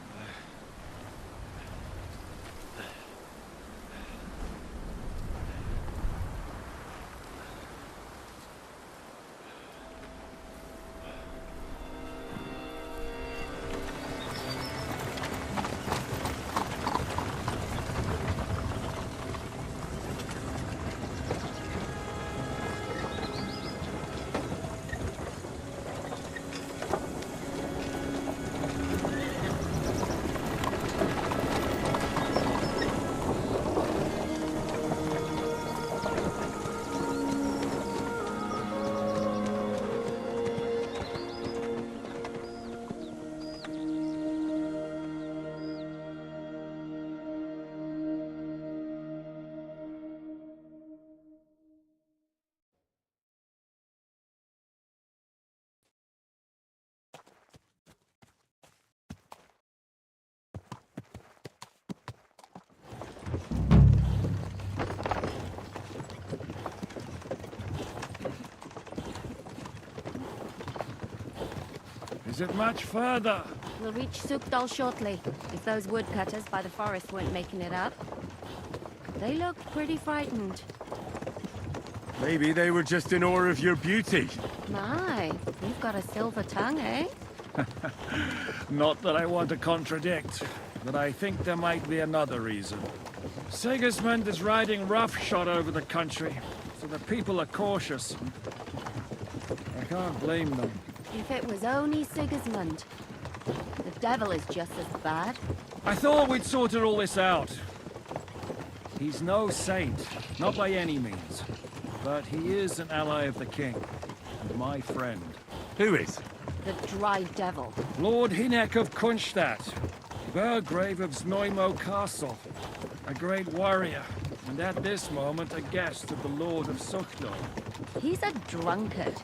Is it much further? We'll reach Sukdal shortly, if those woodcutters by the forest weren't making it up. They looked pretty frightened. Maybe they were just in awe of your beauty. My, you've got a silver tongue, eh? Not that I want to contradict, but I think there might be another reason. Sigismund is riding roughshod over the country, so the people are cautious. I can't blame them. If it was only Sigismund. The devil is just as bad. I thought we'd sorted all this out. He's no saint, not by any means. But he is an ally of the king, and my friend. Who is? The Dry Devil. Lord Hinek of Kunstadt, Burgrave of Znojmo Castle, a great warrior, and at this moment a guest of the Lord of Sukdal. He's a drunkard,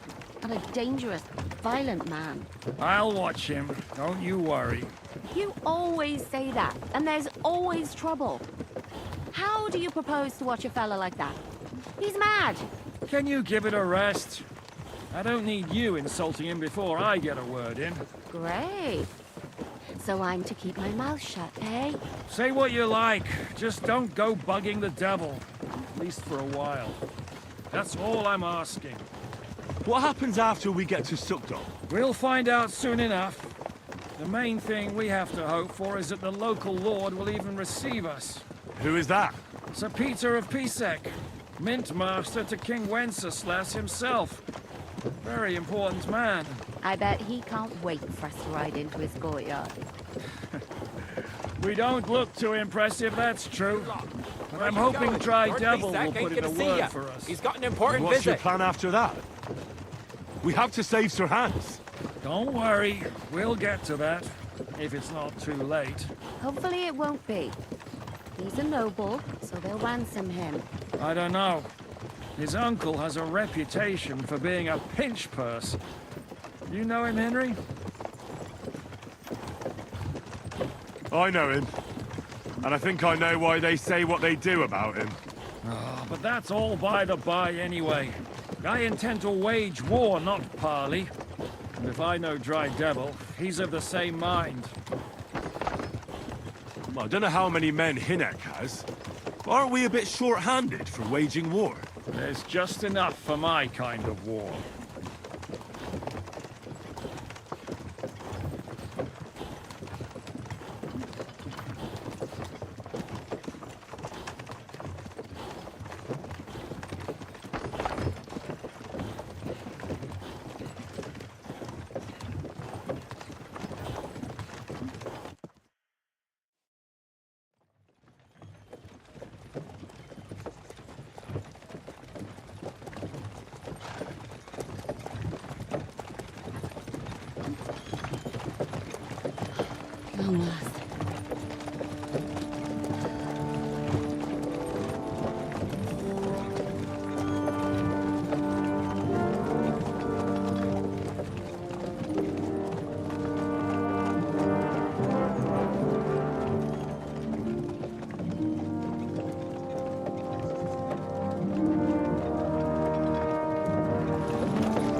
and a dangerous, violent man. I'll watch him, don't you worry. You always say that, and there's always trouble. How do you propose to watch a fella like that? He's mad! Can you give it a rest? I don't need you insulting him before I get a word in. Great. So I'm to keep my mouth shut, eh? Say what you like, just don't go bugging the devil. At least for a while. That's all I'm asking. What happens after we get to Sukdal? We'll find out soon enough. The main thing we have to hope for is that the local lord will even receive us. Who is that? Sir Peter of Pisek, Mint Master to King Wenceslas himself. Very important man. I bet he can't wait for us to ride into his courtyard. We don't look too impressive, that's true. But I'm hoping Dry Devil will put in a word for us. He's got an important What's visit. your plan after that? We have to save Sir Hans. Don't worry, we'll get to that, if it's not too late. Hopefully it won't be. He's a noble, so they'll ransom him. I don't know. His uncle has a reputation for being a pinch purse. You know him, Henry? I know him. And I think I know why they say what they do about him. Oh, but that's all by the by anyway. I intend to wage war, not parley. And if I know Dry Devil, he's of the same mind. Well, I don't know how many men Hinek has. Aren't we a bit short-handed for waging war? There's just enough for my kind of war.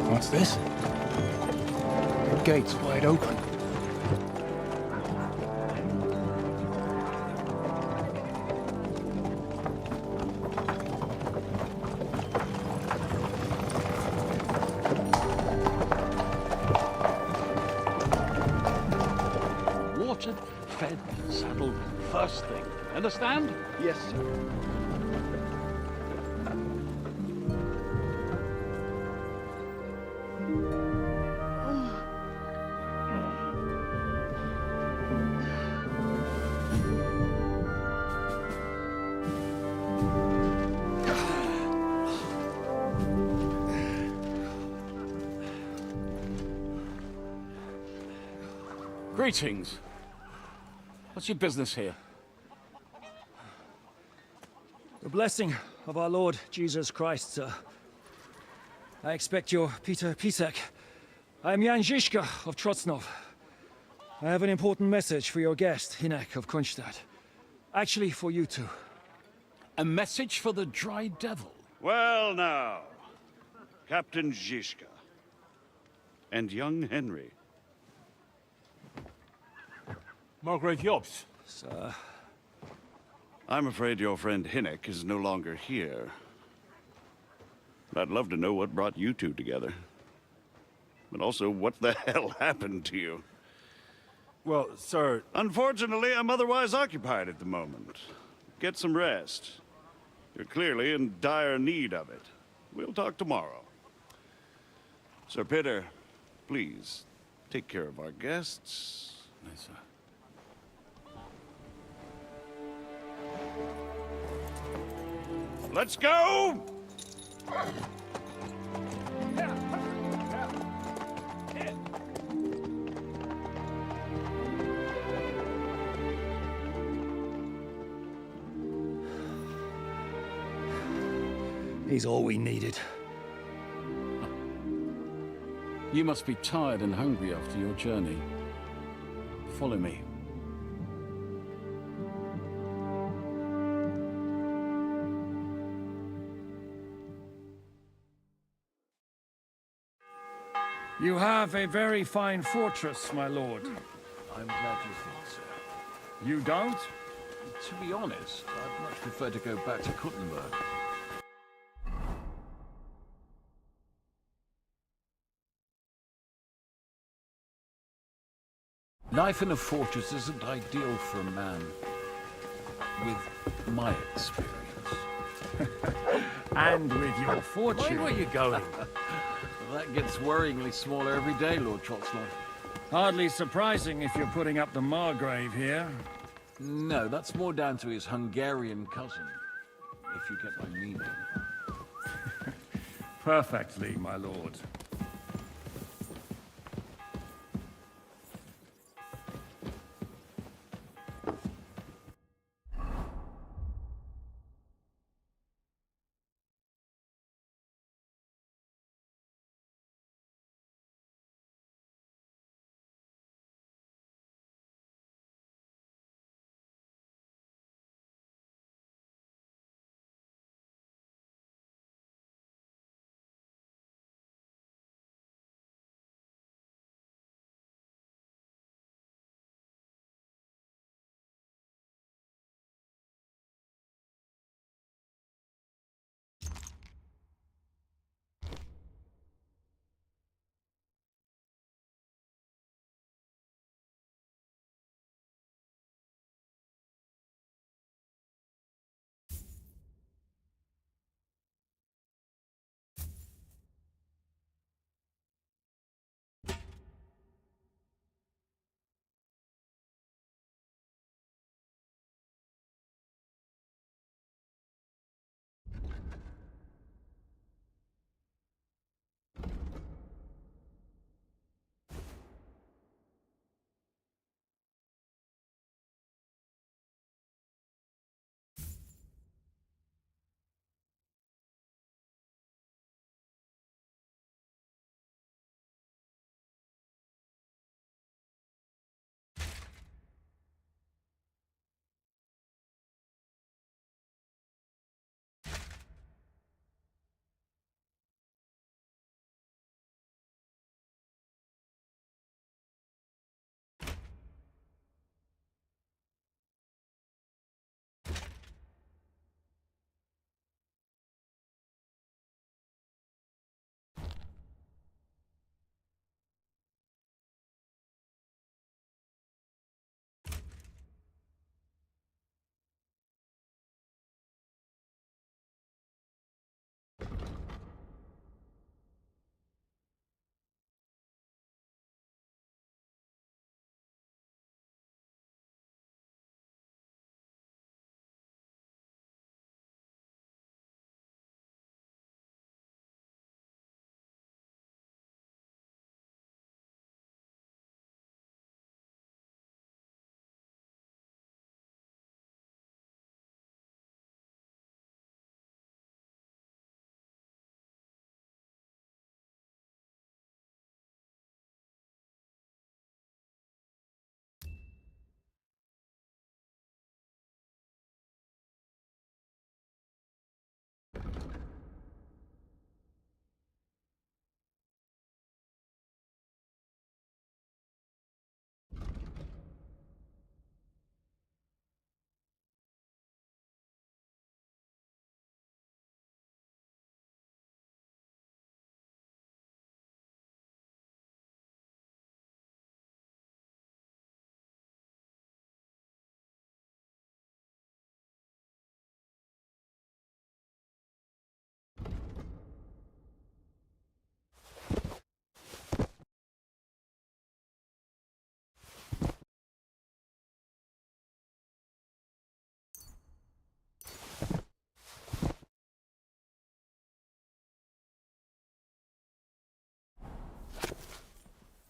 What's this? The gate's wide open. Watered, fed, saddled, first thing. Understand? Yes, sir. Greetings. What's your business here? The blessing of our Lord Jesus Christ, sir. I expect you're Peter Pisek. I am Jan Žižka of Trocnov. I have an important message for your guest, Hinek of Kunstadt. Actually, for you two. A message for the Dry Devil? Well now, Captain Žižka. And young Henry. Margaret Jobs. Sir, I'm afraid your friend Hinnick is no longer here. I'd love to know what brought you two together. But also, what the hell happened to you? Well, sir... Unfortunately, I'm otherwise occupied at the moment. Get some rest. You're clearly in dire need of it. We'll talk tomorrow. Sir Pitter, please, take care of our guests. Yes, sir. Let's go! He's all we needed. You must be tired and hungry after your journey. Follow me. You have a very fine fortress, my lord. I'm glad you think so. You don't? To be honest, I'd much prefer to go back to Kuttenberg. Life in a fortress isn't ideal for a man with my experience. And with your fortune. Where are you going? That gets worryingly smaller every day, Lord Trotzler. Hardly surprising if you're putting up the Margrave here. No, that's more down to his Hungarian cousin, if you get my meaning. Perfectly, my lord.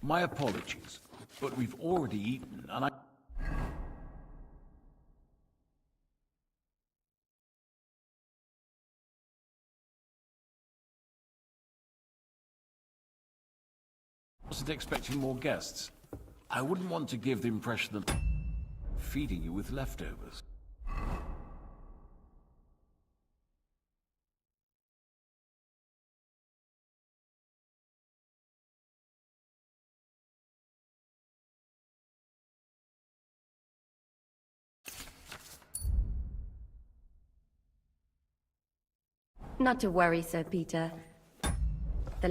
My apologies, but we've already eaten, and I... wasn't expecting more guests. I wouldn't want to give the impression that feeding you with leftovers. Not to worry, Sir Peter. The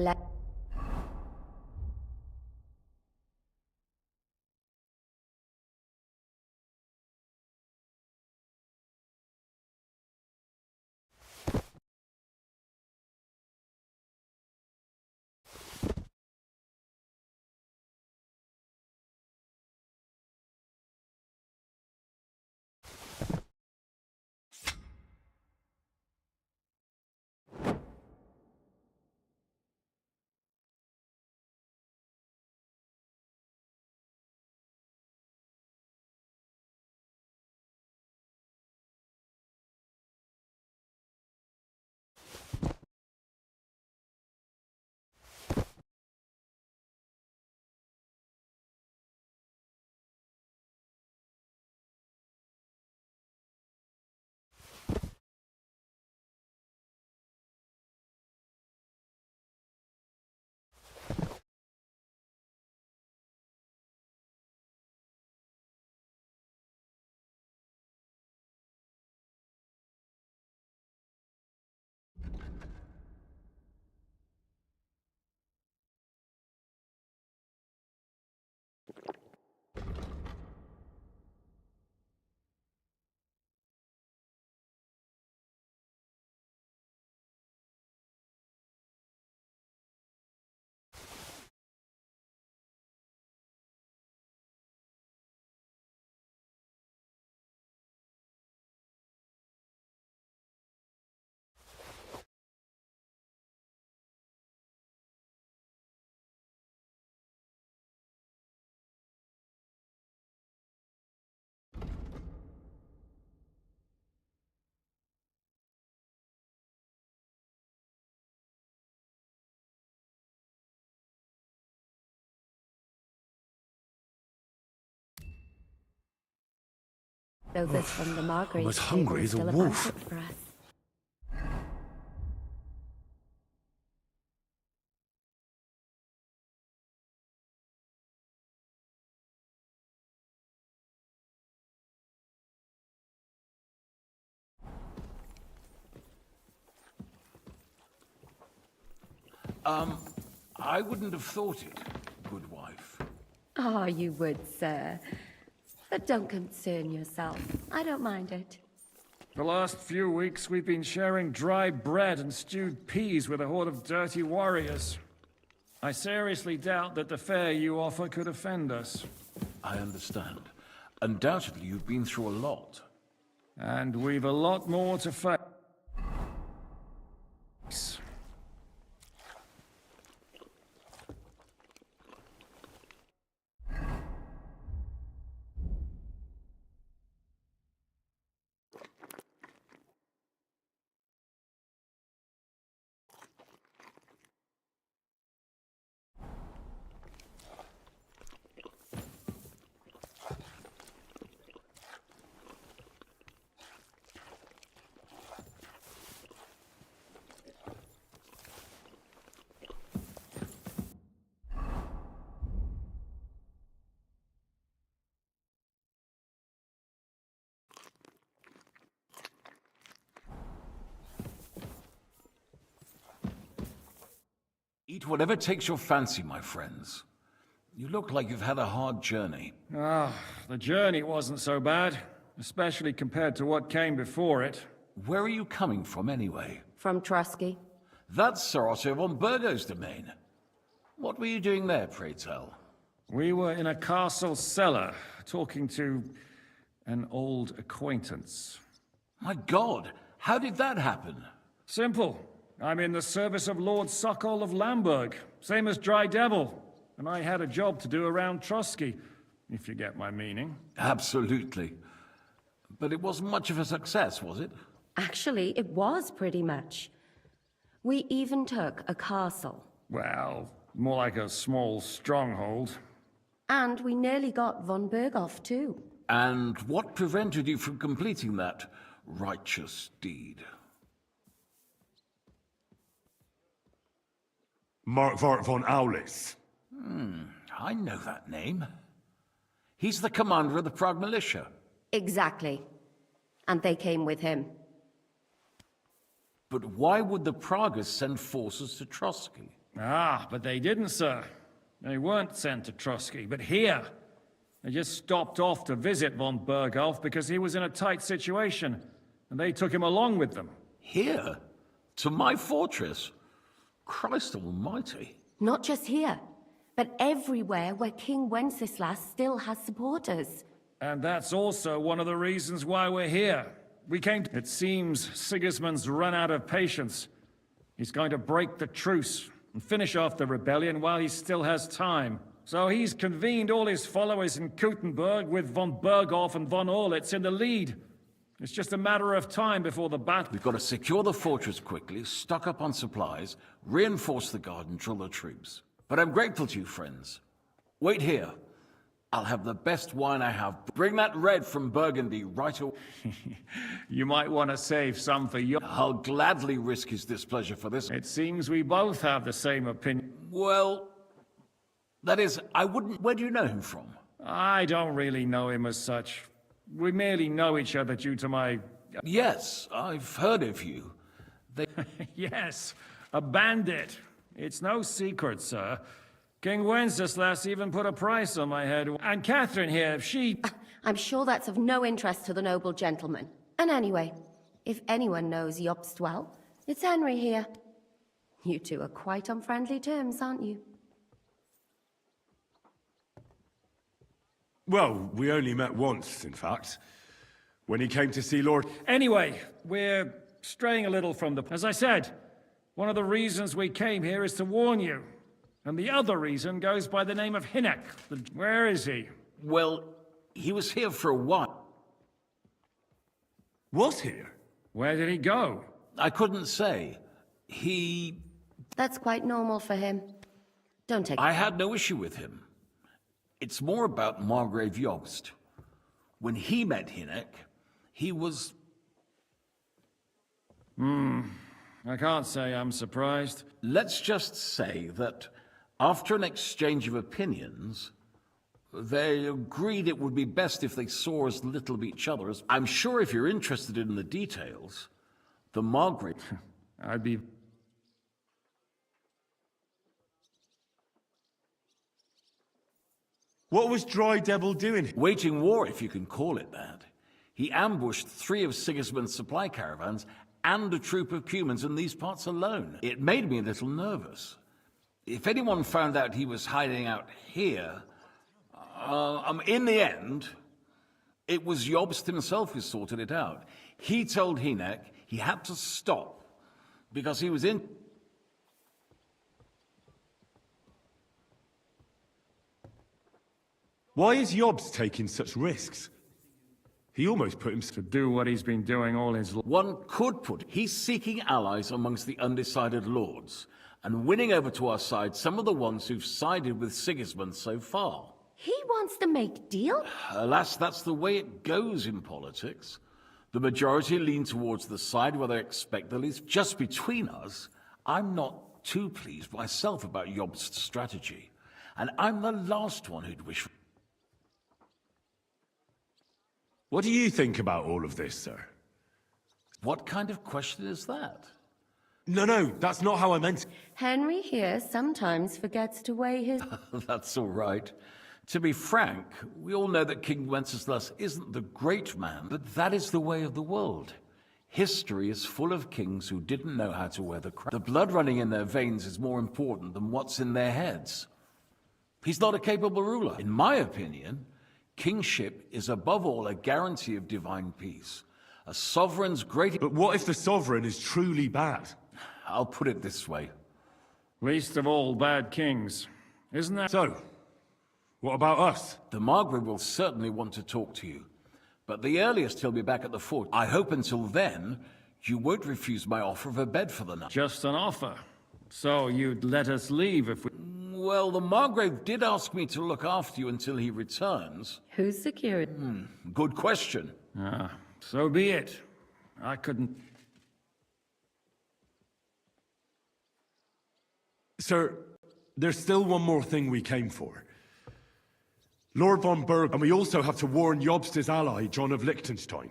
Though this from the Margrave I'm as hungry as a still wolf. banquet for us. I wouldn't have thought it, good wife. Oh, you would, sir. But don't concern yourself. I don't mind it. The last few weeks we've been sharing dry bread and stewed peas with a horde of dirty warriors. I seriously doubt that the fare you offer could offend us. I understand. Undoubtedly, you've been through a lot. And we've a lot more to face. Eat whatever takes your fancy, my friends. You look like you've had a hard journey. The journey wasn't so bad, especially compared to what came before it. Where are you coming from, anyway? From Trusky. That's Sir Otto von Burgo's domain. What were you doing there, pray tell? We were in a castle cellar, talking to an old acquaintance. My God, how did that happen? Simple. I'm in the service of Lord Suckle of Lamberg, same as Dry Devil. and I had a job to do around Trotsky, if you get my meaning. Absolutely. But it wasn't much of a success, was it? Actually, it was pretty much. We even took a castle. Well, more like a small stronghold. And we nearly got von Berghoff, too. And what prevented you from completing that righteous deed? Markvart von Aulis. I know that name. He's the commander of the Prague militia. Exactly. And they came with him. But why would the Praguers send forces to Trotsky? Ah, but they didn't, sir. They weren't sent to Trotsky, but here. They just stopped off to visit von Berghoff because he was in a tight situation, and they took him along with them. Here? To my fortress? Christ almighty. Not just here, but everywhere where King Wenceslas still has supporters. And that's also one of the reasons why we're here. It seems Sigismund's run out of patience. He's going to break the truce and finish off the rebellion while he still has time. So he's convened all his followers in Kuttenberg with von Berghoff and von Orlitz in the lead. It's just a matter of time before the battle. We've got to secure the fortress quickly, stock up on supplies, reinforce the guard and drill the troops. But I'm grateful to you, friends. Wait here. I'll have the best wine I have. Bring that red from Burgundy right away. You might want to save some for you. I'll gladly risk his displeasure for this. It seems we both have the same opinion. Well, that is, I wouldn't... Where do you know him from? I don't really know him as such. We merely know each other due to my... Yes, I've heard of you. Yes, a bandit. It's no secret, sir. King Wenceslas even put a price on my head. And Catherine here, she... I'm sure that's of no interest to the noble gentleman. And anyway, if anyone knows Jobst well, it's Henry here. You two are quite on friendly terms, aren't you? Well, we only met once, in fact. When he came to see Lord... Anyway, we're straying a little from the... As I said, one of the reasons we came here is to warn you. And the other reason goes by the name of Hinek. Where is he? Well, he was here for a while. Was here? Where did he go? I couldn't say. He... That's quite normal for him. Don't take... I had no issue with him. It's more about Margrave Jobst. When he met Hinek, he was... I can't say I'm surprised. Let's just say that after an exchange of opinions, they agreed it would be best if they saw as little of each other as... I'm sure if you're interested in the details, the Margrave... I'd be... What was Dry Devil doing? Waging war, if you can call it that. He ambushed 3 of Sigismund's supply caravans and a troop of humans in these parts alone. It made me a little nervous. If anyone found out he was hiding out here, in the end, it was Jobst himself who sorted it out. He told Hinek he had to stop because he was in... Why is Jobst taking such risks? He almost put himself... To do what he's been doing all his... One could put... He's seeking allies amongst the undecided lords, and winning over to our side some of the ones who've sided with Sigismund so far. He wants to make deal? Alas, that's the way it goes in politics. The majority lean towards the side where they expect the least. Just between us, I'm not too pleased myself about Jobst's strategy, and I'm the last one who'd wish... What do you think about all of this, sir? What kind of question is that? No, that's not how I meant it. Henry here sometimes forgets to weigh his... That's all right. To be frank, we all know that King Wenceslas isn't the great man, but that is the way of the world. History is full of kings who didn't know how to wear the crown. The blood running in their veins is more important than what's in their heads. He's not a capable ruler. In my opinion, kingship is above all a guarantee of divine peace. A sovereign's great... But what if the sovereign is truly bad? I'll put it this way. Least of all bad kings. Isn't that So, what about us? The Margrave will certainly want to talk to you. But the earliest he'll be back at the fort. I hope until then, you won't refuse my offer of a bed for the night. just an offer? So you'd let us leave if we... Well, the Margrave did ask me to look after you until he returns. Who's security? Good question. So be it. I couldn't... Sir, there's still one more thing we came for. Lord von Berg, and we also have to warn Jobst's ally, John of Liechtenstein.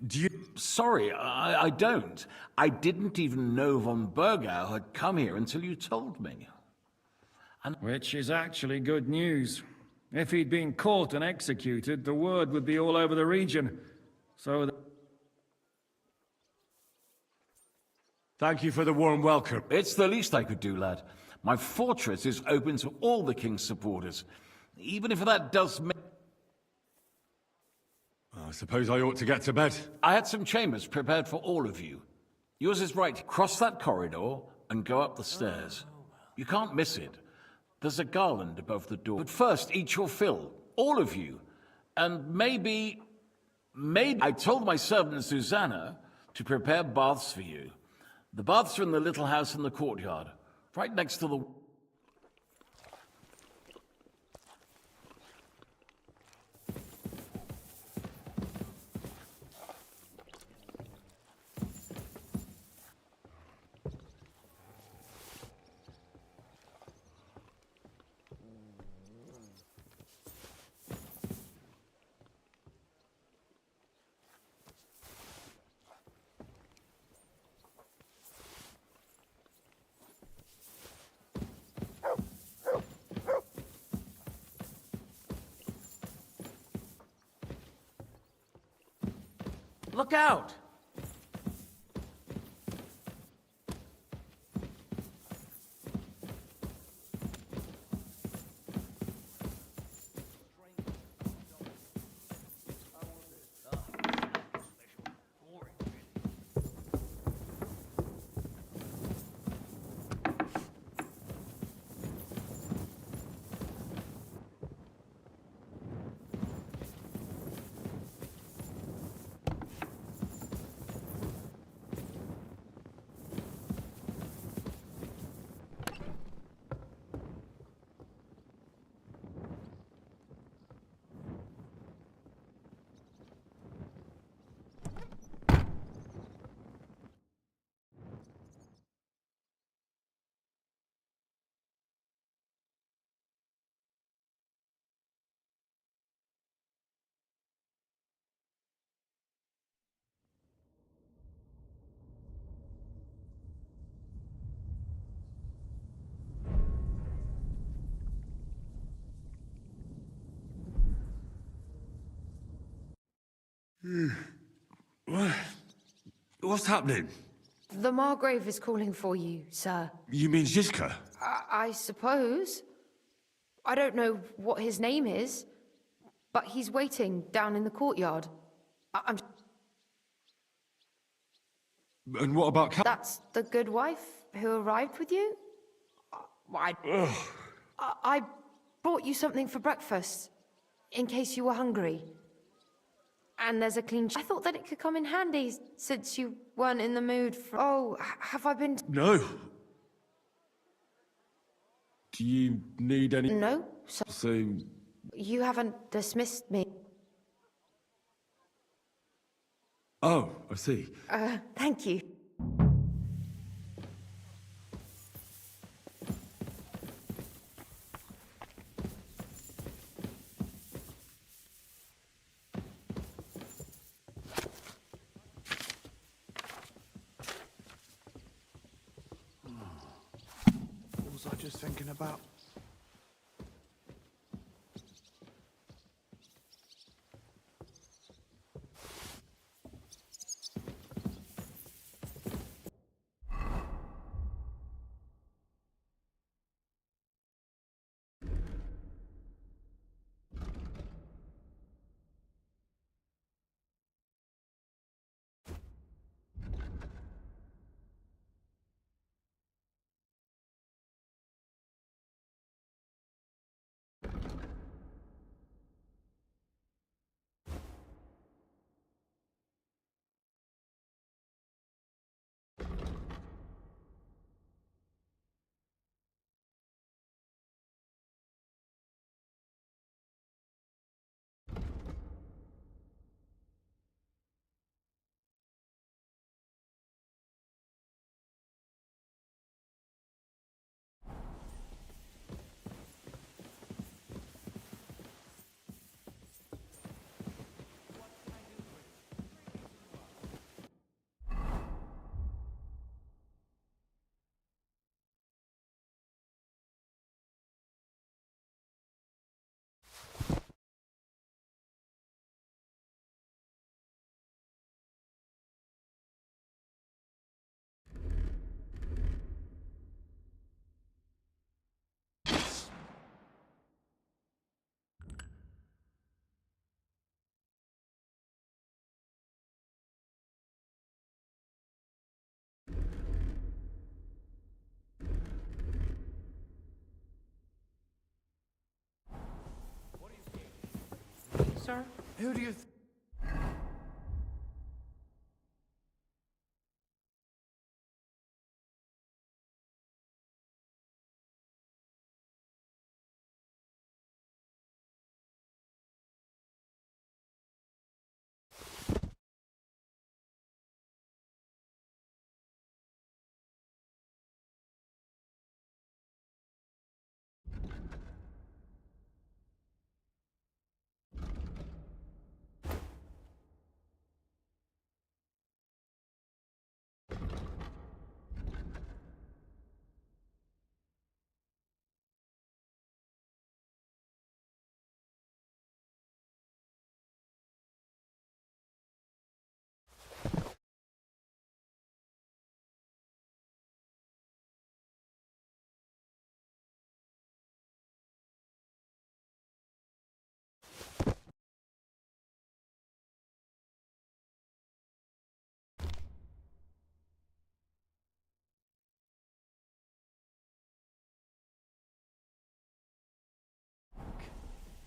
Do you... Sorry, I don't. I didn't even know von Bergau had come here until you told me. Which is actually good news. If he'd been caught and executed, the word would be all over the region. So... Thank you for the warm welcome. It's the least I could do, lad. My fortress is open to all the king's supporters. Even if that does mean... I suppose I ought to get to bed. I had some chambers prepared for all of you. Yours is right. Cross that corridor and go up the stairs. You can't miss it. There's a garland above the door. But first, eat your fill. All of you. And maybe... I told my servant Susanna to prepare baths for you. The baths are in the little house in the courtyard, right next to the... Look out! What's happening? The Margrave is calling for you, sir. You mean Zizka? I suppose. I don't know what his name is, but he's waiting down in the courtyard. I'm... And what about That's the good wife who arrived with you? I brought you something for breakfast, in case you were hungry. And there's a clean... I thought that it could come in handy, since you weren't in the mood for... Oh, have I been... No. Do you need any... No. So... You haven't dismissed me. Oh, I see. Thank you. What was I just thinking about? sir? Who do you...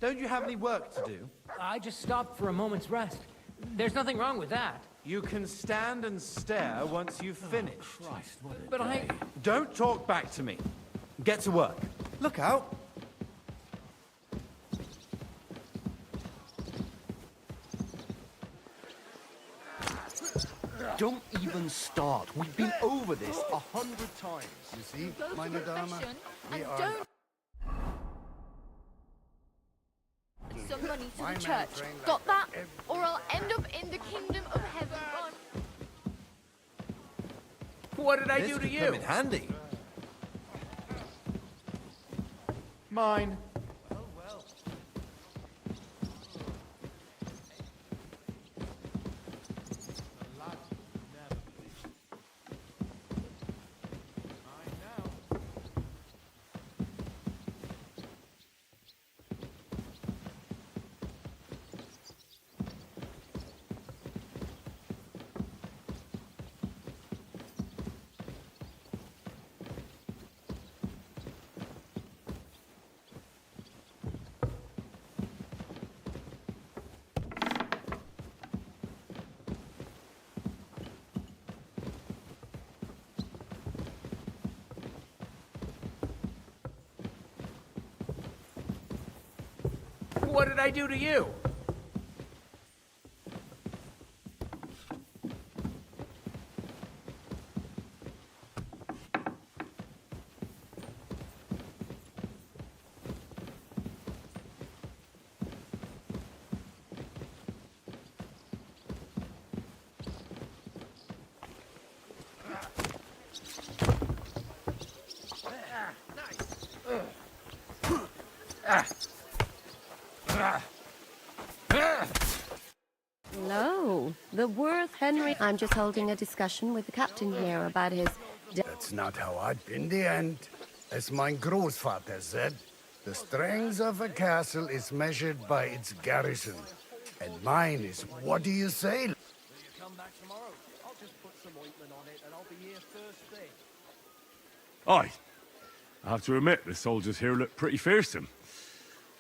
Don't you have any work to do? I just stopped for a moment's rest. There's nothing wrong with that. You can stand and stare once you've finished. Christ, what a But day. Don't talk back to me. Get to work. Look out! Don't even start. We've been over this 100 times. You see, meine Dame? We are... Some money to the church. Got that? Or I'll end up in the kingdom of heaven. What did I This do to could you? come in handy. Mine. What did I do to you? Hello, the Worth Henry. I'm just holding a discussion with the captain here about his... That's not how I'd in the end. As my Großvater said, the strength of a castle is measured by its garrison. And mine is, what do you say? Will you come back tomorrow? I'll just put some ointment on it and I'll be here first thing. Aye. I have to admit, the soldiers here look pretty fearsome.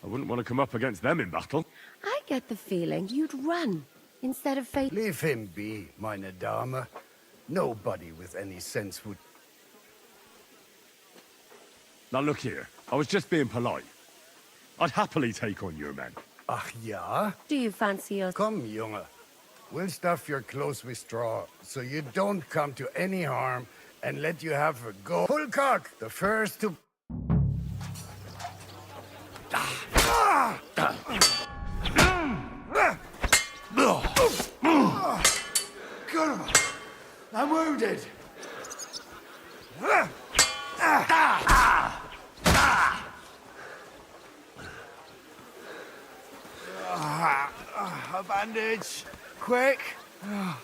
I wouldn't want to come up against them in battle. I get the feeling you'd run instead of face... Leave him be, meine Dame. Nobody with any sense would... Now look here, I was just being polite. I'd happily take on your men. Ach ja? Do you fancy us? Come, Junge. We'll stuff your clothes with straw, so you don't come to any harm, and let you have a go. Full cock, the first to... God, I'm wounded. A bandage. Quick. I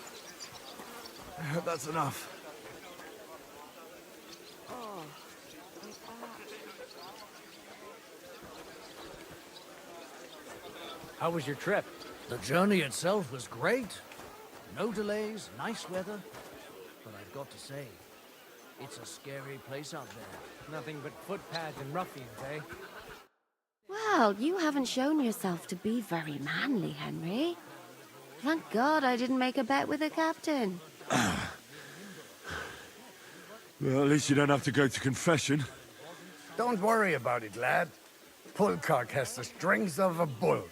hope that's enough. How was your trip? The journey itself was great. No delays, nice weather. But I've got to say, it's a scary place out there. Nothing but footpads and ruffians, eh? Well, you haven't shown yourself to be very manly, Henry. Thank God I didn't make a bet with the captain. Well, at least you don't have to go to confession. Don't worry about it, lad. Pullcock has the strength of a bull.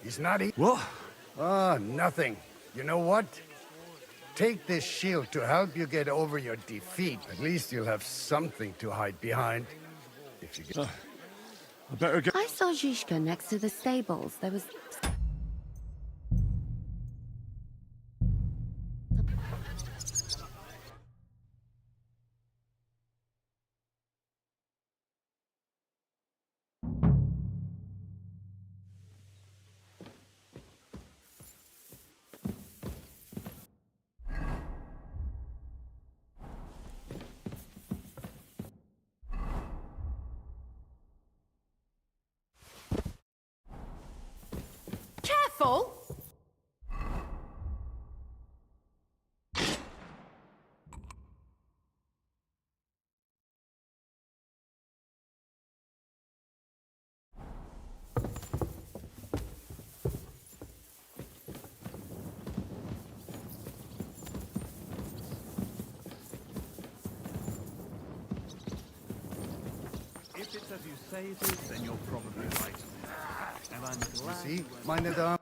He's not What? Ah, nothing. You know what? Take this shield to help you get over your defeat. At least you'll have something to hide behind. If you get... I better go. I saw Zhishka next to the stables. There was... Careful! If it's as you say it is, then you're probably right. And I'm glad... See, meine Damen...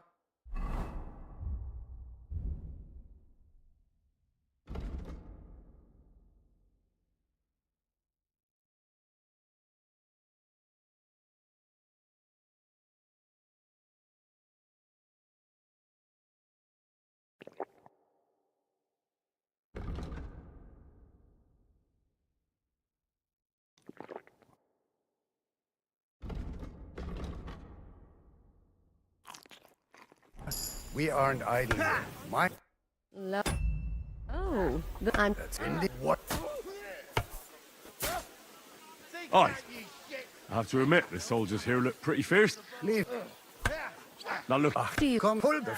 We aren't idle here. My... Oh, I'm... That's indeed what... Aye. I have to admit, the soldiers here look pretty fierce. Leave. Now look... Do you come pull the...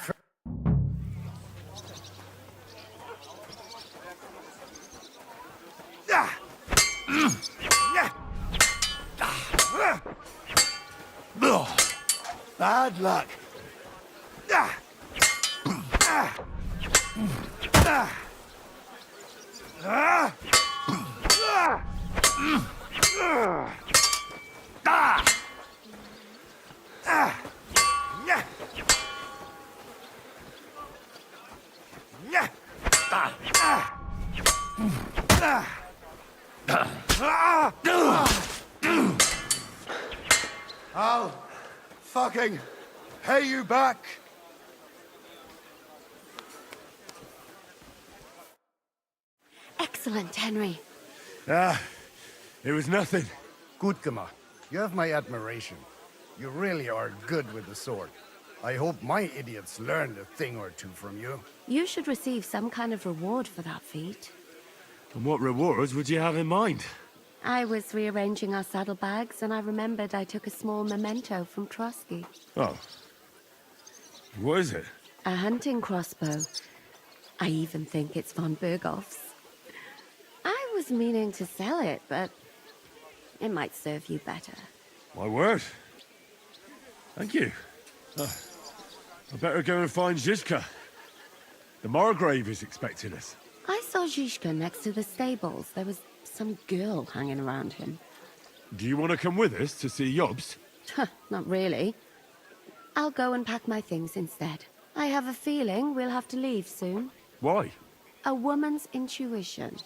Bad luck. I'll fucking pay you back. Excellent, Henry. It was nothing. Gut gemacht. You have my admiration. You really are good with the sword. I hope my idiots learned a thing or two from you. You should receive some kind of reward for that feat. And what rewards would you have in mind? I was rearranging our saddlebags, and I remembered I took a small memento from Trotsky. Oh. What is it? A hunting crossbow. I even think it's von Berghoff's. I was meaning to sell it, but it might serve you better. My word. Thank you. I better go and find Zhishka. The Margrave is expecting us. I saw Zhishka next to the stables. There was some girl hanging around him. Do you want to come with us to see Jobst? Not really. I'll go and pack my things instead. I have a feeling we'll have to leave soon. Why? A woman's intuition.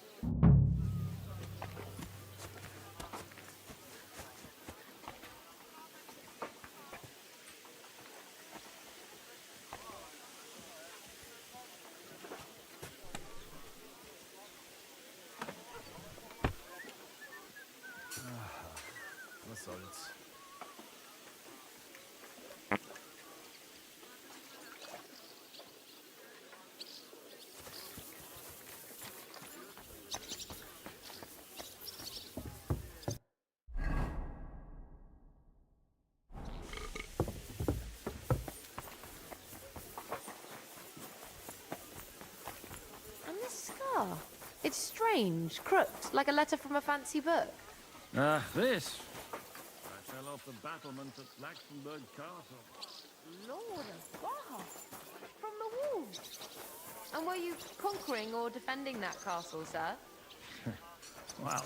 Was soll's. And this scar? It's strange, crooked, like a letter from a fancy book. This. I tell off the battlement at Laxenburg Castle. Lord of God! From the walls! And were you conquering or defending that castle, sir? Well,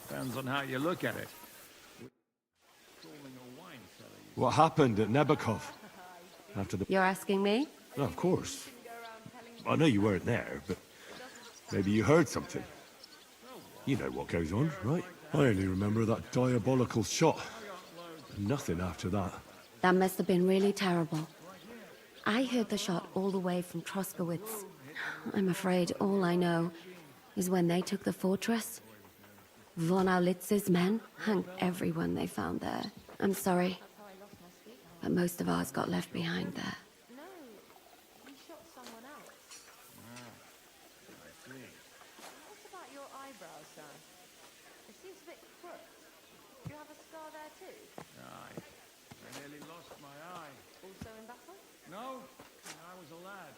depends on how you look at it. What happened at Nebakov? After the... You're asking me? No, of course. I know you weren't there, but maybe you heard something. You know what goes on, right? I only remember that diabolical shot. Nothing after that. That must have been really terrible. I heard the shot all the way from Troskowitz. I'm afraid all I know is when they took the fortress, Von Aulitz's men hung everyone they found there. I'm sorry, but most of ours got left behind there. No, he shot someone else. I see. What about your eyebrows, sir? It seems a bit crooked. Do you have a scar there too? Aye. I nearly lost my eye. Also in battle? No, when I was a lad.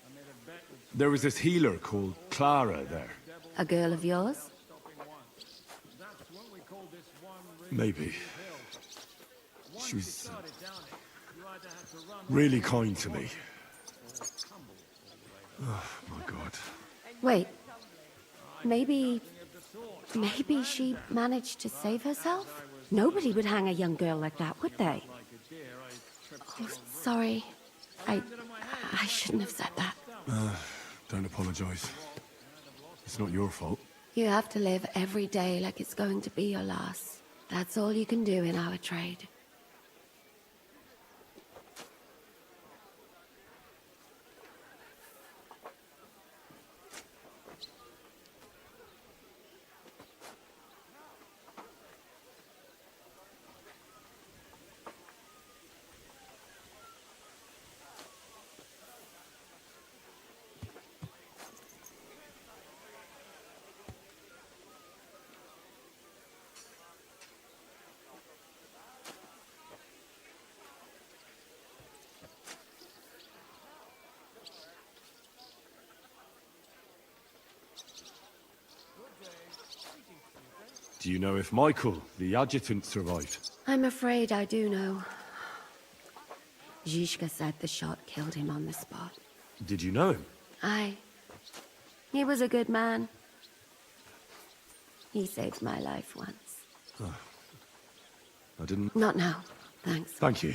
I made a bet with... There was this healer called Clara there. A girl of yours? Maybe. She was really kind to me. Oh, my God. Wait. Maybe she managed to save herself? Nobody would hang a young girl like that, would they? Oh, sorry. I shouldn't have said that. Don't apologize. It's not your fault. You have to live every day like it's going to be your last. That's all you can do in our trade. Do you know if Michael, the adjutant, survived? I'm afraid I do know. Zhishka said the shot killed him on the spot. Did you know him? Aye. He was a good man. He saved my life once. Oh. I didn't... Not now, thanks. Thank you.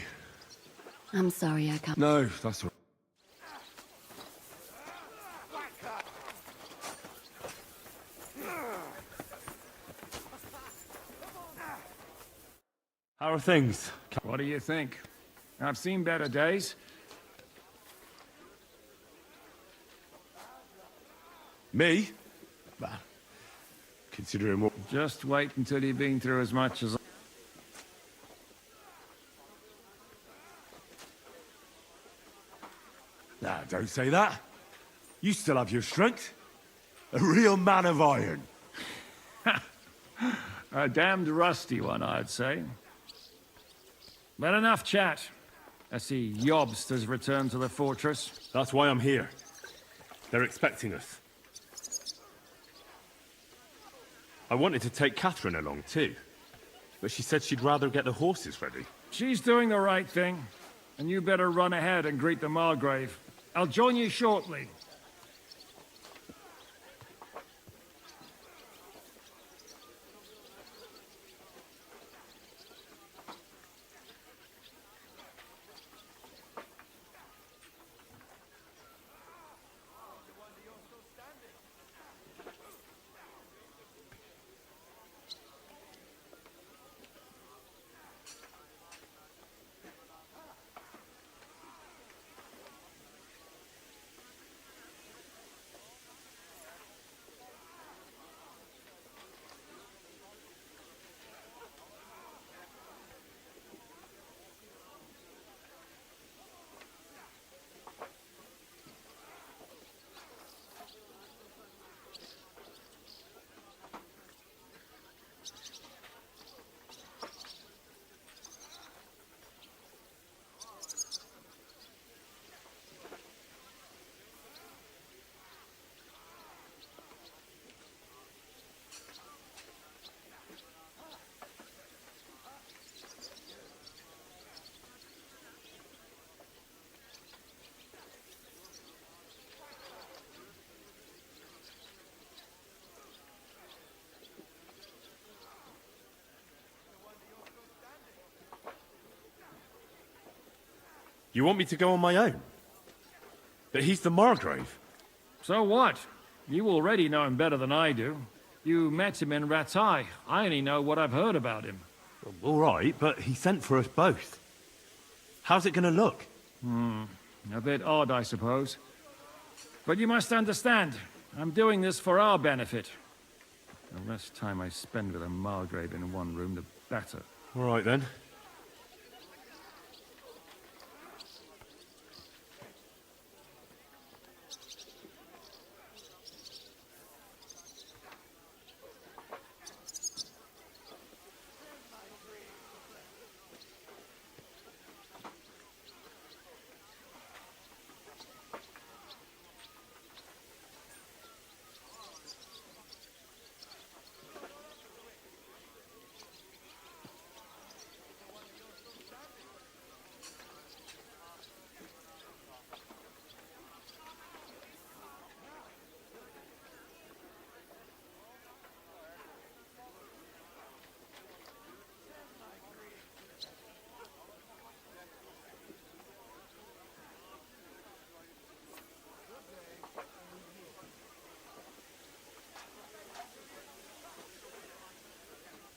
I'm sorry I can't... No, that's all right. How are things? What do you think? I've seen better days. Me? Bah. Considering what... Just wait until you've been through as much as... Nah, don't say that. You still have your strength. A real man of iron. A damned rusty one, I'd say. But enough chat. I see Jobst has returned to the fortress. That's why I'm here. They're expecting us. I wanted to take Catherine along too, but she said she'd rather get the horses ready. She's doing the right thing, and you better run ahead and greet the Margrave. I'll join you shortly. You want me to go on my own? But he's the Margrave. So what? You already know him better than I do. You met him in Ratai. I only know what I've heard about him. Well, all right, but he sent for us both. How's it gonna look? A bit odd, I suppose. But you must understand, I'm doing this for our benefit. The less time I spend with a Margrave in one room, the better. All right, then.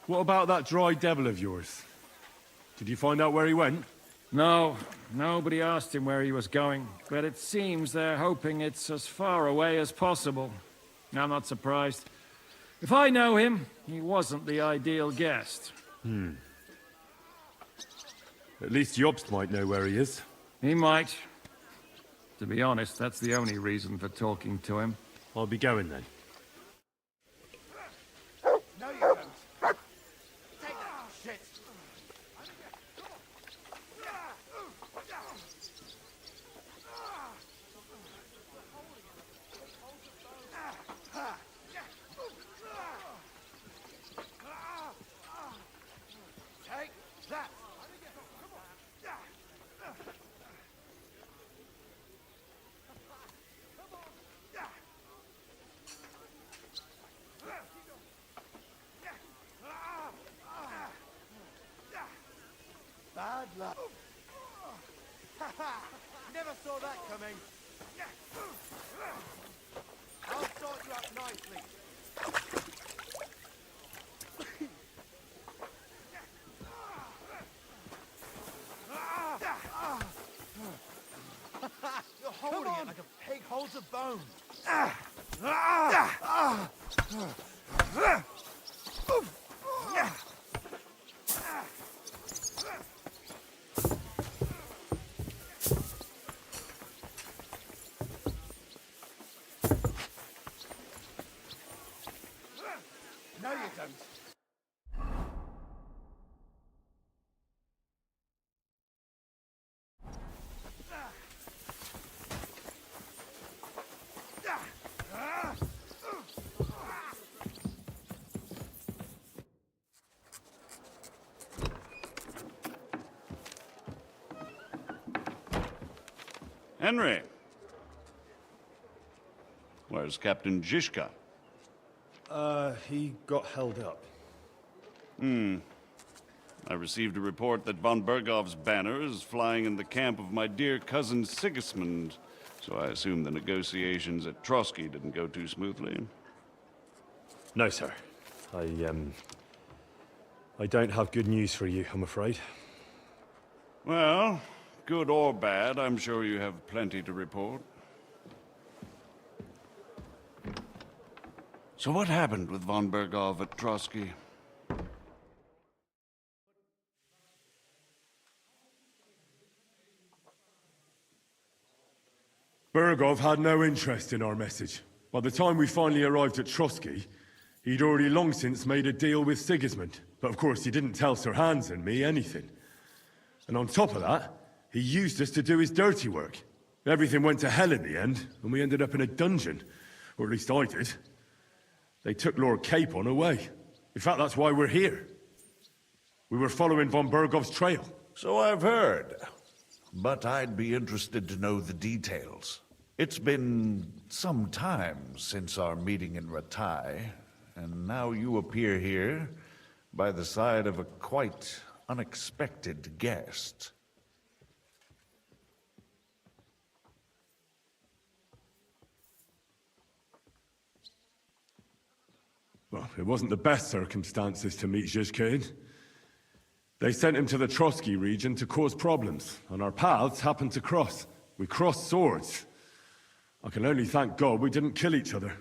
What about that dry devil of yours? Did you find out where he went? No, nobody asked him where he was going, but it seems they're hoping it's as far away as possible. I'm not surprised. If I know him, he wasn't the ideal guest. At least Jobst might know where he is. He might. To be honest, that's the only reason for talking to him. I'll be going then. No, you don't. Take that shit. Take that. Bad luck. Never saw that coming. I'll sort you out nicely. You're holding it like a pig holds a bone. No, you don't. Henry. Where's Captain Zizka? He got held up. I received a report that von Bergov's banner is flying in the camp of my dear cousin Sigismund, so I assume the negotiations at Trotsky didn't go too smoothly. No, sir. I don't have good news for you, I'm afraid. Well, good or bad, I'm sure you have plenty to report. So what happened with von Bergov at Trotsky? Bergov had no interest in our message. By the time we finally arrived at Trotsky, he'd already long since made a deal with Sigismund. But of course, he didn't tell Sir Hans and me anything. And on top of that, he used us to do his dirty work. Everything went to hell in the end, and we ended up in a dungeon. Or at least I did. They took Lord Capon away. In fact, that's why we're here. We were following von Bergov's trail. So I've heard. But I'd be interested to know the details. It's been some time since our meeting in Ratai, and now you appear here by the side of a quite unexpected guest. Well, it wasn't the best circumstances to meet Zhizka in. They sent him to the Trotsky region to cause problems, and our paths happened to cross. We crossed swords. I can only thank God we didn't kill each other.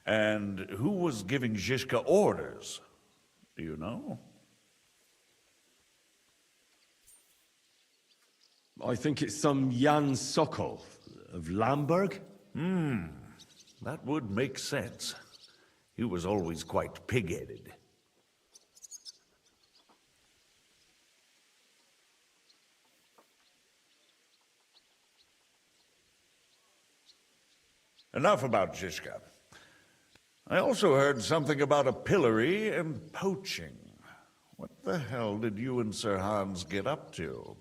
And who was giving Zhizka orders? Do you know? I think it's some Jan Sokol of Lamberg. That would make sense. He was always quite pig-headed. Enough about Zhizka. I also heard something about a pillory and poaching. What the hell did you and Sir Hans get up to?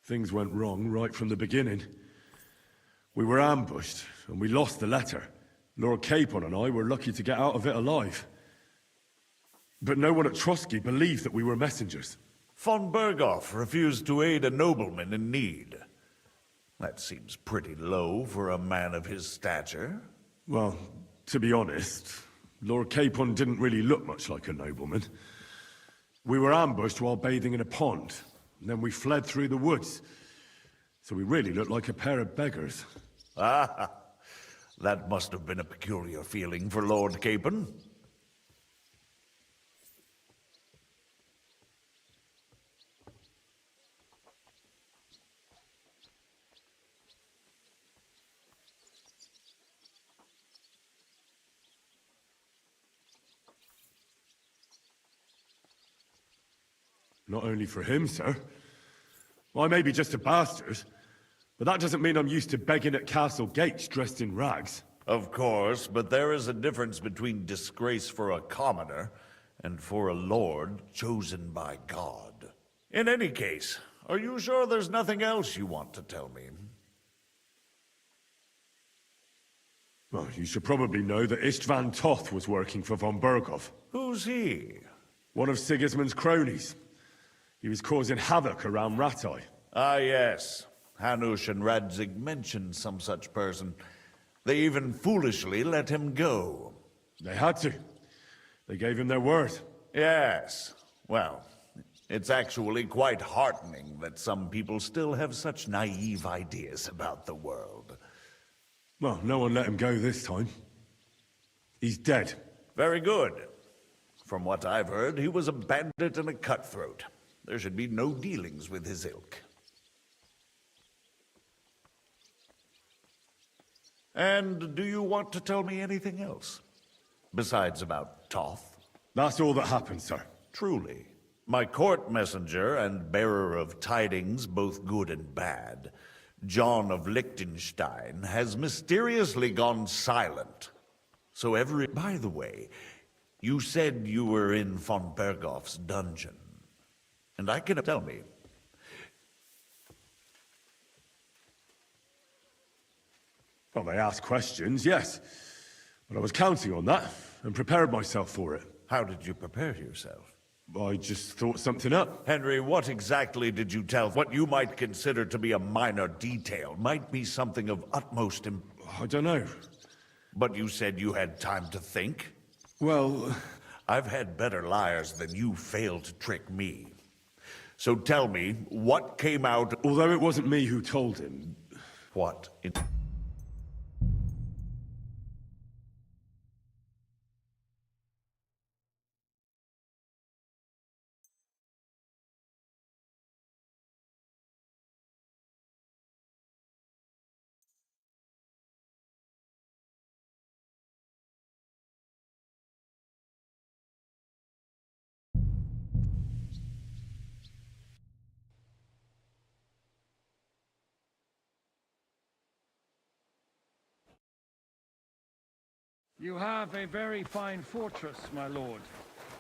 Things went wrong right from the beginning. We were ambushed, and we lost the letter. Lord Capon and I were lucky to get out of it alive. But no one at Trotsky believed that we were messengers. Von Berghoff refused to aid a nobleman in need. That seems pretty low for a man of his stature. Well, to be honest, Lord Capon didn't really look much like a nobleman. We were ambushed while bathing in a pond, and then we fled through the woods. So we really looked like a pair of beggars. Ah, that must have been a peculiar feeling for Lord Capon. Not only for him, sir. I may be just a bastard, but that doesn't mean I'm used to begging at castle gates dressed in rags. Of course, but there is a difference between disgrace for a commoner and for a lord chosen by God. In any case, are you sure there's nothing else you want to tell me? Well, you should probably know that Istvan Toth was working for von Berghoff. Who's he? One of Sigismund's cronies. He was causing havoc around Ratai. Ah, yes. Hanush and Radzig mentioned some such person. They even foolishly let him go. They had to. They gave him their word. Yes. Well, it's actually quite heartening that some people still have such naive ideas about the world. Well, no one let him go this time. He's dead. Very good. From what I've heard, he was a bandit and a cutthroat. There should be no dealings with his ilk. And do you want to tell me anything else? Besides about Toth? That's all that happened, sir. Truly. My court messenger and bearer of tidings, both good and bad, John of Liechtenstein, has mysteriously gone silent. So By the way, you said you were in von Berghoff's dungeon. And I can tell me. Well, they asked questions, yes. But I was counting on that, and prepared myself for it. How did you prepare yourself? I just thought something up. Henry, what exactly did you tell? What you might consider to be a minor detail might be something of utmost I don't know. But you said you had time to think? Well... I've had better liars than you failed to trick me. So tell me, what came out... Although it wasn't me who told him... What? You have a very fine fortress, my lord.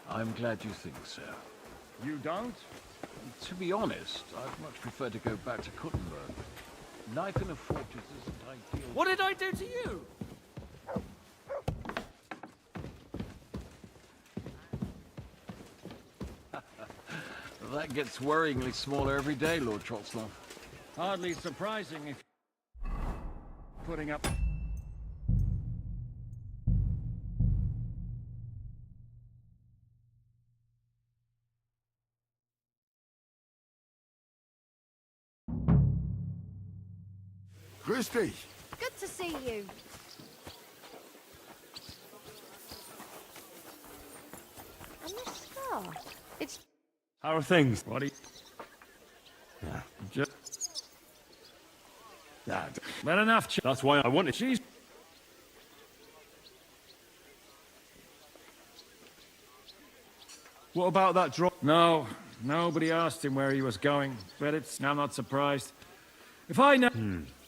I'm glad you think so. You don't? To be honest, I'd much prefer to go back to Kuttenberg. Life in a fortress isn't ideal. What did I do to you? That gets worryingly smaller every day, Lord Trotslav. Hardly surprising if putting up. Christy! Good to see you. And this scar. It's How are things? What do you... Yeah. Just... That. But enough. That's why I wanted. She's... What about that drop? No, nobody asked him where he was going, but I'm not surprised. If I know,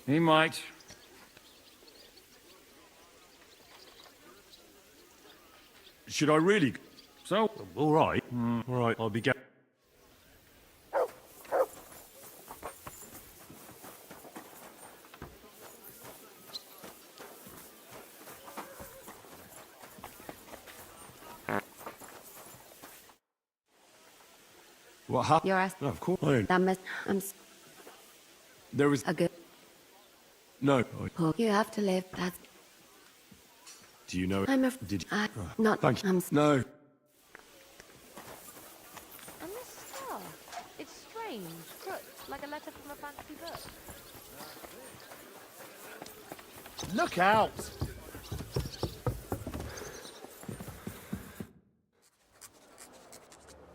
he might. Should I really? So, all right. All right, I'll be getting. What happened? You're No, of course. There was a good. no. You have to live. That's. Do you know? Did you? Not. Thank you. No. And this scar. It's strange, crooked, like a letter from a fantasy book. Look out!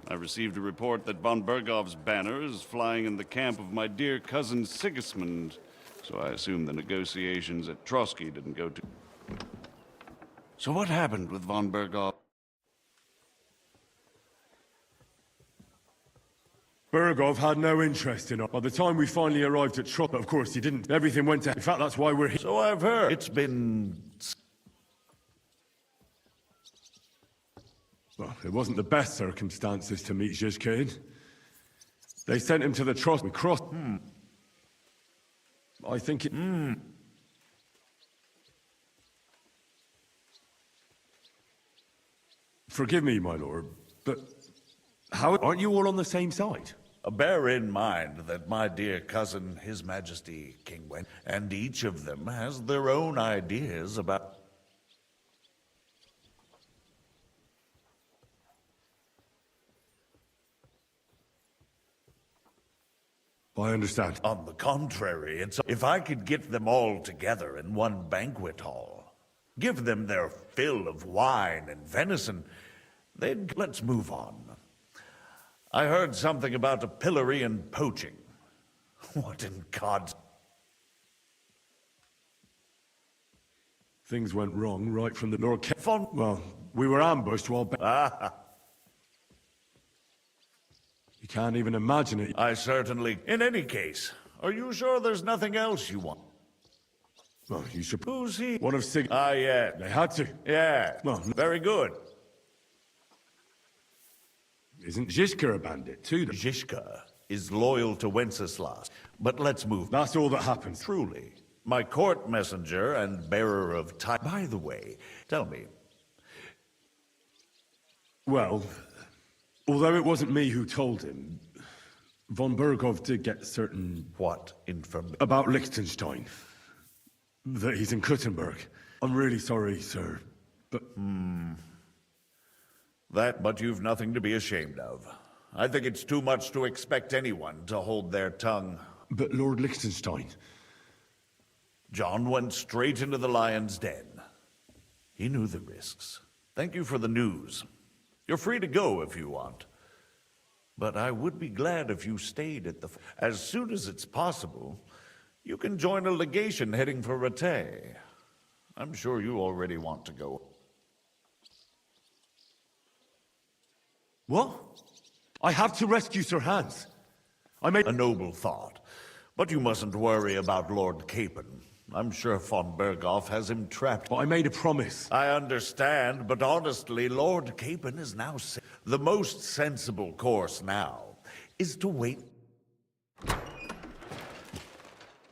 I received a report that von Bergov's banner is flying in the camp of my dear cousin Sigismund, so I assume the negotiations at Trotsky didn't go too... So what happened with von Bergov? Bergov had no interest in it. By the time we finally arrived at Trot, of course he didn't. Everything went to... In fact, that's why we're here. So I've heard. It's been... Well, it wasn't the best circumstances to meet Zhizka in. They sent him to the Trot. We crossed... I think it... Forgive me, my lord, but... How... Aren't you all on the same side? Bear in mind that my dear cousin, His Majesty King Wen, and each of them has their own ideas about... I understand. On the contrary, if I could get them all together in one banquet hall, give them their fill of wine and venison, then let's move on. I heard something about a pillory and poaching. What in God's... Things went wrong right from the Lord Well, we were ambushed while... You can't even imagine it. I certainly... In any case, are you sure there's nothing else you want? Well, you should... Who's he? One of Sig... Ah, yeah. They had to. Yeah. Well, very good. Isn't Zhizka a bandit, too? Zhizka is loyal to Wenceslas. But let's move. That's all that happens. Truly. My court messenger and bearer of time... By the way, tell me... Well... Although it wasn't me who told him, von Bergov did get certain... What information? About Liechtenstein. That he's in Kuttenberg. I'm really sorry, sir, but... But you've nothing to be ashamed of. I think it's too much to expect anyone to hold their tongue. But Lord Liechtenstein... John went straight into the lion's den. He knew the risks. Thank you for the news. You're free to go if you want. But I would be glad if you stayed at the... As soon as it's possible, you can join a legation heading for Rattay. I'm sure you already want to go. What? I have to rescue Sir Hans. I made... A noble thought. But you mustn't worry about Lord Capon. I'm sure von Bergov has him trapped. But I made a promise. I understand, but honestly, Lord Capon is now... The most sensible course now is to wait...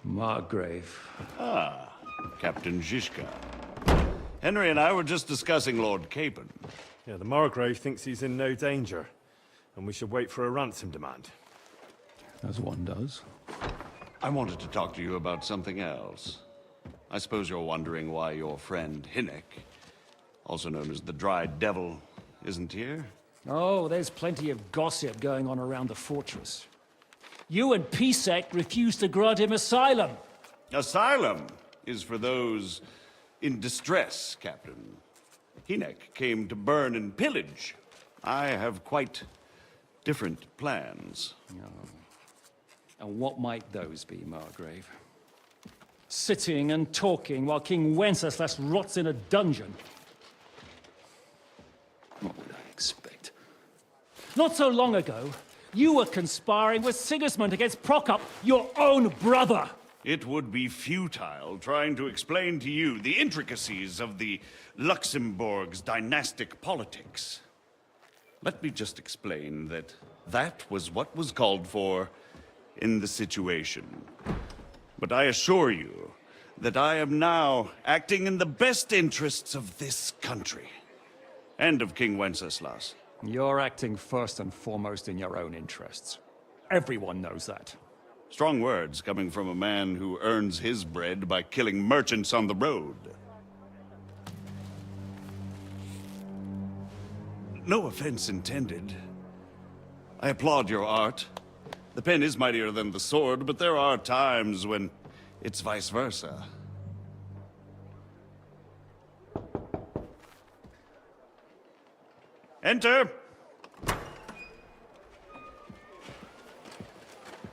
Margrave. Ah, Captain Zhizka. Henry and I were just discussing Lord Capon. Yeah, the Margrave thinks he's in no danger. And we should wait for a ransom demand. As one does. I wanted to talk to you about something else. I suppose you're wondering why your friend Hinnick, also known as the Dried Devil, isn't here? Oh, there's plenty of gossip going on around the fortress. You and Pisek refused to grant him asylum. Asylum is for those in distress, Captain. Hinnick came to burn and pillage. I have quite different plans. Oh. And what might those be, Margrave? Sitting and talking while King Wenceslas rots in a dungeon. What would I expect? Not so long ago, you were conspiring with Sigismund against Prokop, your own brother! It would be futile trying to explain to you the intricacies of the Luxembourg's dynastic politics. Let me just explain that that was what was called for in the situation. But I assure you that I am now acting in the best interests of this country. And of King Wenceslas. You're acting first and foremost in your own interests. Everyone knows that. Strong words coming from a man who earns his bread by killing merchants on the road. No offense intended. I applaud your art. The pen is mightier than the sword, but there are times when it's vice versa. Enter!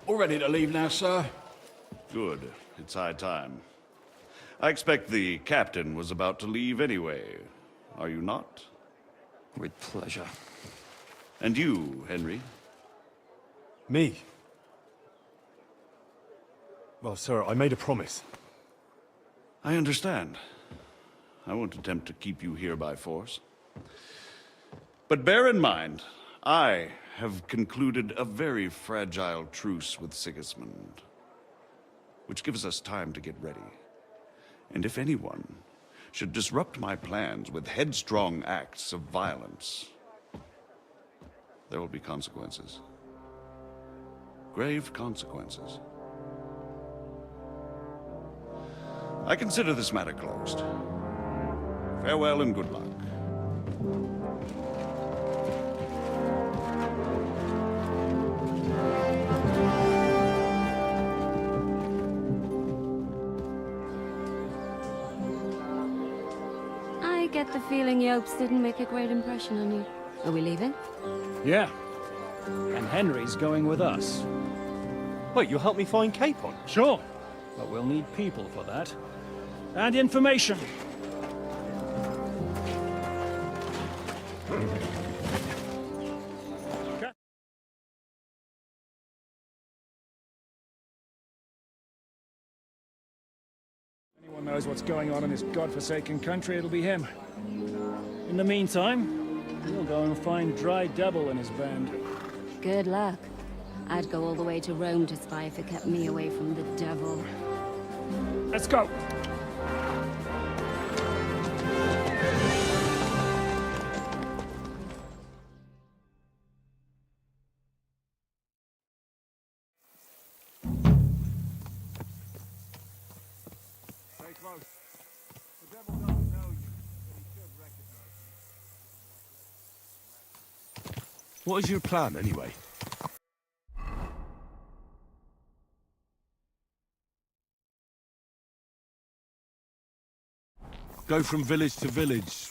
All ready to leave now, sir? Good. It's high time. I expect the captain was about to leave anyway. Are you not? With pleasure. And you, Henry? Me? Well, sir, I made a promise. I understand. I won't attempt to keep you here by force. But bear in mind, I have concluded a very fragile truce with Sigismund, which gives us time to get ready. And if anyone should disrupt my plans with headstrong acts of violence, there will be consequences. Grave consequences. I consider this matter closed. Farewell and good luck. I get the feeling Yopes didn't make a great impression on you. Are we leaving? Yeah. And Henry's going with us. Wait, you'll help me find Capon? Sure. But we'll need people for that. And information. Anyone knows what's going on in this godforsaken country, it'll be him. In the meantime, we'll go and find Dry Devil and his band. Good luck. I'd go all the way to Rome to spy if it kept me away from the devil. Let's go! Stay close. The devil doesn't know you, but he should recognize you. What is your plan, anyway? Go from village to village.